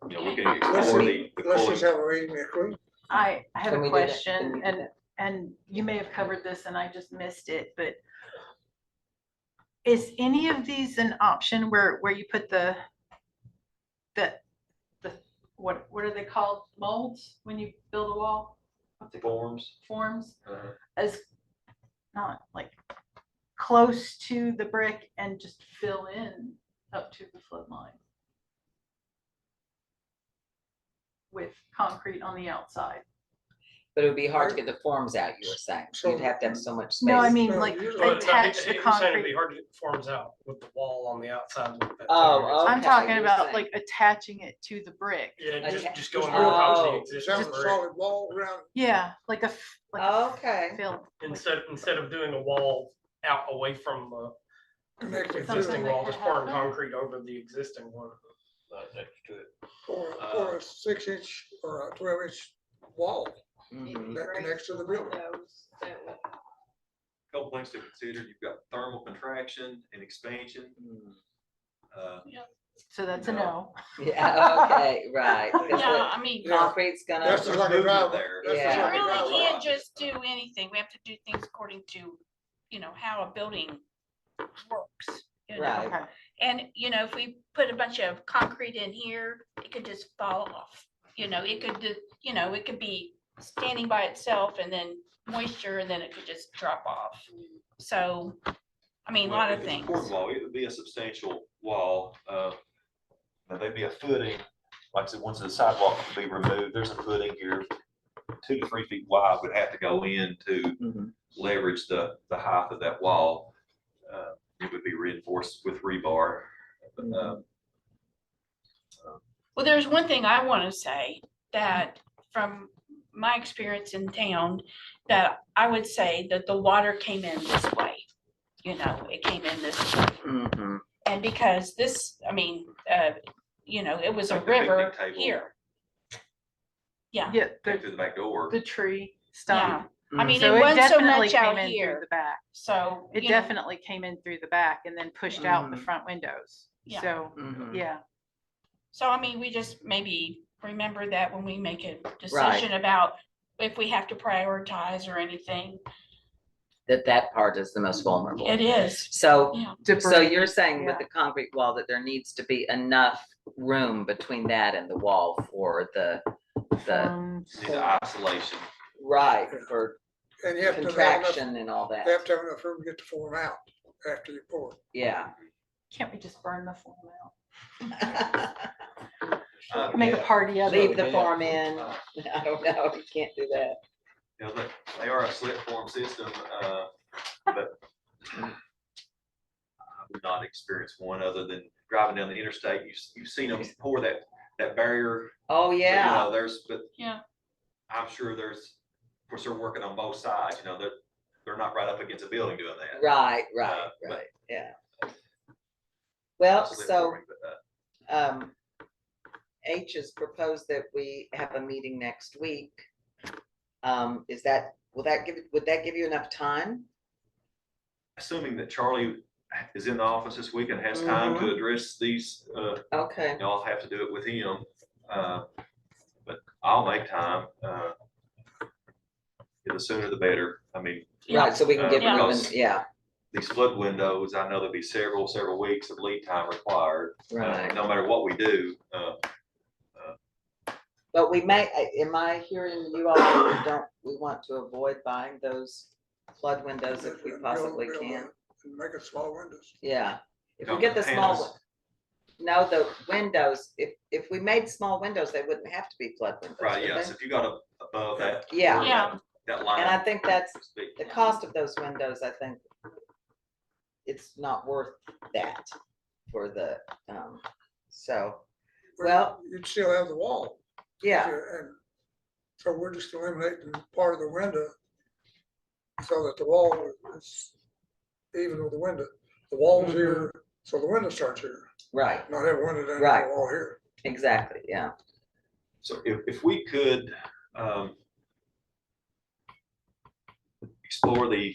[SPEAKER 9] we can
[SPEAKER 1] let's
[SPEAKER 9] explore
[SPEAKER 1] just,
[SPEAKER 9] the
[SPEAKER 1] let's just
[SPEAKER 9] cooling.
[SPEAKER 1] have a meeting next week.
[SPEAKER 3] I have
[SPEAKER 6] Can
[SPEAKER 3] a
[SPEAKER 6] we do that? Can
[SPEAKER 3] question
[SPEAKER 6] we do that?
[SPEAKER 3] and you may have covered this and I just missed it, but is any of these an option where you put the, what are they called? Molds when you build a wall? What's it called?
[SPEAKER 9] Forms.
[SPEAKER 3] Forms
[SPEAKER 9] Uh-huh.
[SPEAKER 3] as not like close to the brick and just fill in up to the flood line with concrete on the outside.
[SPEAKER 6] But it would be hard to get the forms out, you were saying. You'd have to have so much space.
[SPEAKER 3] No, I mean
[SPEAKER 1] No,
[SPEAKER 3] like
[SPEAKER 1] usually-
[SPEAKER 5] Well, it's not-
[SPEAKER 3] attach the
[SPEAKER 5] He's saying it'd be
[SPEAKER 3] concrete.
[SPEAKER 5] hard to get the forms out with the wall on the outside. like that,
[SPEAKER 6] Oh,
[SPEAKER 5] too.
[SPEAKER 6] okay.
[SPEAKER 3] I'm talking
[SPEAKER 6] you're
[SPEAKER 3] about
[SPEAKER 6] saying.
[SPEAKER 3] like attaching it to the brick.
[SPEAKER 5] Yeah,
[SPEAKER 6] Okay.
[SPEAKER 5] just going
[SPEAKER 1] Just
[SPEAKER 5] on top of the
[SPEAKER 6] Oh.
[SPEAKER 1] Just
[SPEAKER 5] existing
[SPEAKER 1] have a
[SPEAKER 5] brick.
[SPEAKER 1] solid wall around,
[SPEAKER 3] Yeah, like a
[SPEAKER 6] Okay.
[SPEAKER 3] fill.
[SPEAKER 5] Instead of doing a wall out away from the
[SPEAKER 1] connected to
[SPEAKER 3] Something
[SPEAKER 5] existing
[SPEAKER 1] it,
[SPEAKER 5] wall,
[SPEAKER 3] that
[SPEAKER 5] just
[SPEAKER 3] could
[SPEAKER 5] pouring
[SPEAKER 3] happen.
[SPEAKER 5] concrete over the existing one. Next to it.
[SPEAKER 1] or a 6-inch or a 12-inch wall
[SPEAKER 6] Mhm.
[SPEAKER 1] that connects to the building.
[SPEAKER 9] Couple things to consider. You've got thermal contraction and expansion.
[SPEAKER 3] So that's a no.
[SPEAKER 6] Yeah, okay, right. 'cause
[SPEAKER 8] Yeah,
[SPEAKER 6] the
[SPEAKER 8] I mean,
[SPEAKER 1] Yeah.
[SPEAKER 6] Concrete's gonna,
[SPEAKER 1] That's just like a
[SPEAKER 9] movement
[SPEAKER 1] driveway.
[SPEAKER 9] there.
[SPEAKER 1] That's just
[SPEAKER 6] Yeah.
[SPEAKER 1] like a
[SPEAKER 8] we really
[SPEAKER 1] driveway.
[SPEAKER 8] can't just do anything. We have to do things according to, how a building works.
[SPEAKER 6] Right.
[SPEAKER 3] Okay.
[SPEAKER 8] And, if we put a bunch of concrete in here, it could just fall off. It could, it could be standing by itself and then moisture and then it could just drop off. So, I mean, a
[SPEAKER 9] Well,
[SPEAKER 8] lot
[SPEAKER 9] if
[SPEAKER 8] of
[SPEAKER 9] it's a
[SPEAKER 8] things.
[SPEAKER 9] court wall, it would be a substantial wall. Now, there'd be a footing, like I said, once the sidewalk would be removed, there's a footing here, 2 to 3 feet wide, would have to go in to
[SPEAKER 6] Mhm.
[SPEAKER 9] leverage the height of that wall. It would be reinforced with rebar.
[SPEAKER 8] Well, there's one thing I want to say that from my experience in town, that I would say that the water came in this way. It came in this way.
[SPEAKER 6] Mhm.
[SPEAKER 8] And because this, I mean, it was a
[SPEAKER 9] Like the picnic
[SPEAKER 8] river
[SPEAKER 9] table.
[SPEAKER 8] here. Yeah,
[SPEAKER 3] Yeah,
[SPEAKER 9] Came through the back door.
[SPEAKER 3] the tree
[SPEAKER 8] yeah.
[SPEAKER 3] stump.
[SPEAKER 8] I mean,
[SPEAKER 3] So
[SPEAKER 8] it
[SPEAKER 3] it
[SPEAKER 8] wasn't so
[SPEAKER 3] definitely
[SPEAKER 8] much
[SPEAKER 3] came
[SPEAKER 8] out
[SPEAKER 3] in through
[SPEAKER 8] here,
[SPEAKER 3] the back.
[SPEAKER 8] so.
[SPEAKER 3] It definitely came in through the back and then pushed out the
[SPEAKER 6] Mhm.
[SPEAKER 3] front windows.
[SPEAKER 8] Yeah.
[SPEAKER 3] So,
[SPEAKER 6] Mhm.
[SPEAKER 3] yeah.
[SPEAKER 8] So, I mean, we just maybe remember that when we make a decision about if we have to prioritize or anything.
[SPEAKER 6] That part is the most vulnerable.
[SPEAKER 8] It is,
[SPEAKER 6] So,
[SPEAKER 8] yeah.
[SPEAKER 6] so
[SPEAKER 3] Debris,
[SPEAKER 6] you're saying with
[SPEAKER 3] yeah.
[SPEAKER 6] the concrete wall that there needs to be enough room between that and the wall for the,
[SPEAKER 9] Need the isolation.
[SPEAKER 6] right, for
[SPEAKER 1] And you have to have enough,
[SPEAKER 6] contraction and all
[SPEAKER 1] you have
[SPEAKER 6] that.
[SPEAKER 1] to have enough room to get the form out after you pour it.
[SPEAKER 6] Yeah.
[SPEAKER 3] Can't we just burn the form out?
[SPEAKER 9] Yeah.
[SPEAKER 3] Make a party of
[SPEAKER 6] Leave
[SPEAKER 3] it.
[SPEAKER 6] the form in. I don't know. You can't do that.
[SPEAKER 9] You know, they are a slip form system, but I would not experience one other than driving down the interstate. You've seen them pour that barrier.
[SPEAKER 6] Oh,
[SPEAKER 9] but,
[SPEAKER 6] yeah.
[SPEAKER 9] But
[SPEAKER 3] Yeah.
[SPEAKER 9] I'm sure there's, of course, they're working on both sides, they're not right up against a building doing that.
[SPEAKER 6] Right,
[SPEAKER 9] but-
[SPEAKER 6] yeah. Well,
[SPEAKER 9] Slip
[SPEAKER 6] so,
[SPEAKER 9] forming, but,
[SPEAKER 6] H has proposed that we have a meeting next week. Would that give you enough time?
[SPEAKER 9] assuming that Charlie is in the office this week and has time to address these,
[SPEAKER 6] Okay,
[SPEAKER 9] I'll have to do it with him. But I'll make time. The sooner the better. I mean,
[SPEAKER 6] right, so we can get
[SPEAKER 8] Yeah.
[SPEAKER 6] moving,
[SPEAKER 9] because
[SPEAKER 6] yeah,
[SPEAKER 9] these flood windows, I know there'll be several weeks of lead time required.
[SPEAKER 6] right.
[SPEAKER 9] No matter what we do.
[SPEAKER 6] But we may, am I hearing you all, we want to avoid buying those flood windows if we possibly can?
[SPEAKER 1] And make it small windows.
[SPEAKER 6] Yeah, if we
[SPEAKER 9] No,
[SPEAKER 6] get the small,
[SPEAKER 9] panels.
[SPEAKER 6] no, the windows, if we made small windows, they wouldn't have to be flood windows.
[SPEAKER 9] Right,
[SPEAKER 6] would
[SPEAKER 9] yes,
[SPEAKER 6] they?
[SPEAKER 9] if you got above that.
[SPEAKER 6] Yeah.
[SPEAKER 9] where
[SPEAKER 8] Yeah.
[SPEAKER 9] That line.
[SPEAKER 6] And I think that's,
[SPEAKER 9] so to speak.
[SPEAKER 6] the cost of those windows, I think it's not worth that for the, so, Well-
[SPEAKER 1] You'd still have the wall.
[SPEAKER 6] yeah,
[SPEAKER 1] And so we're just eliminating part of the window so that the wall is even with the window. The wall's here, so the window starts here,
[SPEAKER 6] right,
[SPEAKER 1] not have a window down
[SPEAKER 6] Right.
[SPEAKER 1] the wall here.
[SPEAKER 6] exactly, yeah.
[SPEAKER 9] So if we could, explore the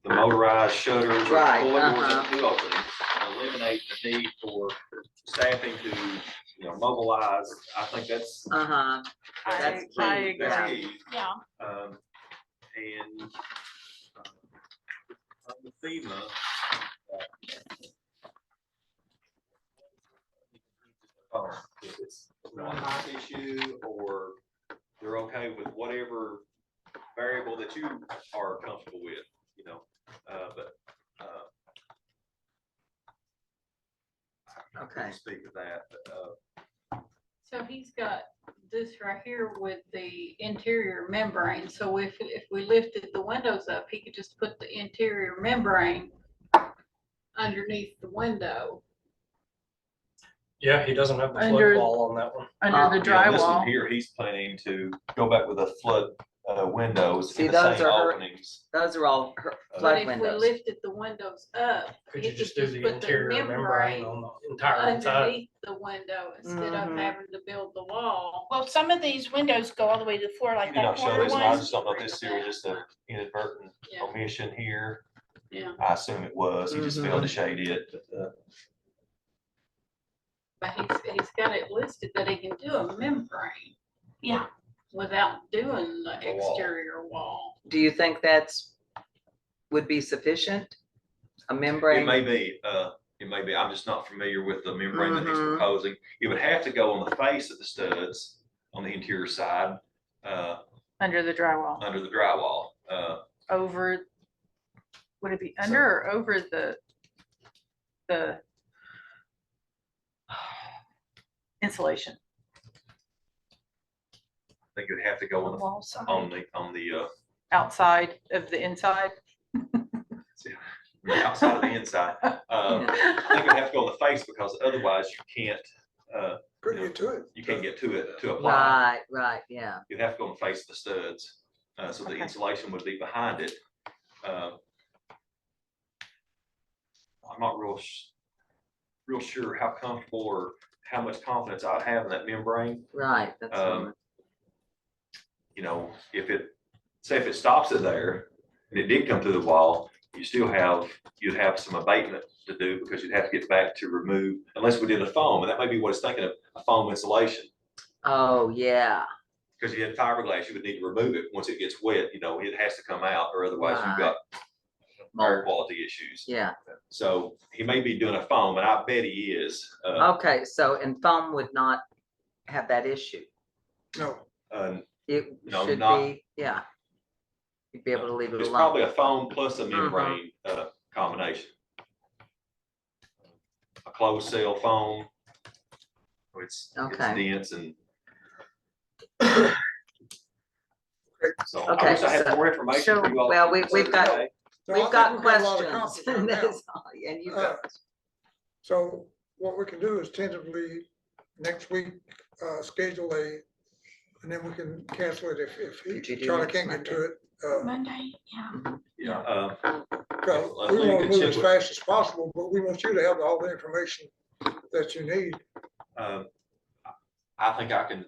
[SPEAKER 9] motorized shutters or
[SPEAKER 6] Right,
[SPEAKER 9] pulling doors
[SPEAKER 6] uh-huh.
[SPEAKER 9] and new openings, and eliminate the need for staffing to, mobilize, I think that's.
[SPEAKER 6] Uh-huh,
[SPEAKER 9] that's
[SPEAKER 3] I
[SPEAKER 9] key, that's
[SPEAKER 3] agree.
[SPEAKER 9] key.
[SPEAKER 8] Yeah.
[SPEAKER 9] And on the FEMA. If it's a height issue or they're okay with whatever variable that you are comfortable with, but. I couldn't
[SPEAKER 6] Okay.
[SPEAKER 9] speak to that, but,
[SPEAKER 4] So he's got this right here with the interior membrane. So if we lifted the windows up, he could just put the interior membrane underneath the window.
[SPEAKER 5] Yeah, he doesn't have the flood
[SPEAKER 3] Under-
[SPEAKER 5] wall on that one.
[SPEAKER 3] Under the
[SPEAKER 9] yeah, this one
[SPEAKER 3] drywall.
[SPEAKER 9] here, he's planning to go back with the flood, windows
[SPEAKER 6] See,
[SPEAKER 9] in the
[SPEAKER 6] those
[SPEAKER 9] same
[SPEAKER 6] are her-
[SPEAKER 9] openings.
[SPEAKER 6] those are all
[SPEAKER 4] But
[SPEAKER 6] flood
[SPEAKER 4] if we
[SPEAKER 6] windows.
[SPEAKER 4] lifted the windows up,
[SPEAKER 5] Could
[SPEAKER 4] he
[SPEAKER 5] you just do the
[SPEAKER 4] put
[SPEAKER 5] interior membrane on the entire inside?
[SPEAKER 4] underneath the window instead of
[SPEAKER 6] Mhm.
[SPEAKER 4] having to build the wall.
[SPEAKER 8] Well, some of these windows go all the way to the floor like
[SPEAKER 9] You
[SPEAKER 8] that
[SPEAKER 9] don't show
[SPEAKER 8] corner
[SPEAKER 9] this, and I
[SPEAKER 8] one.
[SPEAKER 9] just don't know if this here was just an inadvertent
[SPEAKER 4] Yeah.
[SPEAKER 9] omission here.
[SPEAKER 4] Yeah.
[SPEAKER 9] I assume it was, he just failed to shade it,
[SPEAKER 4] But he's got it listed that he can do a membrane
[SPEAKER 8] Yeah,
[SPEAKER 4] without doing the
[SPEAKER 9] A wall.
[SPEAKER 4] exterior wall.
[SPEAKER 6] Do you think would be sufficient? A
[SPEAKER 9] it
[SPEAKER 6] membrane?
[SPEAKER 9] may be, I'm just not familiar with the membrane that he's
[SPEAKER 6] Mhm.
[SPEAKER 9] proposing. It would have to go on the face of the studs on the interior side,
[SPEAKER 3] Under the drywall,
[SPEAKER 9] under the drywall.
[SPEAKER 3] over, would it be under or over the insulation?
[SPEAKER 9] I think it'd have to go
[SPEAKER 3] Wall side,
[SPEAKER 9] on the,
[SPEAKER 3] outside of the inside?
[SPEAKER 9] outside of the inside. I think it'd have to go on the face because otherwise you can't
[SPEAKER 1] Couldn't get to it.
[SPEAKER 9] you can't get to it to apply.
[SPEAKER 6] Right, yeah.
[SPEAKER 9] You'd have to go on the face of the studs, so the
[SPEAKER 3] Okay.
[SPEAKER 9] insulation would be behind it. I'm not real sure how comfortable or how much confidence I'd have in that membrane.
[SPEAKER 6] Right, that's,
[SPEAKER 9] Um, if it stops it there and it did come through the wall, you'd have some abatement to do because you'd have to get back to remove, unless we did a foam, and that may be what it's thinking of, a foam insulation.
[SPEAKER 6] oh, yeah,
[SPEAKER 9] Because you had fiberglass, you would need to remove it once it gets wet, it has to come out, or otherwise you've got air quality issues.
[SPEAKER 6] yeah.
[SPEAKER 9] So he may be doing a foam, and I bet he is.
[SPEAKER 6] Okay, so, and foam would not have that issue.
[SPEAKER 1] No,
[SPEAKER 6] It
[SPEAKER 9] No,
[SPEAKER 6] should
[SPEAKER 9] not-
[SPEAKER 6] be, yeah. You'd be able to leave it
[SPEAKER 9] It's
[SPEAKER 6] alone.
[SPEAKER 9] probably a foam plus a membrane combination. a closed cell phone. It's
[SPEAKER 6] Okay.
[SPEAKER 9] dense and. So
[SPEAKER 6] Okay,
[SPEAKER 9] I wish I had
[SPEAKER 6] so-
[SPEAKER 9] more information for you all.
[SPEAKER 6] Well, we've got-
[SPEAKER 9] today.
[SPEAKER 1] So I
[SPEAKER 6] We've
[SPEAKER 1] think
[SPEAKER 6] got
[SPEAKER 1] we've got a lot of
[SPEAKER 6] questions.
[SPEAKER 1] confidence now.
[SPEAKER 6] That's all, and you've got,
[SPEAKER 1] So what we can do is tentatively next week, schedule and then we can cancel it if
[SPEAKER 6] Could you do
[SPEAKER 1] Charlie
[SPEAKER 6] next
[SPEAKER 1] can't get to it.
[SPEAKER 8] Monday, yeah.
[SPEAKER 9] Yeah,
[SPEAKER 1] 'Cause
[SPEAKER 9] Well,
[SPEAKER 1] we
[SPEAKER 9] you
[SPEAKER 1] want to
[SPEAKER 9] can
[SPEAKER 1] move
[SPEAKER 9] check
[SPEAKER 1] as
[SPEAKER 9] with-
[SPEAKER 1] fast as possible, but we want you to have all the information that you need.
[SPEAKER 9] I think I can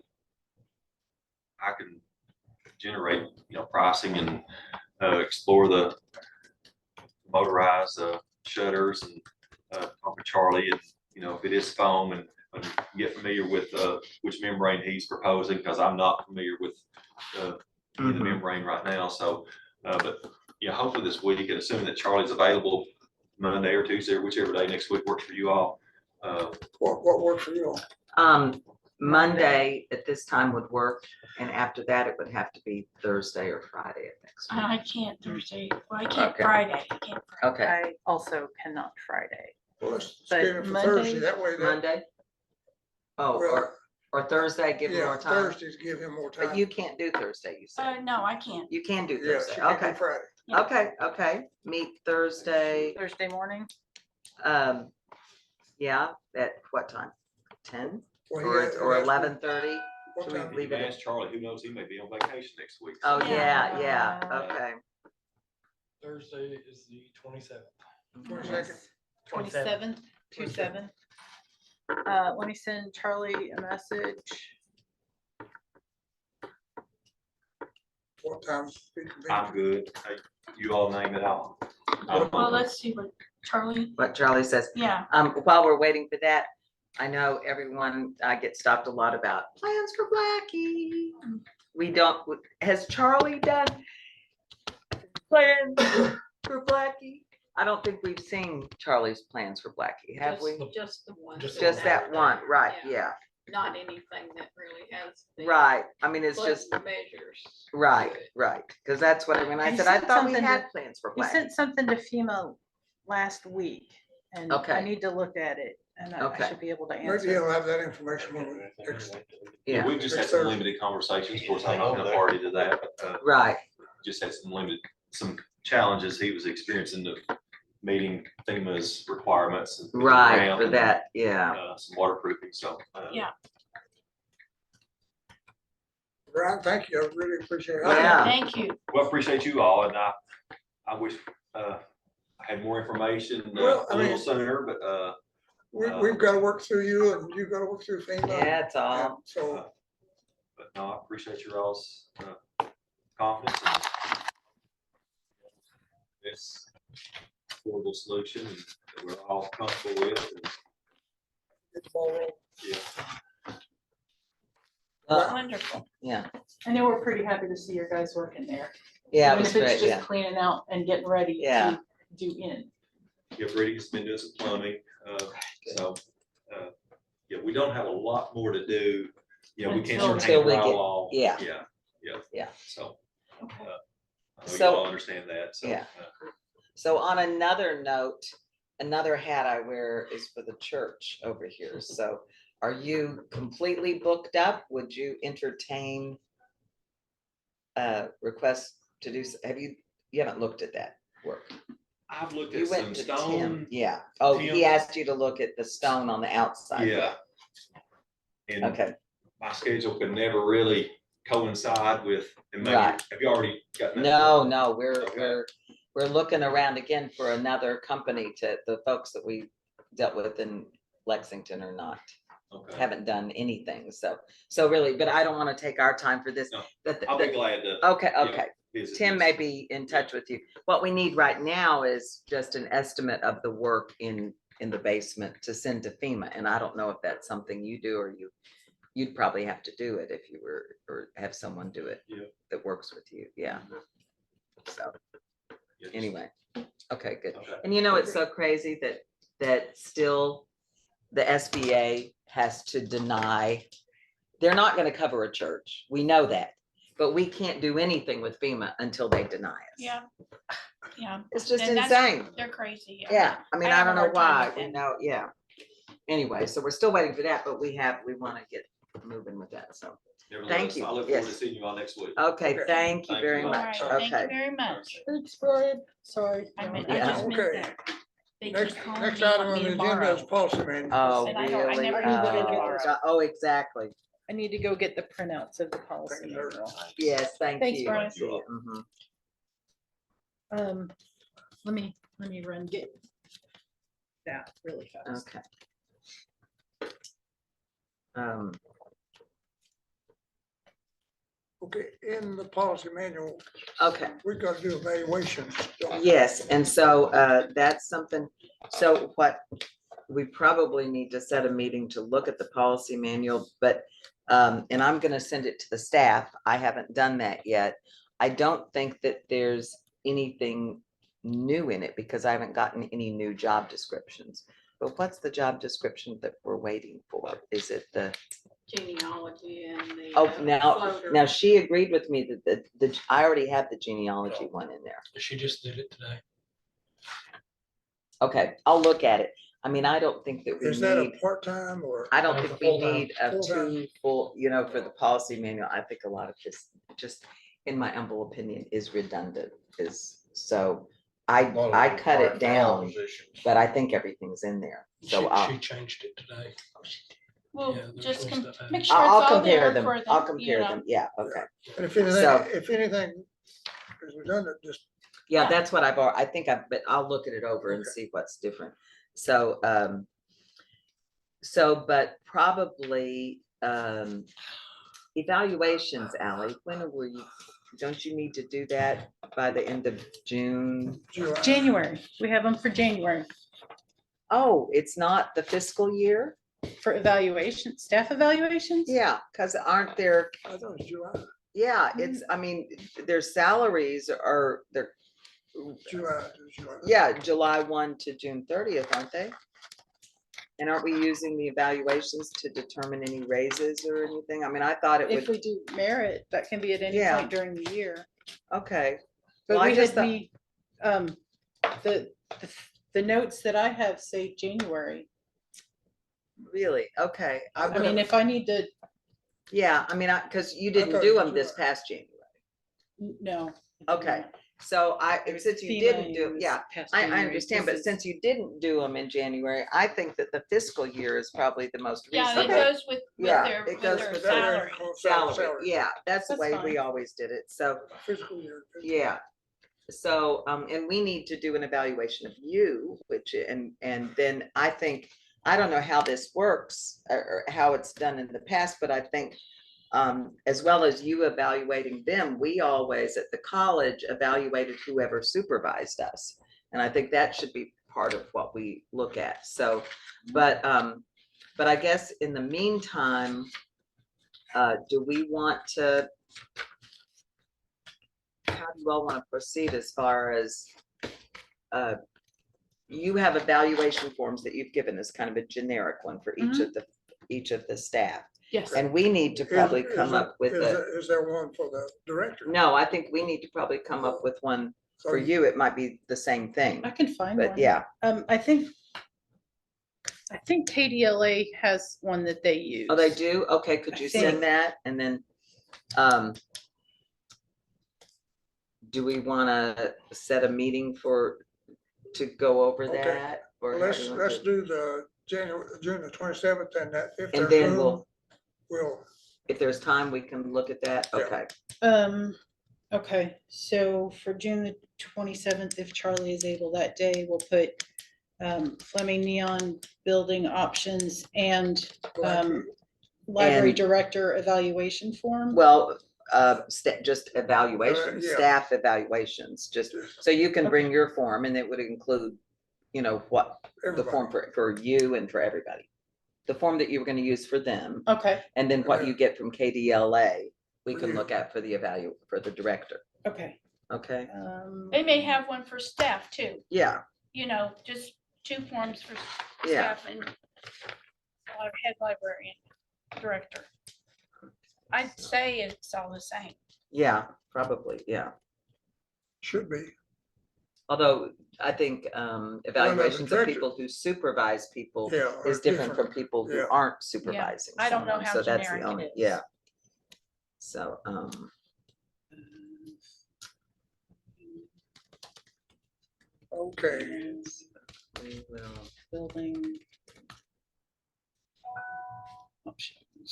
[SPEAKER 9] generate, pricing and, explore the motorized, shutters and, talk with Charlie and, if it is foam and get familiar with, which membrane he's proposing, because I'm not familiar with, the
[SPEAKER 6] Mhm.
[SPEAKER 9] membrane right now, so, but, hopefully this week, and assuming that Charlie's available Monday or Tuesday, or whichever day next week works for you all,
[SPEAKER 1] What works for you all?
[SPEAKER 6] Monday at this time would work, and after that, it would have to be Thursday or Friday of next week.
[SPEAKER 8] I can't Thursday, well, I can't
[SPEAKER 6] Okay.
[SPEAKER 8] Friday, I can't Friday.
[SPEAKER 6] Okay,
[SPEAKER 3] I also cannot Friday.
[SPEAKER 1] Well, let's
[SPEAKER 3] But
[SPEAKER 1] schedule it for
[SPEAKER 3] Monday-
[SPEAKER 1] Thursday, that way that,
[SPEAKER 6] Monday? Oh,
[SPEAKER 1] well,
[SPEAKER 6] or Thursday, give him
[SPEAKER 1] yeah,
[SPEAKER 6] more time,
[SPEAKER 1] Thursdays give him more time.
[SPEAKER 6] but you can't do Thursday, you said.
[SPEAKER 8] No, I can't.
[SPEAKER 6] You can do
[SPEAKER 1] Yes,
[SPEAKER 6] Thursday,
[SPEAKER 1] you can do
[SPEAKER 6] okay,
[SPEAKER 1] Friday.
[SPEAKER 6] okay, meet Thursday,
[SPEAKER 3] Thursday morning?
[SPEAKER 6] yeah, at what time? 10
[SPEAKER 1] Well, he
[SPEAKER 6] or
[SPEAKER 1] has-
[SPEAKER 6] or
[SPEAKER 1] he has-
[SPEAKER 6] 11:30?
[SPEAKER 1] What
[SPEAKER 6] Should we
[SPEAKER 1] time?
[SPEAKER 6] leave
[SPEAKER 9] you
[SPEAKER 6] it at-
[SPEAKER 9] ask Charlie, who knows, he may be on vacation next week.
[SPEAKER 6] Oh,
[SPEAKER 8] Yeah.
[SPEAKER 6] yeah, okay.
[SPEAKER 5] Thursday is the 27th.
[SPEAKER 1] 22nd?
[SPEAKER 3] 27th, 27. Let me send Charlie a message.
[SPEAKER 1] What time? be convenient?
[SPEAKER 9] I'm good. Hey, you all name it out.
[SPEAKER 8] Well, let's see what Charlie,
[SPEAKER 6] What Charlie says.
[SPEAKER 8] yeah,
[SPEAKER 6] While we're waiting for that, I know everyone, I get stopped a lot about plans for Blackie. We don't, has Charlie done plans for Blackie? I don't think we've seen Charlie's plans for Blackie, have we?
[SPEAKER 4] Just the one.
[SPEAKER 6] Just that one, right, yeah,
[SPEAKER 4] Not anything that really has. the
[SPEAKER 6] right. I mean, it's
[SPEAKER 4] button
[SPEAKER 6] just,
[SPEAKER 4] Measures.
[SPEAKER 6] right,
[SPEAKER 4] to it.
[SPEAKER 6] right. Because that's what, when I
[SPEAKER 3] He
[SPEAKER 6] said, I
[SPEAKER 3] sent
[SPEAKER 6] thought we
[SPEAKER 3] something
[SPEAKER 6] had
[SPEAKER 3] to-
[SPEAKER 6] plans for
[SPEAKER 3] He
[SPEAKER 6] Blackie.
[SPEAKER 3] sent something to FEMA last week, and I
[SPEAKER 6] Okay.
[SPEAKER 3] need to look at it, and I
[SPEAKER 6] Okay.
[SPEAKER 3] should be able to
[SPEAKER 1] Maybe
[SPEAKER 3] answer.
[SPEAKER 1] he'll have that information when we,
[SPEAKER 6] Yeah,
[SPEAKER 9] We've just had some limited conversations. Of course, I'm not gonna party to that, but,
[SPEAKER 6] right,
[SPEAKER 9] just had some challenges he was experiencing of meeting FEMA's requirements. and
[SPEAKER 6] right,
[SPEAKER 9] ramp
[SPEAKER 6] for
[SPEAKER 9] and,
[SPEAKER 6] that, yeah.
[SPEAKER 9] Some waterproofing, so.
[SPEAKER 8] Yeah.
[SPEAKER 1] Brian, thank you, I really appreciate it.
[SPEAKER 6] Yeah.
[SPEAKER 8] thank you.
[SPEAKER 9] Well, appreciate you all, and I wish, I had more information,
[SPEAKER 1] Well, I
[SPEAKER 9] a little
[SPEAKER 1] mean-
[SPEAKER 9] sooner, but,
[SPEAKER 1] We've got to work through you and you've got to work through FEMA.
[SPEAKER 6] Yeah, it's all,
[SPEAKER 1] And So,
[SPEAKER 9] but no, I appreciate your all's, confidence and this affordable solution and that we're all comfortable with, and,
[SPEAKER 1] get the ball rolling.
[SPEAKER 9] yeah.
[SPEAKER 8] Wonderful.
[SPEAKER 6] yeah,
[SPEAKER 3] I know we're pretty happy to see your guys working there.
[SPEAKER 6] yeah, it
[SPEAKER 3] Even
[SPEAKER 6] was
[SPEAKER 3] if it's
[SPEAKER 6] great,
[SPEAKER 3] just
[SPEAKER 6] yeah.
[SPEAKER 3] cleaning out and getting ready
[SPEAKER 6] Yeah.
[SPEAKER 3] to do in.
[SPEAKER 9] Yeah, Brady's been doing some plumbing, so, yeah, we don't have a lot more to do. You know, we can't start
[SPEAKER 6] Until
[SPEAKER 9] hanging
[SPEAKER 6] we get-
[SPEAKER 9] drywall.
[SPEAKER 6] yeah.
[SPEAKER 9] Yeah, so.
[SPEAKER 3] Okay.
[SPEAKER 9] I know you
[SPEAKER 6] So-
[SPEAKER 9] all understand that, so.
[SPEAKER 6] Yeah. So on another note, another hat I wear is for the church over here. So are you completely booked up? Would you entertain requests to do, you haven't looked at that work?
[SPEAKER 9] I've looked
[SPEAKER 6] You
[SPEAKER 9] at some
[SPEAKER 6] went to Tim,
[SPEAKER 9] stone.
[SPEAKER 6] yeah. Oh, he
[SPEAKER 9] Tim.
[SPEAKER 6] asked you to look at the stone on the outside.
[SPEAKER 9] Yeah. And
[SPEAKER 6] Okay,
[SPEAKER 9] my schedule could never really coincide with, and maybe,
[SPEAKER 6] Right.
[SPEAKER 9] have you already gotten that?
[SPEAKER 6] no,
[SPEAKER 9] Okay.
[SPEAKER 6] we're looking around again for another company to, the folks that we dealt with in Lexington are not.
[SPEAKER 9] Okay.
[SPEAKER 6] Haven't done anything, so really, but I don't want to take our time for this.
[SPEAKER 9] No,
[SPEAKER 6] That-
[SPEAKER 9] I'll be
[SPEAKER 6] that-
[SPEAKER 9] glad to
[SPEAKER 6] Okay,
[SPEAKER 9] yeah.
[SPEAKER 6] okay,
[SPEAKER 9] visit.
[SPEAKER 6] Tim
[SPEAKER 9] this.
[SPEAKER 6] may be in touch with you. What we need right now is just an estimate of the work in the basement to send to FEMA, and I don't know if that's something you do, or you'd probably have to do it if you were, or have someone do it.
[SPEAKER 9] Yeah.
[SPEAKER 6] That works with you, yeah, so,
[SPEAKER 9] Yeah, just-
[SPEAKER 6] anyway, okay, good.
[SPEAKER 9] Okay.
[SPEAKER 6] And you know, it's so crazy that still the SBA has to deny, they're not gonna cover a church. We know that. But we can't do anything with FEMA until they deny us.
[SPEAKER 8] Yeah, yeah,
[SPEAKER 6] It's just
[SPEAKER 8] And that's-
[SPEAKER 6] insane.
[SPEAKER 8] they're crazy.
[SPEAKER 6] Yeah, I mean,
[SPEAKER 8] I
[SPEAKER 6] I
[SPEAKER 8] have a
[SPEAKER 6] don't know
[SPEAKER 8] hard time
[SPEAKER 6] why,
[SPEAKER 8] with
[SPEAKER 6] you
[SPEAKER 8] it.
[SPEAKER 6] know, yeah.
[SPEAKER 2] anyway, so we're still waiting for that, but we want to get moving with that, so.
[SPEAKER 9] Nevertheless,
[SPEAKER 2] you.
[SPEAKER 9] I look forward to
[SPEAKER 2] Yes.
[SPEAKER 9] seeing you all next week.
[SPEAKER 2] Okay,
[SPEAKER 1] Okay.
[SPEAKER 2] thank you
[SPEAKER 9] Thank
[SPEAKER 2] very
[SPEAKER 9] you.
[SPEAKER 8] All
[SPEAKER 2] much.
[SPEAKER 8] right, thank you
[SPEAKER 2] Okay.
[SPEAKER 8] very much.
[SPEAKER 3] Thanks, Brian. Sorry.
[SPEAKER 8] I mean,
[SPEAKER 2] Yeah.
[SPEAKER 8] I just missed
[SPEAKER 1] Okay.
[SPEAKER 8] that. They keep
[SPEAKER 1] Next,
[SPEAKER 8] calling
[SPEAKER 1] next
[SPEAKER 8] me,
[SPEAKER 1] item
[SPEAKER 8] want
[SPEAKER 1] on
[SPEAKER 8] me
[SPEAKER 1] the agenda is
[SPEAKER 8] tomorrow.
[SPEAKER 1] policy manual.
[SPEAKER 2] Oh,
[SPEAKER 8] And I don't- I
[SPEAKER 2] really?
[SPEAKER 8] never
[SPEAKER 3] knew that
[SPEAKER 2] Oh,
[SPEAKER 3] tomorrow.
[SPEAKER 2] God. Oh, exactly.
[SPEAKER 3] I need to go get the printouts of the policy
[SPEAKER 1] Thank you, sir.
[SPEAKER 3] manual.
[SPEAKER 2] Yes, thank
[SPEAKER 3] Thanks,
[SPEAKER 2] you.
[SPEAKER 3] Brian.
[SPEAKER 2] See you. Mhm.
[SPEAKER 3] Let me get that really fast.
[SPEAKER 2] Okay. Um,
[SPEAKER 1] Okay, in the policy manual,
[SPEAKER 2] okay.
[SPEAKER 1] we got to do evaluations. don't we?
[SPEAKER 2] Yes, and so that's something, so what, we probably need to set a meeting to look at the policy manual, but, and I'm gonna send it to the staff. I haven't done that yet. I don't think that there's anything new in it because I haven't gotten any new job descriptions. But what's the job description that we're waiting for? Is it the,
[SPEAKER 4] Genealogy and the.
[SPEAKER 2] oh,
[SPEAKER 4] floater.
[SPEAKER 2] now she agreed with me that I already have the genealogy one in there.
[SPEAKER 5] She just did it today.
[SPEAKER 2] Okay, I'll look at it. I mean, I don't think that we
[SPEAKER 1] Is that a
[SPEAKER 2] need,
[SPEAKER 1] part-time or?
[SPEAKER 2] I don't
[SPEAKER 5] No,
[SPEAKER 2] think
[SPEAKER 5] for
[SPEAKER 2] we
[SPEAKER 5] full-time.
[SPEAKER 2] need a
[SPEAKER 1] Full-time.
[SPEAKER 2] two full, for the policy manual. I think a lot of this, just in my humble opinion, is redundant, so
[SPEAKER 7] A lot of
[SPEAKER 2] I
[SPEAKER 7] them
[SPEAKER 2] cut
[SPEAKER 7] are
[SPEAKER 2] it down,
[SPEAKER 7] positions.
[SPEAKER 2] but I think everything's in there. So
[SPEAKER 5] She changed it today.
[SPEAKER 8] Well,
[SPEAKER 5] Yeah, there's
[SPEAKER 8] just
[SPEAKER 5] some stuff in
[SPEAKER 8] make
[SPEAKER 5] it.
[SPEAKER 8] sure it's
[SPEAKER 2] I'll
[SPEAKER 8] all
[SPEAKER 2] compare
[SPEAKER 8] there
[SPEAKER 2] them.
[SPEAKER 8] for
[SPEAKER 2] I'll
[SPEAKER 8] them, you
[SPEAKER 2] compare
[SPEAKER 8] know.
[SPEAKER 2] them. Yeah, okay.
[SPEAKER 1] And if
[SPEAKER 2] So-
[SPEAKER 1] anything is redundant, just,
[SPEAKER 2] Yeah,
[SPEAKER 8] Yeah.
[SPEAKER 2] that's what I think but I'll look at it over and
[SPEAKER 1] Okay.
[SPEAKER 2] see what's different. So, but probably, evaluations, Ally, when were you, don't you need to do that by the end of June?
[SPEAKER 1] July.
[SPEAKER 3] January, we have them for January
[SPEAKER 2] Oh, it's not the fiscal year?
[SPEAKER 3] for evaluation, staff evaluations?
[SPEAKER 2] Yeah, because aren't there,
[SPEAKER 1] I thought it was July,
[SPEAKER 2] yeah, it's, I mean, their salaries are, they're,
[SPEAKER 1] July.
[SPEAKER 2] yeah, July 1 to June 30th, aren't they? And aren't we using the evaluations to determine any raises or anything? I mean, I thought it
[SPEAKER 3] If
[SPEAKER 2] would,
[SPEAKER 3] we do merit, that can be at any
[SPEAKER 2] Yeah.
[SPEAKER 3] point during the year.
[SPEAKER 2] okay. Well,
[SPEAKER 3] But
[SPEAKER 2] I
[SPEAKER 3] we
[SPEAKER 2] just
[SPEAKER 3] had
[SPEAKER 2] thought-
[SPEAKER 3] the notes that I have say January.
[SPEAKER 2] Really? Okay.
[SPEAKER 3] I mean, if I need to,
[SPEAKER 2] Yeah, I mean, because you
[SPEAKER 1] I
[SPEAKER 2] didn't
[SPEAKER 1] thought
[SPEAKER 2] do
[SPEAKER 1] it was
[SPEAKER 2] them this
[SPEAKER 1] July.
[SPEAKER 2] past January.
[SPEAKER 3] no.
[SPEAKER 2] Okay. So since you didn't do, yeah, I understand, but since you didn't do them in January, I think that the fiscal year is probably the most
[SPEAKER 8] Yeah,
[SPEAKER 2] recent.
[SPEAKER 8] it goes with
[SPEAKER 2] Yeah,
[SPEAKER 8] their,
[SPEAKER 2] it
[SPEAKER 8] with
[SPEAKER 2] goes
[SPEAKER 8] their
[SPEAKER 2] with
[SPEAKER 8] salary.
[SPEAKER 2] Salary, yeah, that's the
[SPEAKER 3] That's
[SPEAKER 2] way
[SPEAKER 3] fine.
[SPEAKER 2] we always did it. So,
[SPEAKER 1] Fiscal year.
[SPEAKER 2] yeah. So, and we need to do an evaluation of you, which, and then I think, I don't know how this works or how it's done in the past, but I think as well as you evaluating them, we always at the college evaluated whoever supervised us. And I think that should be part of what we look at. So, but I guess in the meantime, do we want to, how do you all want to proceed as far as, you have evaluation forms that you've given us, kind of a generic one for each of the staff.
[SPEAKER 3] Yes.
[SPEAKER 2] And we need to probably come up with a,
[SPEAKER 1] Is there one for the director?
[SPEAKER 2] no, I think we need to probably come up with one for you. It might be the same thing,
[SPEAKER 3] I can find one.
[SPEAKER 2] but yeah,
[SPEAKER 3] I think KDLA has one that they use.
[SPEAKER 2] oh, they do? Okay, could
[SPEAKER 3] I
[SPEAKER 2] you
[SPEAKER 3] think-
[SPEAKER 2] send that? And then, do we want to set a meeting to go over
[SPEAKER 1] Okay.
[SPEAKER 2] that? Or
[SPEAKER 1] Well,
[SPEAKER 2] how do you want
[SPEAKER 1] let's
[SPEAKER 2] to-
[SPEAKER 1] do the June the 27th and that, if
[SPEAKER 2] And
[SPEAKER 1] there's
[SPEAKER 2] then
[SPEAKER 1] room, we'll,
[SPEAKER 2] if there's time, we can look at that.
[SPEAKER 1] Yeah.
[SPEAKER 2] Okay,
[SPEAKER 3] Okay, so for June the 27th, if Charlie is able that day, we'll put Fleming Neon Building options and library
[SPEAKER 2] And-
[SPEAKER 3] director evaluation form.
[SPEAKER 2] well, just evaluations,
[SPEAKER 1] yeah.
[SPEAKER 2] staff evaluations, just so you can bring your form and it would include, what the form for you and for everybody. The form that you were gonna use for them,
[SPEAKER 3] Okay,
[SPEAKER 2] and then what you get from KDLA, we
[SPEAKER 1] For
[SPEAKER 2] can
[SPEAKER 1] you.
[SPEAKER 2] look at for the for the director,
[SPEAKER 3] okay.
[SPEAKER 2] okay?
[SPEAKER 8] They may have one for staff too,
[SPEAKER 2] Yeah,
[SPEAKER 8] just 2 forms for
[SPEAKER 2] yeah,
[SPEAKER 8] staff and head librarian, director. I'd say it's all the same.
[SPEAKER 2] yeah, probably, yeah.
[SPEAKER 1] should be.
[SPEAKER 6] Although I think evaluations of
[SPEAKER 1] judges.
[SPEAKER 6] people who supervise people
[SPEAKER 1] Yeah.
[SPEAKER 6] is
[SPEAKER 1] are
[SPEAKER 6] different from people who
[SPEAKER 1] Yeah.
[SPEAKER 6] aren't supervising
[SPEAKER 8] I don't know
[SPEAKER 6] someone,
[SPEAKER 8] how
[SPEAKER 6] so that's the
[SPEAKER 8] generic it
[SPEAKER 6] only,
[SPEAKER 8] is.
[SPEAKER 6] yeah. So,
[SPEAKER 1] Okay,
[SPEAKER 6] we will,
[SPEAKER 3] Building. Options.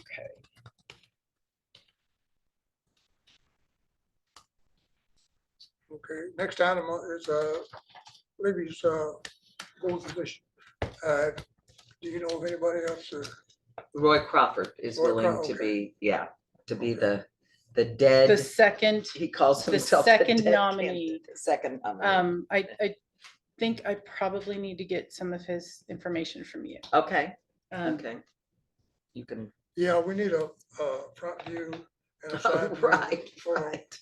[SPEAKER 3] Okay.
[SPEAKER 1] okay. Next item is, Libby's, board position. Do you know of anybody else?
[SPEAKER 6] Roy Crawford is
[SPEAKER 1] Roy
[SPEAKER 6] willing
[SPEAKER 1] Craw-
[SPEAKER 6] to
[SPEAKER 1] okay.
[SPEAKER 6] be, yeah, to be
[SPEAKER 1] Okay.
[SPEAKER 6] the
[SPEAKER 3] The
[SPEAKER 6] dead,
[SPEAKER 3] second,
[SPEAKER 6] he calls
[SPEAKER 3] the
[SPEAKER 6] himself.
[SPEAKER 3] second
[SPEAKER 6] dead
[SPEAKER 3] nominee.
[SPEAKER 6] candidate, the second nominee.
[SPEAKER 3] I think I probably need to get some of his information from you.
[SPEAKER 6] Okay,
[SPEAKER 3] Um,
[SPEAKER 6] okay. You can,
[SPEAKER 1] Yeah, we need a front view and a side view.
[SPEAKER 6] right,
[SPEAKER 1] for-
[SPEAKER 6] right.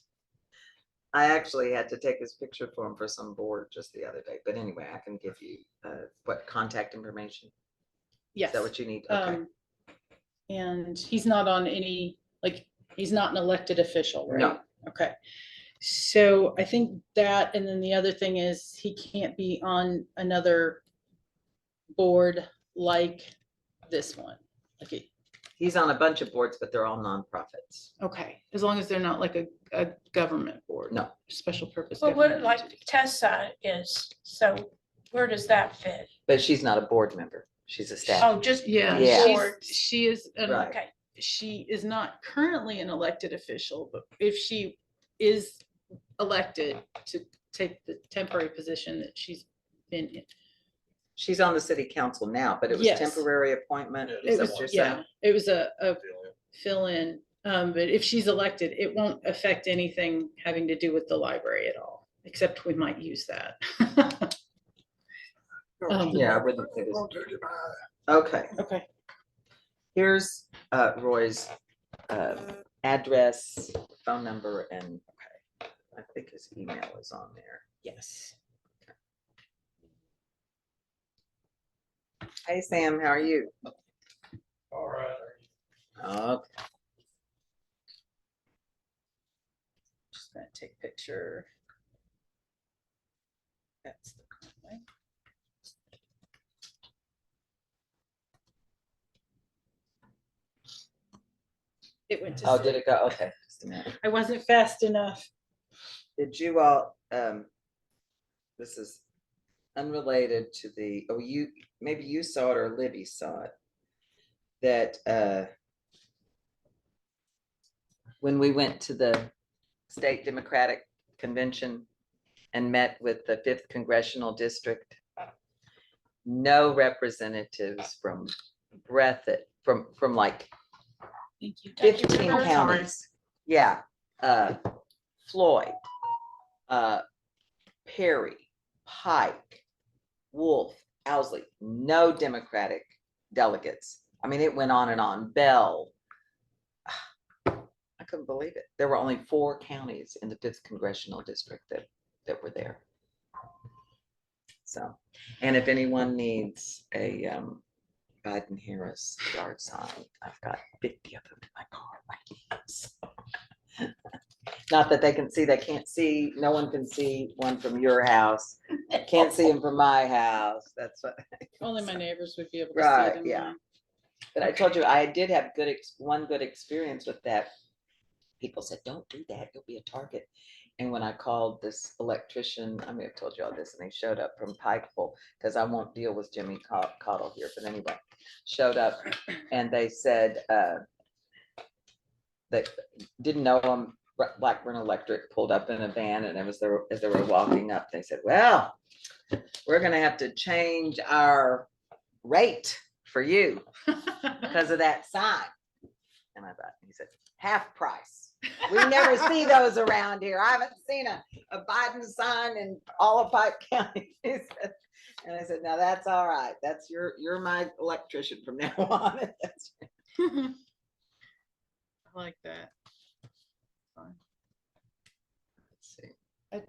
[SPEAKER 6] I actually had to take his picture for him for some board just the other day, but anyway, I can give you, what, contact information? Is
[SPEAKER 3] Yes.
[SPEAKER 6] that what you need? Okay.
[SPEAKER 3] And he's not on any, like, he's not an elected official, right?
[SPEAKER 6] No.
[SPEAKER 3] Okay. So I think that, and then the other thing is he can't be on another board like this one. Like,
[SPEAKER 6] He's on a bunch of boards, but they're all nonprofits.
[SPEAKER 3] okay, as long as they're not like a government board.
[SPEAKER 6] No.
[SPEAKER 3] Special purpose.
[SPEAKER 8] Well, what,
[SPEAKER 3] government
[SPEAKER 8] like
[SPEAKER 3] entity.
[SPEAKER 8] Tessa is, so where does that fit?
[SPEAKER 6] But she's not a board member. She's a staff.
[SPEAKER 8] Oh, just
[SPEAKER 3] Yeah,
[SPEAKER 6] Yeah.
[SPEAKER 8] board.
[SPEAKER 3] she is,
[SPEAKER 6] Right.
[SPEAKER 8] Okay,
[SPEAKER 3] she is not currently an elected official, but if she is elected to take the temporary position that she's been in.
[SPEAKER 6] She's on the city council now, but it was
[SPEAKER 3] Yes.
[SPEAKER 6] temporary appointment.
[SPEAKER 7] Yeah,
[SPEAKER 6] Is
[SPEAKER 3] It
[SPEAKER 6] that
[SPEAKER 3] was,
[SPEAKER 6] what you're
[SPEAKER 3] yeah,
[SPEAKER 6] saying?
[SPEAKER 3] it was a fill-in, but if she's elected, it won't affect anything having to do with the library at all, except we might use that.
[SPEAKER 1] No,
[SPEAKER 6] Yeah, I wouldn't think it's-
[SPEAKER 1] Won't take it by-
[SPEAKER 6] Okay,
[SPEAKER 3] Okay,
[SPEAKER 6] here's Roy's address, phone number, and, okay, I think his email is on there.
[SPEAKER 3] yes.
[SPEAKER 6] Hey, Sam, how are you?
[SPEAKER 5] All right.
[SPEAKER 6] Okay.
[SPEAKER 3] Just gonna take picture. That's the correct way. It went to.
[SPEAKER 6] Oh,
[SPEAKER 3] Sid.
[SPEAKER 6] did it go? Okay, just a minute.
[SPEAKER 3] I wasn't fast enough.
[SPEAKER 6] Did you all, this is unrelated to the, oh, you, maybe you saw it or Libby saw it. That, when we went to the state Democratic Convention and met with the 5th Congressional District, no representatives from Breathitt, from like
[SPEAKER 3] Thank you.
[SPEAKER 6] 15
[SPEAKER 8] River.
[SPEAKER 6] counties. Yeah, Floyd, Perry, Pike, Wolf, Owsley, no Democratic delegates. I mean, it went on and on. Bell. I couldn't believe it. There were only 4 counties in the 5th Congressional District that were there. So, and if anyone needs a Biden Harris yard sign, I've got 50 of them in my car right now. So. Not that they can see, they can't see, no one can see one from your house. Can't see them from my house. That's what.
[SPEAKER 3] Only my neighbors would be able to see
[SPEAKER 6] Right,
[SPEAKER 3] them.
[SPEAKER 6] yeah. But I told you, I did have one good experience with that. People said, don't do that, you'll be a target. And when I called this electrician, I may have told you all this, and he showed up from Pikeville, because I won't deal with Jimmy Cottle here, but anyway, showed up and they said, they didn't know him. Blackburn Electric pulled up in a van, and as they were walking up, they said, well, we're gonna have to change our rate for you because of that sign. And I thought, he said, half price. We never see those around here. I haven't seen a Biden sign in all of Pike County. He said, and I said, now that's all right. That's you're my electrician from now on. That's
[SPEAKER 3] I like that. Fine.
[SPEAKER 6] Let's see.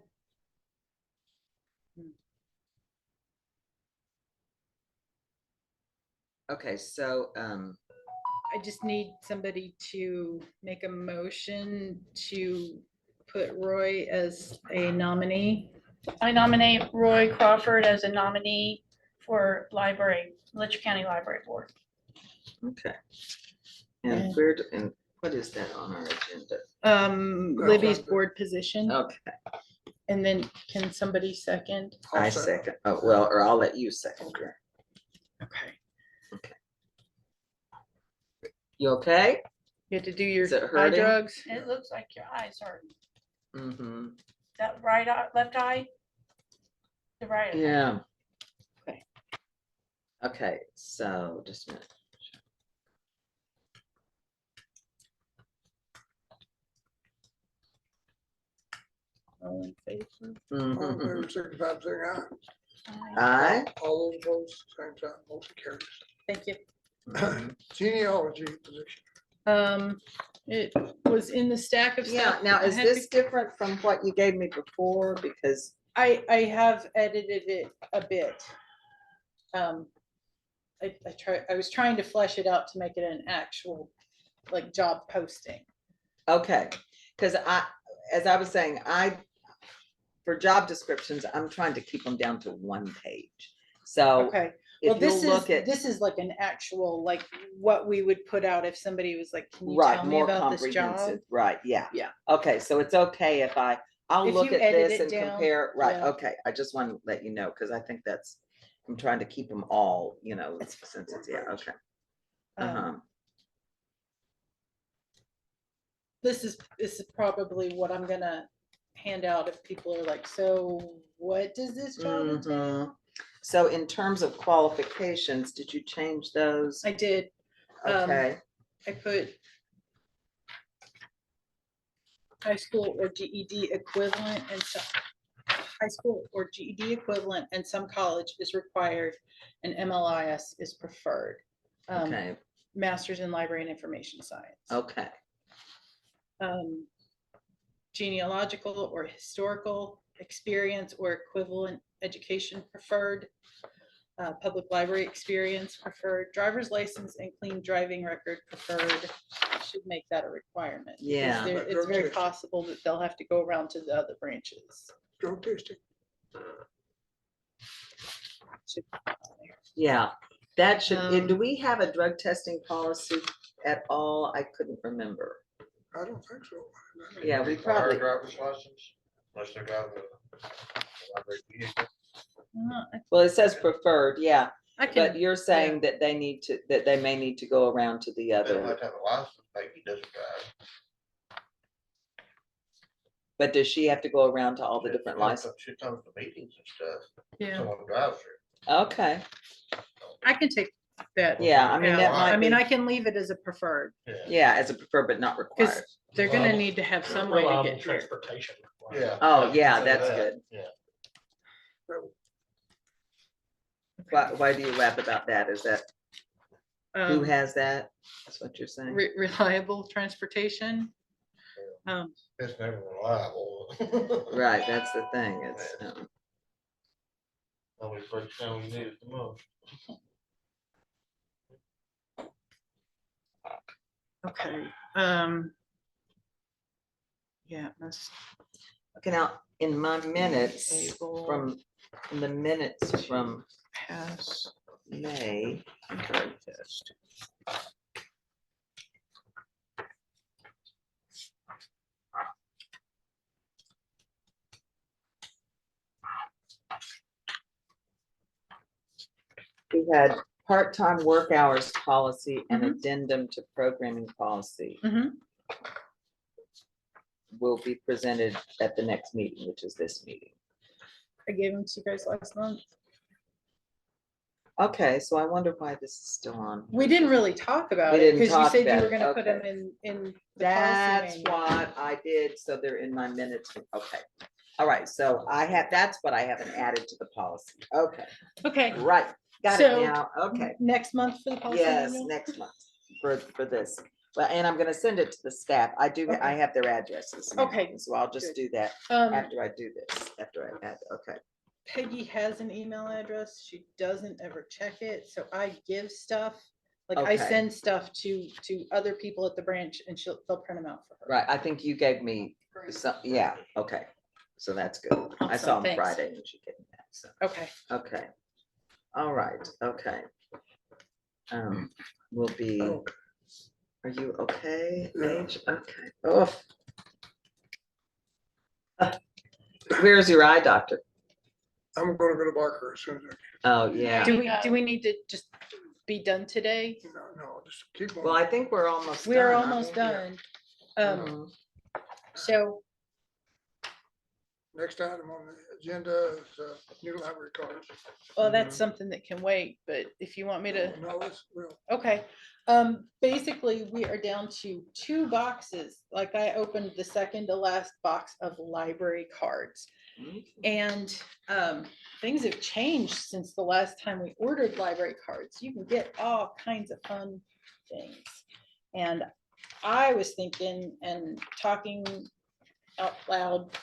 [SPEAKER 6] Okay, so
[SPEAKER 3] I just need somebody to make a motion to put Roy as a nominee.
[SPEAKER 8] I nominate Roy Crawford as a nominee for Letcher County Library Board.
[SPEAKER 6] Okay. And and what is that on our agenda?
[SPEAKER 3] Libby's board position.
[SPEAKER 6] Okay,
[SPEAKER 3] And then can somebody second?
[SPEAKER 1] I'll
[SPEAKER 6] I second. Oh, well, or I'll let you second.
[SPEAKER 1] Okay.
[SPEAKER 3] Okay.
[SPEAKER 6] You okay?
[SPEAKER 3] You have to do your
[SPEAKER 6] Is it
[SPEAKER 3] eye
[SPEAKER 6] hurting?
[SPEAKER 3] drugs.
[SPEAKER 8] It looks like your eyes are,
[SPEAKER 6] Mm-hmm.
[SPEAKER 8] that right eye, left eye? The right. eye.
[SPEAKER 6] Yeah.
[SPEAKER 3] Okay.
[SPEAKER 6] Okay, so just a minute.
[SPEAKER 3] All in favor?
[SPEAKER 1] All in
[SPEAKER 6] Mhm.
[SPEAKER 1] favor, signify by saying aye.
[SPEAKER 6] Aye.
[SPEAKER 1] All those opposed, same sign, motion carries.
[SPEAKER 3] Thank you.
[SPEAKER 1] Genealogy position.
[SPEAKER 3] It was in the stack of
[SPEAKER 6] Yeah,
[SPEAKER 3] stuff.
[SPEAKER 6] now
[SPEAKER 3] I
[SPEAKER 6] is
[SPEAKER 3] had
[SPEAKER 6] this different from what you gave me before? Because,
[SPEAKER 3] I have edited it a bit. I was trying to flesh it out to make it an actual, like, job posting.
[SPEAKER 6] okay, because as I was saying, for job descriptions, I'm trying to keep them down to one page. So
[SPEAKER 3] Okay, well,
[SPEAKER 6] if you'll
[SPEAKER 3] this is,
[SPEAKER 6] look at,
[SPEAKER 3] this is like an actual, like, what we would put out if somebody was like, can you
[SPEAKER 6] right,
[SPEAKER 3] tell me
[SPEAKER 6] more
[SPEAKER 3] about this job?
[SPEAKER 6] comprehensive, right, yeah.
[SPEAKER 3] Yeah.
[SPEAKER 6] Okay, so it's okay if I'll
[SPEAKER 3] If
[SPEAKER 6] look
[SPEAKER 3] you
[SPEAKER 6] at
[SPEAKER 3] edit
[SPEAKER 6] this
[SPEAKER 3] it
[SPEAKER 6] and
[SPEAKER 3] down,
[SPEAKER 6] compare, right,
[SPEAKER 3] yeah.
[SPEAKER 6] okay, I just want to let you know, because I think I'm trying to keep them all, since it's, yeah, okay.
[SPEAKER 3] Um,
[SPEAKER 6] Uh-huh.
[SPEAKER 3] This is probably what I'm gonna hand out if people are like, so what does this job entail?
[SPEAKER 6] Mhm. So in terms of qualifications, did you change those?
[SPEAKER 3] I did,
[SPEAKER 6] Okay,
[SPEAKER 3] I put high school or GED equivalent and some, high school or GED equivalent and some college is required and MLIS is preferred.
[SPEAKER 6] okay,
[SPEAKER 3] Masters in Library and Information Science.
[SPEAKER 6] okay,
[SPEAKER 3] Genealogical or historical experience or equivalent education preferred. Public library experience preferred. Driver's license and clean driving record preferred. Should make that a requirement. because
[SPEAKER 6] Yeah.
[SPEAKER 3] It's
[SPEAKER 1] Drug
[SPEAKER 3] very
[SPEAKER 1] testing.
[SPEAKER 3] possible that they'll have to go around to the other branches.
[SPEAKER 1] Drug testing.
[SPEAKER 3] Should be on there.
[SPEAKER 6] yeah. That should, do
[SPEAKER 3] Um,
[SPEAKER 6] we have a drug testing policy at all? I couldn't remember.
[SPEAKER 1] I don't think so.
[SPEAKER 6] Yeah, we
[SPEAKER 7] Require a
[SPEAKER 6] probably,
[SPEAKER 7] Driver's license, unless they're driving a library vehicle.
[SPEAKER 6] well, it says preferred, yeah,
[SPEAKER 3] I
[SPEAKER 6] but
[SPEAKER 3] can,
[SPEAKER 6] you're saying that they may need to go around to the
[SPEAKER 7] They don't
[SPEAKER 6] other,
[SPEAKER 7] have to have a license, maybe doesn't drive.
[SPEAKER 6] but does she have to go around to all the different licenses?
[SPEAKER 7] She comes to meetings and stuff,
[SPEAKER 3] yeah,
[SPEAKER 7] someone drives her.
[SPEAKER 6] Okay,
[SPEAKER 3] I can take that.
[SPEAKER 6] yeah, I mean,
[SPEAKER 3] out.
[SPEAKER 6] that
[SPEAKER 3] I
[SPEAKER 6] might
[SPEAKER 3] mean, I
[SPEAKER 6] be,
[SPEAKER 3] can leave it as a preferred,
[SPEAKER 6] yeah, as a preferred but not required.
[SPEAKER 3] because they're gonna need to have some way to
[SPEAKER 5] Reliable
[SPEAKER 3] get here.
[SPEAKER 5] transportation.
[SPEAKER 7] Yeah.
[SPEAKER 6] Oh, yeah,
[SPEAKER 7] Consider
[SPEAKER 6] that's
[SPEAKER 7] that,
[SPEAKER 6] good.
[SPEAKER 7] Yeah.
[SPEAKER 6] Why do you laugh about that? Is that, who
[SPEAKER 3] Um,
[SPEAKER 6] has that? That's what you're saying?
[SPEAKER 3] Reliable transportation.
[SPEAKER 7] It's never reliable.
[SPEAKER 6] Right, that's the thing, it's,
[SPEAKER 7] Always breaks down when you need it the most.
[SPEAKER 3] Okay, yeah, that's
[SPEAKER 6] okay, now, in my minutes,
[SPEAKER 3] able
[SPEAKER 6] in the minutes from
[SPEAKER 3] pass
[SPEAKER 6] May,
[SPEAKER 3] drug test.
[SPEAKER 6] we had part-time work hours policy and
[SPEAKER 3] Mhm.
[SPEAKER 6] addendum to programming policy
[SPEAKER 3] Mhm.
[SPEAKER 6] will be presented at the next meeting, which is this meeting.
[SPEAKER 3] I gave them to you guys last month.
[SPEAKER 6] Okay, so I wonder why this is still on.
[SPEAKER 3] We didn't really talk about
[SPEAKER 6] We
[SPEAKER 3] it,
[SPEAKER 6] didn't
[SPEAKER 3] because you
[SPEAKER 6] talk
[SPEAKER 3] said you
[SPEAKER 6] about
[SPEAKER 3] were
[SPEAKER 6] it,
[SPEAKER 3] gonna put them
[SPEAKER 6] okay.
[SPEAKER 3] in the
[SPEAKER 6] That's
[SPEAKER 3] policy manual.
[SPEAKER 6] what I did, so they're in my minutes, okay. All right, so that's what I haven't added to the policy, okay,
[SPEAKER 3] Okay,
[SPEAKER 6] right, got it
[SPEAKER 3] So-
[SPEAKER 6] now, okay.
[SPEAKER 3] next month for the policy
[SPEAKER 6] Yes,
[SPEAKER 3] manual?
[SPEAKER 6] next month for this. Well, and I'm gonna send it to the staff. I
[SPEAKER 3] Okay.
[SPEAKER 6] have their addresses. now,
[SPEAKER 3] Okay,
[SPEAKER 6] So I'll just
[SPEAKER 3] good.
[SPEAKER 6] do that
[SPEAKER 3] Um,
[SPEAKER 6] after I do this, after I add, okay.
[SPEAKER 3] Peggy has an email address. She doesn't ever check it, so I give stuff. Like I
[SPEAKER 6] Okay.
[SPEAKER 3] send stuff to other people at the branch and they'll print them out for her.
[SPEAKER 6] Right, I think you gave me
[SPEAKER 4] Correct.
[SPEAKER 6] So, yeah, okay. So that's good. I
[SPEAKER 3] Awesome,
[SPEAKER 6] saw him
[SPEAKER 3] thanks.
[SPEAKER 6] Friday and she gave me that, so,
[SPEAKER 3] Okay.
[SPEAKER 6] okay. All right, okay. Will be,
[SPEAKER 1] Oh,
[SPEAKER 6] are you okay?
[SPEAKER 1] Yeah.
[SPEAKER 6] Paige? Okay. Oh. Where's your eye doctor?
[SPEAKER 1] I'm gonna go to Barker as soon as
[SPEAKER 6] Oh, yeah.
[SPEAKER 3] Do
[SPEAKER 8] you
[SPEAKER 3] we,
[SPEAKER 8] go.
[SPEAKER 3] do we need to just be done today?
[SPEAKER 1] no, just keep
[SPEAKER 6] Well, I
[SPEAKER 1] going.
[SPEAKER 6] think we're almost done.
[SPEAKER 3] We're
[SPEAKER 6] aren't
[SPEAKER 3] almost
[SPEAKER 6] we?
[SPEAKER 3] done.
[SPEAKER 6] Mhm.
[SPEAKER 3] So
[SPEAKER 1] Next item on the agenda is new library cards.
[SPEAKER 3] well, that's
[SPEAKER 6] Mhm.
[SPEAKER 3] something that can wait, but if you want me to,
[SPEAKER 1] No, it's real.
[SPEAKER 3] okay. Basically, we are down to 2 boxes. Like I opened the second to last box of library cards. And things have changed since the last time we ordered library cards. You can get all kinds of fun things. And I was thinking and talking out loud,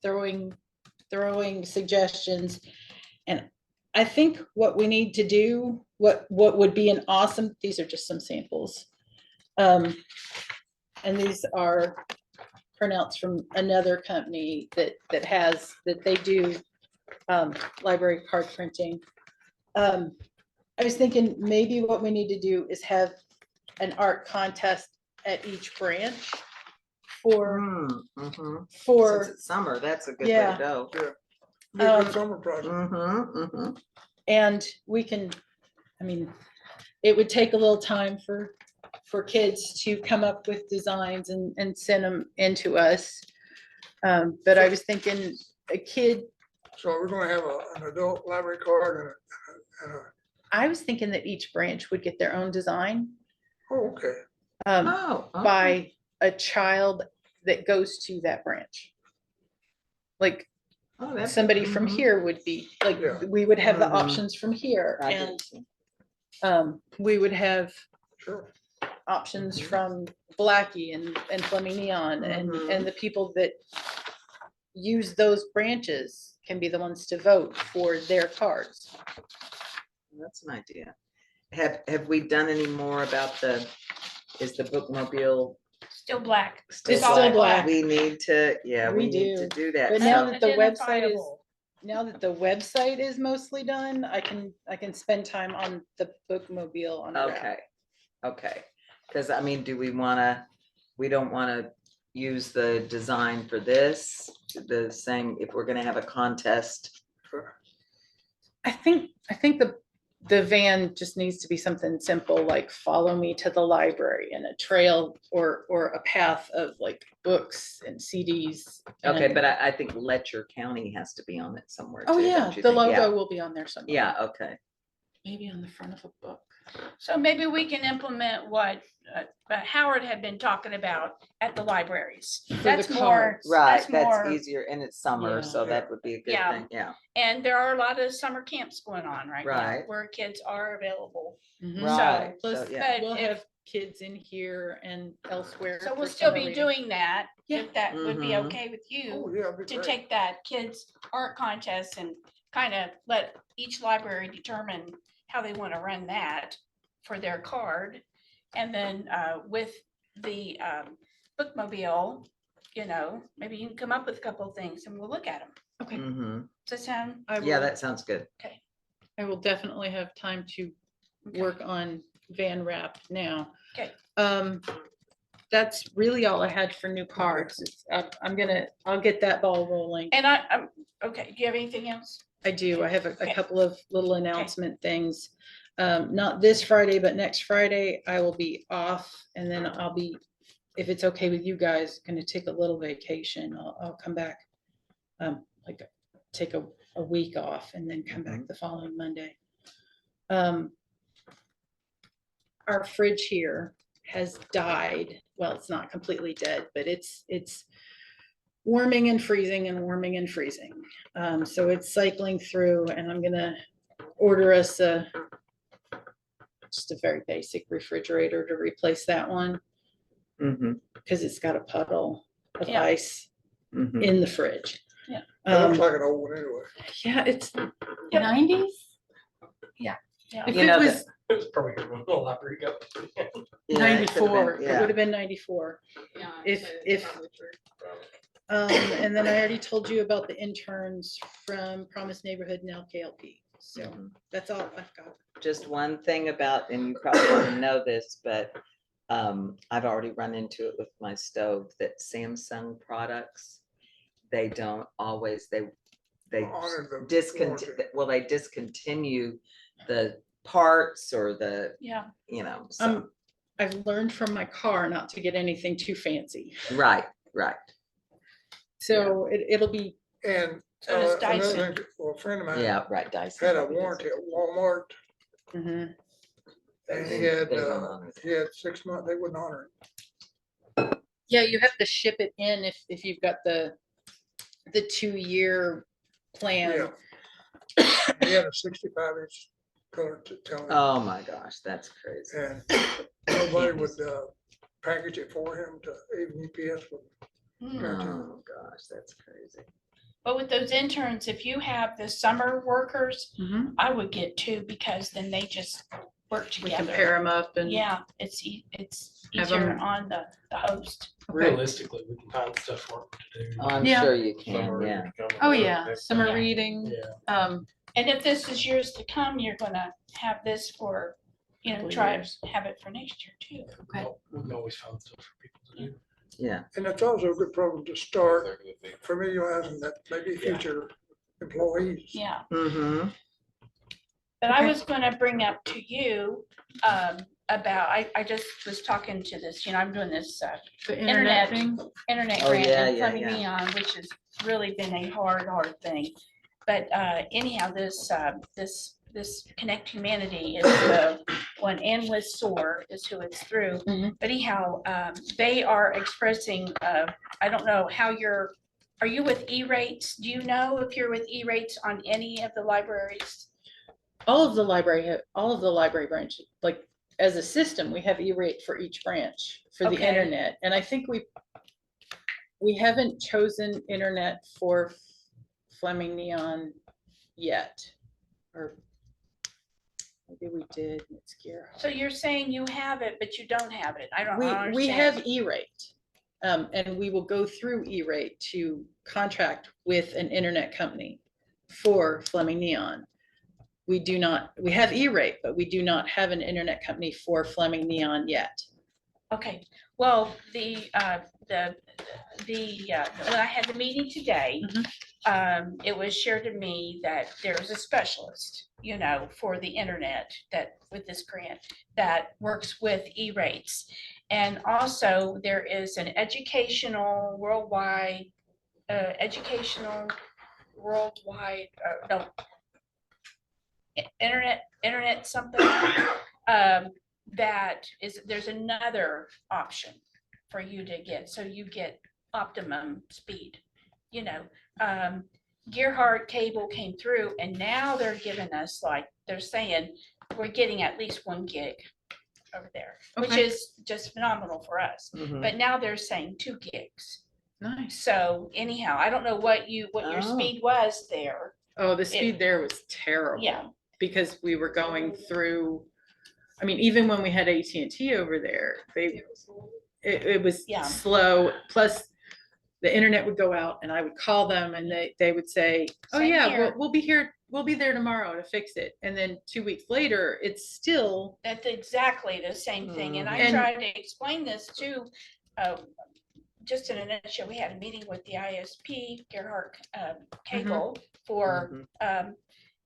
[SPEAKER 3] throwing suggestions. And I think what we need to do, what would be an awesome, these are just some samples. And these are printouts from another company that they do library card printing. I was thinking maybe what we need to do is have an art contest at each branch for
[SPEAKER 6] Mhm. Since
[SPEAKER 3] for
[SPEAKER 6] it's summer, that's a good way
[SPEAKER 3] Yeah.
[SPEAKER 6] to go.
[SPEAKER 1] Be a good
[SPEAKER 3] Um,
[SPEAKER 1] summer project.
[SPEAKER 6] Mhm.
[SPEAKER 3] and we can, I mean, it would take a little time for kids to come up with designs and send them into us. But I was thinking a kid,
[SPEAKER 1] So we're gonna have an adult library card and
[SPEAKER 3] I was thinking that each branch would get their own design
[SPEAKER 1] oh, okay.
[SPEAKER 6] Oh. okay.
[SPEAKER 3] by a child that goes to that branch. Like
[SPEAKER 6] Oh, that's-
[SPEAKER 3] somebody from
[SPEAKER 6] mhm.
[SPEAKER 3] here would be, like,
[SPEAKER 1] Yeah.
[SPEAKER 3] we would have the
[SPEAKER 6] Mhm.
[SPEAKER 3] options from here,
[SPEAKER 6] I
[SPEAKER 3] and
[SPEAKER 6] get you.
[SPEAKER 3] we would have
[SPEAKER 1] Sure.
[SPEAKER 3] options
[SPEAKER 6] Mhm.
[SPEAKER 3] from Blackie and Fleming Neon,
[SPEAKER 6] Mhm.
[SPEAKER 3] and the people that use those branches can be the ones to vote for their cards.
[SPEAKER 6] That's an idea. Have we done any more about is the bookmobile?
[SPEAKER 8] Still black.
[SPEAKER 3] It's still black.
[SPEAKER 6] We need to, yeah, we
[SPEAKER 3] We
[SPEAKER 6] need to
[SPEAKER 3] do.
[SPEAKER 6] do that.
[SPEAKER 3] But now
[SPEAKER 6] so-
[SPEAKER 3] that the website is,
[SPEAKER 8] Identifiable.
[SPEAKER 3] now that the website is mostly done, I can spend time on the bookmobile on a wrap.
[SPEAKER 6] Okay, okay. Because I mean, we don't want to use the design for this, the same, if we're gonna have a contest.
[SPEAKER 1] Sure.
[SPEAKER 3] I think the van just needs to be something simple, like follow me to the library, and a trail or a path of like books and CDs.
[SPEAKER 6] Okay,
[SPEAKER 3] and-
[SPEAKER 6] but I think Letcher County has to be on it somewhere.
[SPEAKER 3] Oh,
[SPEAKER 6] too,
[SPEAKER 3] yeah,
[SPEAKER 6] don't you
[SPEAKER 3] the
[SPEAKER 6] think? Yeah.
[SPEAKER 3] logo will be on there somewhere.
[SPEAKER 6] Yeah, okay.
[SPEAKER 3] Maybe on the front of a book.
[SPEAKER 8] So maybe we can implement what Howard had been talking about at the libraries.
[SPEAKER 3] the
[SPEAKER 8] That's more,
[SPEAKER 3] cards.
[SPEAKER 6] Right,
[SPEAKER 8] that's
[SPEAKER 6] that's
[SPEAKER 8] more,
[SPEAKER 6] easier and it's summer,
[SPEAKER 3] Yeah.
[SPEAKER 6] so that would be a good
[SPEAKER 8] Yeah.
[SPEAKER 6] thing, yeah.
[SPEAKER 8] and there are a lot of summer camps going on right now
[SPEAKER 6] Right.
[SPEAKER 8] where kids are available.
[SPEAKER 3] Mhm.
[SPEAKER 6] Right,
[SPEAKER 3] Plus,
[SPEAKER 6] so, yeah.
[SPEAKER 8] But
[SPEAKER 3] we'll
[SPEAKER 8] if-
[SPEAKER 3] have kids in here and elsewhere.
[SPEAKER 8] So we'll
[SPEAKER 3] for
[SPEAKER 8] still
[SPEAKER 3] summer
[SPEAKER 8] be
[SPEAKER 3] reading.
[SPEAKER 8] doing that,
[SPEAKER 3] Yeah.
[SPEAKER 8] if that would be
[SPEAKER 6] Mhm.
[SPEAKER 8] okay with
[SPEAKER 1] Oh,
[SPEAKER 8] you,
[SPEAKER 1] yeah, it'd be
[SPEAKER 8] to
[SPEAKER 1] great.
[SPEAKER 8] take that kids art contest and kind of let each library determine how they want to run that for their card. And then with the bookmobile, maybe you can come up with a couple of things and we'll look at them.
[SPEAKER 3] Okay.
[SPEAKER 6] Mhm.
[SPEAKER 8] Does that sound?
[SPEAKER 3] I
[SPEAKER 6] Yeah,
[SPEAKER 3] will-
[SPEAKER 6] that sounds good.
[SPEAKER 3] I will definitely have time to
[SPEAKER 8] Okay.
[SPEAKER 3] work on van wrap now.
[SPEAKER 8] Okay.
[SPEAKER 3] That's really all I had for new cards. I'll get that ball rolling.
[SPEAKER 8] And I'm, okay, do you have anything else?
[SPEAKER 3] I do. I have a
[SPEAKER 8] Okay.
[SPEAKER 3] couple of little announcement things. Not this Friday, but next Friday I will be off, and then I'll be, if it's okay with you guys, gonna take a little vacation. I'll come back. Like take a week off and then come back the following Monday. Our fridge here has died. Well, it's not completely dead, but it's warming and freezing and warming and freezing. So it's cycling through, and I'm gonna order us just a very basic refrigerator to replace that one,
[SPEAKER 6] Mhm,
[SPEAKER 3] because it's got a puddle of
[SPEAKER 8] Yeah.
[SPEAKER 3] ice
[SPEAKER 6] mhm.
[SPEAKER 3] in the fridge.
[SPEAKER 8] Yeah.
[SPEAKER 1] That looks
[SPEAKER 3] Um,
[SPEAKER 1] like an old one anyway.
[SPEAKER 3] yeah, it's 90s.
[SPEAKER 8] Yeah.
[SPEAKER 3] If
[SPEAKER 6] You
[SPEAKER 3] it
[SPEAKER 6] know
[SPEAKER 3] was
[SPEAKER 5] It was probably a little library go.
[SPEAKER 6] Yeah, it could've been-
[SPEAKER 3] 94, it
[SPEAKER 6] yeah.
[SPEAKER 3] would have been 94.
[SPEAKER 4] Yeah, I'd
[SPEAKER 3] If-
[SPEAKER 4] say that's
[SPEAKER 3] if-
[SPEAKER 4] probably true.
[SPEAKER 3] And then I already told you about the interns from Promise Neighborhood and LKLP. So
[SPEAKER 6] Mhm.
[SPEAKER 3] that's all I've got.
[SPEAKER 6] Just one thing about, and you probably already know this, but I've already run into it with my stove, that Samsung products, they don't always, they
[SPEAKER 1] Honor the
[SPEAKER 6] discontinue,
[SPEAKER 1] warranty.
[SPEAKER 6] well, they discontinue the parts or the,
[SPEAKER 8] Yeah,
[SPEAKER 6] you know, so,
[SPEAKER 3] I've learned from my car not to get anything too fancy.
[SPEAKER 6] right.
[SPEAKER 3] So it'll be,
[SPEAKER 1] And
[SPEAKER 8] So does
[SPEAKER 1] another
[SPEAKER 8] Dyson.
[SPEAKER 1] thing, well, a friend of mine
[SPEAKER 6] Yeah, right, Dyson.
[SPEAKER 1] had a
[SPEAKER 6] probably does
[SPEAKER 1] warranty
[SPEAKER 6] it.
[SPEAKER 1] at Walmart,
[SPEAKER 3] mhm.
[SPEAKER 1] and
[SPEAKER 6] They-
[SPEAKER 1] he had,
[SPEAKER 6] they don't honor that.
[SPEAKER 1] he had 6 months, they wouldn't honor it.
[SPEAKER 3] Yeah, you have to ship it in if you've got the 2-year plan.
[SPEAKER 1] Yeah. He had a 65-inch color television,
[SPEAKER 6] Oh, my gosh, that's crazy.
[SPEAKER 1] and nobody would package it for him to, even UPS would.
[SPEAKER 8] Mm.
[SPEAKER 6] Oh, gosh, that's crazy.
[SPEAKER 8] But with those interns, if you have the summer workers,
[SPEAKER 3] Mhm.
[SPEAKER 8] I would get two, because then they just work
[SPEAKER 3] We can pair
[SPEAKER 8] together.
[SPEAKER 3] them up and.
[SPEAKER 8] Yeah, it's
[SPEAKER 3] Have
[SPEAKER 8] easier
[SPEAKER 3] 'em-
[SPEAKER 8] on the host.
[SPEAKER 3] Okay.
[SPEAKER 5] Realistically, we can find stuff for them to do.
[SPEAKER 6] I'm
[SPEAKER 3] Yeah.
[SPEAKER 6] sure you
[SPEAKER 7] Summer
[SPEAKER 6] can, yeah.
[SPEAKER 7] readings coming
[SPEAKER 3] Oh,
[SPEAKER 7] up,
[SPEAKER 3] yeah,
[SPEAKER 7] next
[SPEAKER 3] summer
[SPEAKER 7] time.
[SPEAKER 3] reading.
[SPEAKER 5] Yeah.
[SPEAKER 8] And if this is years to come, you're gonna have this for,
[SPEAKER 3] Couple
[SPEAKER 8] try
[SPEAKER 3] years.
[SPEAKER 8] to have it for next year too.
[SPEAKER 3] Okay.
[SPEAKER 5] We can always find stuff for people to do.
[SPEAKER 6] Yeah,
[SPEAKER 1] And that's also a good program to start familiarizing that maybe
[SPEAKER 5] Yeah.
[SPEAKER 1] future employees.
[SPEAKER 8] Yeah,
[SPEAKER 6] mm-hmm,
[SPEAKER 8] but I
[SPEAKER 3] Okay.
[SPEAKER 8] was gonna bring up to you, about, I just was talking to this, I'm doing this,
[SPEAKER 3] The
[SPEAKER 8] Internet.
[SPEAKER 3] thing.
[SPEAKER 8] internet
[SPEAKER 6] Oh,
[SPEAKER 8] grant
[SPEAKER 6] yeah,
[SPEAKER 8] and
[SPEAKER 6] yeah,
[SPEAKER 8] Fleming
[SPEAKER 6] yeah.
[SPEAKER 8] Neon, which has really been a hard thing. But anyhow, this Connect Humanity is the one, and with SOAR is who it's through.
[SPEAKER 3] Mhm.
[SPEAKER 8] But anyhow, they are expressing, I don't know how are you with E-rates? Do you know if you're with E-rates on any of the libraries?
[SPEAKER 3] All of the library branches, like as a system, we have E-rate for each branch for the
[SPEAKER 8] Okay.
[SPEAKER 3] internet. And I think we haven't chosen internet for Fleming Neon yet. Or maybe we did. It's Gearhart.
[SPEAKER 8] So you're saying you have it, but you don't have it. I don't
[SPEAKER 3] We
[SPEAKER 8] understand.
[SPEAKER 3] have E-rate. And we will go through E-rate to contract with an internet company for Fleming Neon. We have E-rate, but we do not have an internet company for Fleming Neon yet.
[SPEAKER 8] Okay, well, when I had the meeting today, it was shared to me that there's a specialist, for the internet that with this grant that works with E-rates. And also there is an internet something, there's another option for you to get, so you get optimum speed. Gearhart Cable came through, and now they're giving us, they're saying we're getting at least 1 gig over there, which
[SPEAKER 3] Okay.
[SPEAKER 8] is just phenomenal for us.
[SPEAKER 6] mhm.
[SPEAKER 8] But now they're saying 2 gigs.
[SPEAKER 3] Nice.
[SPEAKER 8] So anyhow, I don't know what your
[SPEAKER 6] Oh.
[SPEAKER 8] speed was there.
[SPEAKER 3] Oh, the speed there was terrible.
[SPEAKER 8] Yeah.
[SPEAKER 3] Because we were going through, even when we had AT&T over there, it was
[SPEAKER 8] Yeah.
[SPEAKER 3] slow. Plus the internet would go out and I would call them and they would say, oh
[SPEAKER 8] Same
[SPEAKER 3] yeah,
[SPEAKER 8] here.
[SPEAKER 3] we'll be here. We'll be there tomorrow to fix it. And then 2 weeks later, it's still,
[SPEAKER 8] That's exactly the same thing. And I
[SPEAKER 3] Mhm.
[SPEAKER 8] tried to explain this too, just in a nutshell. We had a meeting with the ISP, Gerhart Cable, for,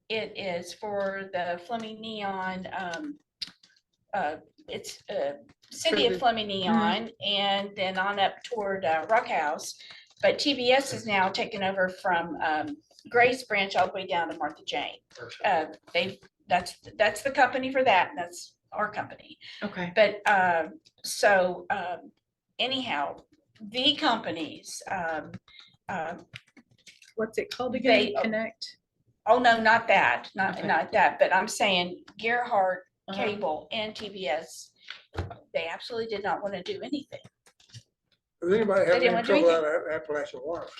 [SPEAKER 8] it is for the Fleming Neon, it's City
[SPEAKER 3] For
[SPEAKER 8] of Fleming Neon, and then on up toward Rock House. But TBS is now taken over from Grace Branch all the way down to Martha Jane. That's the company for that, and that's our company.
[SPEAKER 3] okay.
[SPEAKER 8] But anyhow, the companies,
[SPEAKER 3] What's it called again?
[SPEAKER 8] They-
[SPEAKER 3] Connect?
[SPEAKER 8] oh no, not that,
[SPEAKER 3] Okay.
[SPEAKER 8] not that, but I'm saying Gerhart
[SPEAKER 3] Uh-huh.
[SPEAKER 8] Cable and TBS, they absolutely did not want to do anything.
[SPEAKER 1] Does anybody
[SPEAKER 8] They
[SPEAKER 1] have
[SPEAKER 8] didn't
[SPEAKER 1] any
[SPEAKER 8] want to do
[SPEAKER 1] trouble out of Appalachian Wireless?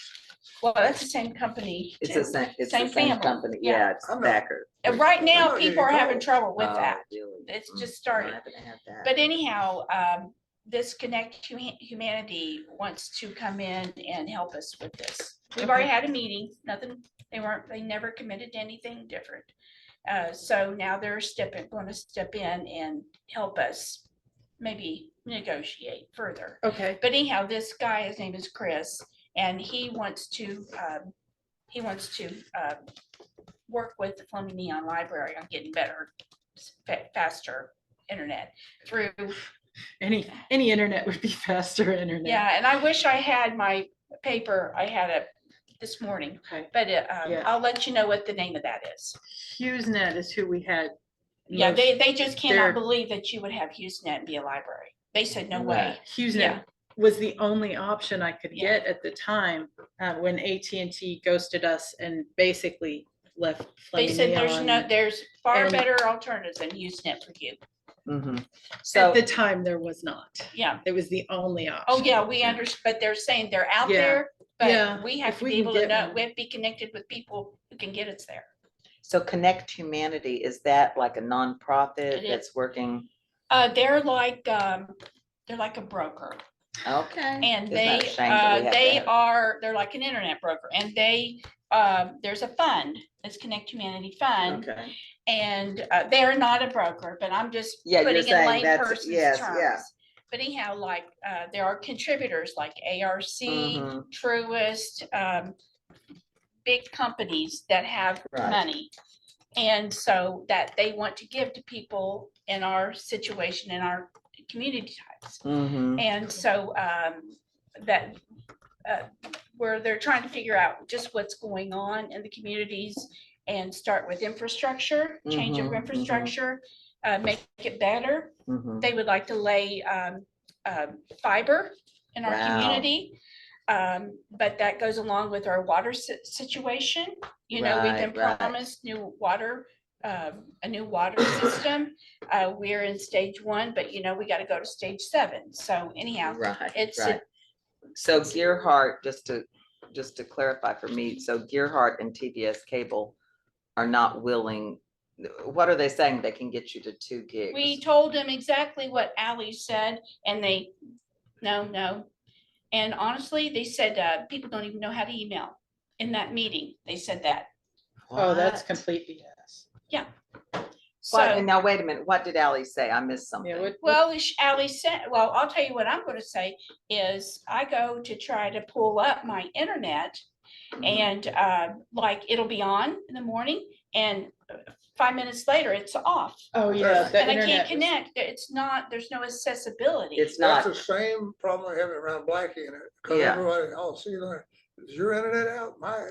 [SPEAKER 8] Well, that's the same company.
[SPEAKER 6] It's
[SPEAKER 8] too.
[SPEAKER 6] the same, it's
[SPEAKER 8] Same
[SPEAKER 6] the same
[SPEAKER 8] family,
[SPEAKER 6] company,
[SPEAKER 8] yeah.
[SPEAKER 6] yeah, it's
[SPEAKER 1] I'm not-
[SPEAKER 6] Thacker.
[SPEAKER 8] And right now,
[SPEAKER 1] not
[SPEAKER 8] people are
[SPEAKER 1] getting
[SPEAKER 8] having
[SPEAKER 1] calls.
[SPEAKER 8] trouble with
[SPEAKER 6] Oh,
[SPEAKER 8] that.
[SPEAKER 6] really?
[SPEAKER 8] It's
[SPEAKER 6] Mm,
[SPEAKER 8] just
[SPEAKER 6] I
[SPEAKER 8] started.
[SPEAKER 6] haven't had that.
[SPEAKER 8] But anyhow, this Humanity wants to come in and help us with this. We've already had a meeting, nothing, they never committed to anything different. So now they're going to step in and help us maybe negotiate further.
[SPEAKER 3] Okay,
[SPEAKER 8] But anyhow, this guy, his name is Chris, and he wants to work with the Fleming Neon Library on getting better, faster internet through.
[SPEAKER 3] any internet would be faster internet.
[SPEAKER 8] Yeah, and I wish I had my paper. I had it this morning,
[SPEAKER 3] Okay.
[SPEAKER 8] but
[SPEAKER 3] Yeah.
[SPEAKER 8] I'll let you know what the name of that is.
[SPEAKER 3] HughesNet is who we had.
[SPEAKER 8] Yeah,
[SPEAKER 3] most-
[SPEAKER 8] they just
[SPEAKER 3] they're-
[SPEAKER 8] cannot believe that you would have HughesNet and be a library. They said, no way.
[SPEAKER 3] HughesNet
[SPEAKER 8] Yeah.
[SPEAKER 3] was the only option I could
[SPEAKER 8] Yeah.
[SPEAKER 3] get at the time, when AT&T ghosted us and basically left.
[SPEAKER 8] They
[SPEAKER 3] Fleming
[SPEAKER 8] said
[SPEAKER 3] Neon.
[SPEAKER 8] there's far
[SPEAKER 3] and-
[SPEAKER 8] better alternatives than HughesNet for you.
[SPEAKER 6] Mhm.
[SPEAKER 3] At
[SPEAKER 6] So,
[SPEAKER 3] the time, there was not.
[SPEAKER 8] Yeah.
[SPEAKER 3] It was the only option.
[SPEAKER 8] Oh, yeah, we understand, but they're saying they're out
[SPEAKER 3] Yeah.
[SPEAKER 8] there,
[SPEAKER 3] Yeah,
[SPEAKER 8] but we have
[SPEAKER 3] if
[SPEAKER 8] to
[SPEAKER 3] we
[SPEAKER 8] be
[SPEAKER 3] can
[SPEAKER 8] able to
[SPEAKER 3] get
[SPEAKER 8] know,
[SPEAKER 3] one.
[SPEAKER 8] we have to be connected with people who can get us there.
[SPEAKER 6] so Connect Humanity, is that like a nonprofit
[SPEAKER 8] It is.
[SPEAKER 6] that's working?
[SPEAKER 8] They're like a broker.
[SPEAKER 6] Okay.
[SPEAKER 8] And
[SPEAKER 6] Isn't that a shame that we have to have-
[SPEAKER 8] they're like an internet broker, and there's a fund, it's Connect Humanity Fund,
[SPEAKER 6] Okay.
[SPEAKER 8] and they're not a broker, but I'm just
[SPEAKER 6] Yeah, you're
[SPEAKER 8] putting in
[SPEAKER 6] saying that's-
[SPEAKER 8] layperson's
[SPEAKER 6] yes, yeah.
[SPEAKER 8] terms. But anyhow, like, there are contributors like ARC,
[SPEAKER 6] Mhm.
[SPEAKER 8] Truist, big companies that have
[SPEAKER 6] Right.
[SPEAKER 8] money. And so that they want to give to people in our situation, in our community types.
[SPEAKER 6] Mhm.
[SPEAKER 8] And so that where they're trying to figure out just what's going on in the communities and start with infrastructure, change
[SPEAKER 6] Mhm,
[SPEAKER 8] of
[SPEAKER 6] mhm.
[SPEAKER 8] infrastructure, make it better.
[SPEAKER 6] Mhm.
[SPEAKER 8] They would like to lay fiber in our
[SPEAKER 6] Wow.
[SPEAKER 8] community. But that goes along with our water situation. You know, we've been
[SPEAKER 6] Right, right.
[SPEAKER 8] promised new water, a new water system. We're in stage 1, but you know, we gotta go to stage 7. So anyhow,
[SPEAKER 6] Right,
[SPEAKER 8] it's,
[SPEAKER 6] right. So Gearhart, just to clarify for me, so Gearhart and TVS Cable are not willing, what are they saying? They can get you to 2 gigs?
[SPEAKER 8] we told them exactly what Ally said, and they, no. And honestly, they said, people don't even know how to email. In that meeting, they said that.
[SPEAKER 3] Oh, that's
[SPEAKER 6] What?
[SPEAKER 3] complete BS.
[SPEAKER 6] What? And
[SPEAKER 8] So,
[SPEAKER 6] now, wait a minute, what did Ally say? I missed
[SPEAKER 3] Yeah,
[SPEAKER 6] something.
[SPEAKER 3] what?
[SPEAKER 8] well, Ally said, well, I'll tell you what I'm gonna say is I go to try to pull up my internet
[SPEAKER 6] Mhm.
[SPEAKER 8] and like it'll be on in the morning and 5 minutes later it's off.
[SPEAKER 3] Oh, yeah. the
[SPEAKER 8] And I
[SPEAKER 3] internet
[SPEAKER 8] can't
[SPEAKER 3] was-
[SPEAKER 8] connect. It's not, there's no accessibility.
[SPEAKER 6] It's
[SPEAKER 1] That's
[SPEAKER 6] not,
[SPEAKER 1] the same problem I have around Blackie and it, because
[SPEAKER 6] Yeah.
[SPEAKER 1] everybody, oh, see, look, is your internet out? My,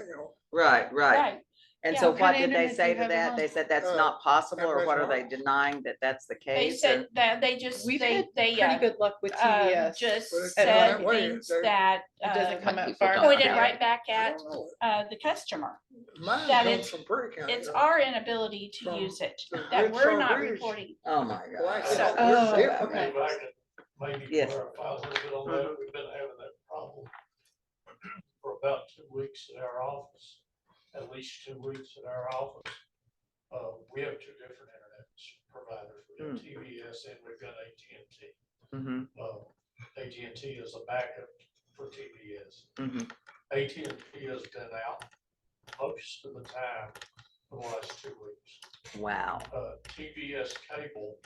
[SPEAKER 6] right.
[SPEAKER 8] Right.
[SPEAKER 6] And
[SPEAKER 8] Yeah.
[SPEAKER 6] so
[SPEAKER 3] What
[SPEAKER 6] what
[SPEAKER 3] kind of
[SPEAKER 6] did they
[SPEAKER 3] internet do
[SPEAKER 6] say
[SPEAKER 3] you
[SPEAKER 6] to
[SPEAKER 3] have at
[SPEAKER 6] that?
[SPEAKER 3] home?
[SPEAKER 6] They said that's
[SPEAKER 1] Uh,
[SPEAKER 6] not possible, or
[SPEAKER 1] Average
[SPEAKER 6] what are they
[SPEAKER 1] Wireless.
[SPEAKER 6] denying that that's the
[SPEAKER 8] They
[SPEAKER 6] case?
[SPEAKER 8] said
[SPEAKER 6] or-
[SPEAKER 8] that they just,
[SPEAKER 3] We've
[SPEAKER 8] they,
[SPEAKER 3] had
[SPEAKER 8] they,
[SPEAKER 3] pretty good luck with TVS.
[SPEAKER 8] just
[SPEAKER 1] But it's
[SPEAKER 8] said
[SPEAKER 1] that way,
[SPEAKER 8] things
[SPEAKER 1] they-
[SPEAKER 8] that
[SPEAKER 3] It doesn't come out
[SPEAKER 6] people
[SPEAKER 3] far
[SPEAKER 6] don't
[SPEAKER 3] enough.
[SPEAKER 8] pointed
[SPEAKER 6] care.
[SPEAKER 8] right back
[SPEAKER 1] I
[SPEAKER 8] at
[SPEAKER 1] don't know.
[SPEAKER 8] the customer.
[SPEAKER 1] Mine
[SPEAKER 8] that
[SPEAKER 1] comes
[SPEAKER 8] it's-
[SPEAKER 1] from Prairie County.
[SPEAKER 8] It's
[SPEAKER 1] though.
[SPEAKER 8] our inability to
[SPEAKER 1] From
[SPEAKER 8] use it,
[SPEAKER 1] the
[SPEAKER 8] that we're
[SPEAKER 1] Redstone
[SPEAKER 8] not
[SPEAKER 1] Bridge.
[SPEAKER 8] reporting.
[SPEAKER 6] Oh, my
[SPEAKER 1] Blackie,
[SPEAKER 6] God.
[SPEAKER 8] So-
[SPEAKER 1] we're
[SPEAKER 3] Oh,
[SPEAKER 1] different.
[SPEAKER 3] okay.
[SPEAKER 5] If I could maybe
[SPEAKER 6] Yes.
[SPEAKER 5] clarify a little bit on that, we've been having that problem for about 2 weeks at our office, at least 2 weeks at our office. We have 2 different internet providers, we have TVS and we've got AT&T.
[SPEAKER 6] Mhm,
[SPEAKER 5] AT&T is a backup for TVS.
[SPEAKER 6] mhm.
[SPEAKER 5] AT&T has been out most of the time for the last 2 weeks.
[SPEAKER 6] Wow.
[SPEAKER 5] TVS cable,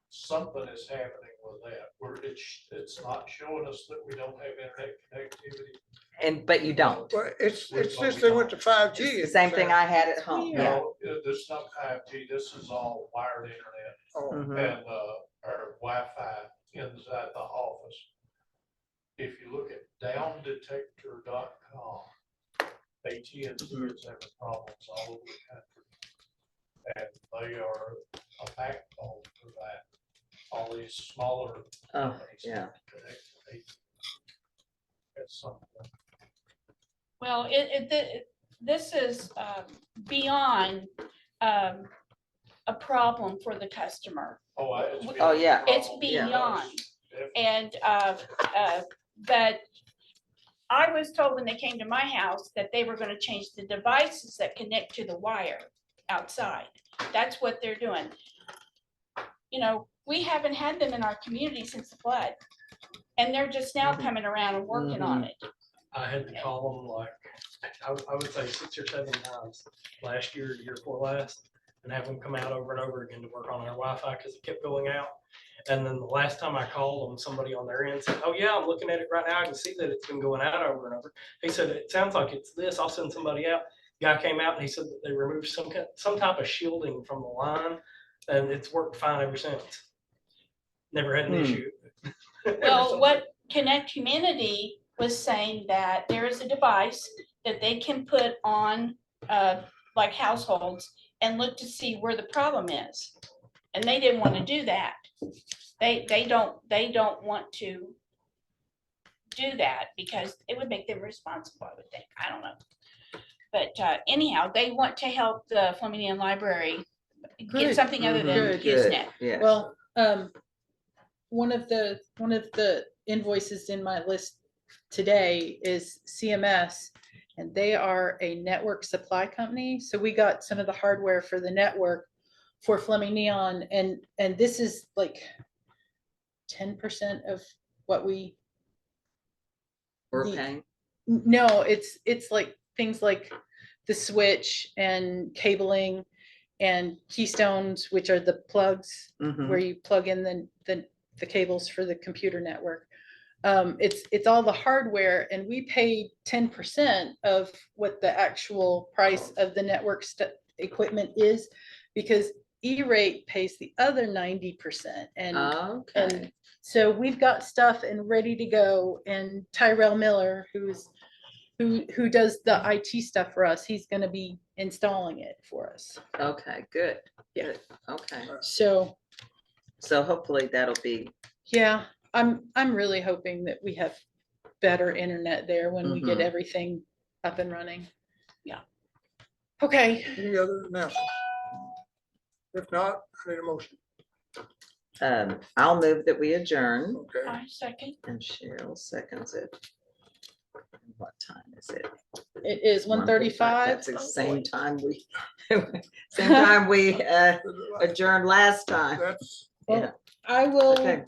[SPEAKER 5] something is happening with that, where it's not showing us that we don't have internet connectivity.
[SPEAKER 6] But you don't.
[SPEAKER 1] Well, it's just they went to 5G.
[SPEAKER 6] It's the
[SPEAKER 1] and
[SPEAKER 6] same thing
[SPEAKER 1] so-
[SPEAKER 6] I had at home.
[SPEAKER 3] Yeah.
[SPEAKER 5] No, this is not 5G, this is all wired internet
[SPEAKER 1] Oh,
[SPEAKER 6] Mhm.
[SPEAKER 5] and, our Wi-Fi inside the office. If you look at downdetector.com, AT&T is having problems all over the country. And they are a backbone for that. All these smaller
[SPEAKER 6] Oh,
[SPEAKER 5] companies.
[SPEAKER 6] yeah.
[SPEAKER 5] connect to AT&T at some point.
[SPEAKER 8] Well, this is beyond a problem for the customer.
[SPEAKER 5] It's been
[SPEAKER 6] Oh,
[SPEAKER 5] a
[SPEAKER 6] yeah.
[SPEAKER 8] It's
[SPEAKER 5] problem.
[SPEAKER 8] beyond.
[SPEAKER 5] Definitely.
[SPEAKER 8] And but I was told when they came to my house that they were gonna change the devices that connect to the wire outside. That's what they're doing. you know, we haven't had them in our community since the flood. And they're just now coming around and working on it.
[SPEAKER 5] I had to call them like, I would say 6 or 7 times last year, year before last, and have them come out over and over again to work on our Wi-Fi because it kept going out. And then the last time I called them, somebody on their end said, "Oh yeah, I'm looking at it right now. I can see that it's been going out over and over." He said, "It sounds like it's this. I'll send somebody out." Guy came out and he said that they removed some type of shielding from the line, and it's worked fine ever since. Never had an issue.
[SPEAKER 8] Well, what Connect Humanity was saying that there is a device that they can put on like households and look to see where the problem is. And they didn't want to do that. They don't want to do that because it would make them responsible, I would think. I don't know. But anyhow, they want to help the Flemington Library get
[SPEAKER 3] Good.
[SPEAKER 8] something other than
[SPEAKER 3] Good.
[SPEAKER 8] Usenet.
[SPEAKER 6] Yeah.
[SPEAKER 3] Well, one of the invoices in my list today is CMS, and they are a network supply company. So we got some of the hardware for the network for Fleming Neon, and this is like 10% of what we.
[SPEAKER 6] We're
[SPEAKER 3] the-
[SPEAKER 6] paying.
[SPEAKER 3] No, it's like things like the switch and cabling and keystones, which are the plugs
[SPEAKER 6] Mhm.
[SPEAKER 3] where you plug in the cables for the computer network. It's all the hardware, and we paid 10% of what the actual price of the network equipment is, because E-rate pays the other 90%.
[SPEAKER 6] Okay.
[SPEAKER 3] And so we've got stuff and ready to go, and Tyrell Miller, who does the IT stuff for us, he's gonna be installing it for us.
[SPEAKER 6] Okay, good.
[SPEAKER 3] Yeah.
[SPEAKER 6] Good. Okay,
[SPEAKER 3] So,
[SPEAKER 6] so hopefully that'll be,
[SPEAKER 3] yeah, I'm really hoping that we have better internet there when we get
[SPEAKER 6] Mhm.
[SPEAKER 3] everything up and running. Yeah. Okay,
[SPEAKER 1] Any other announcements? If not, I need a motion.
[SPEAKER 6] I'll move that we adjourn,
[SPEAKER 1] Okay.
[SPEAKER 8] I second.
[SPEAKER 6] and Cheryl seconds it. What time is it?
[SPEAKER 3] it is 1:35.
[SPEAKER 6] That's the same time we, same time we adjourned last time.
[SPEAKER 1] That's,
[SPEAKER 6] Yeah.
[SPEAKER 3] I will
[SPEAKER 6] Okay.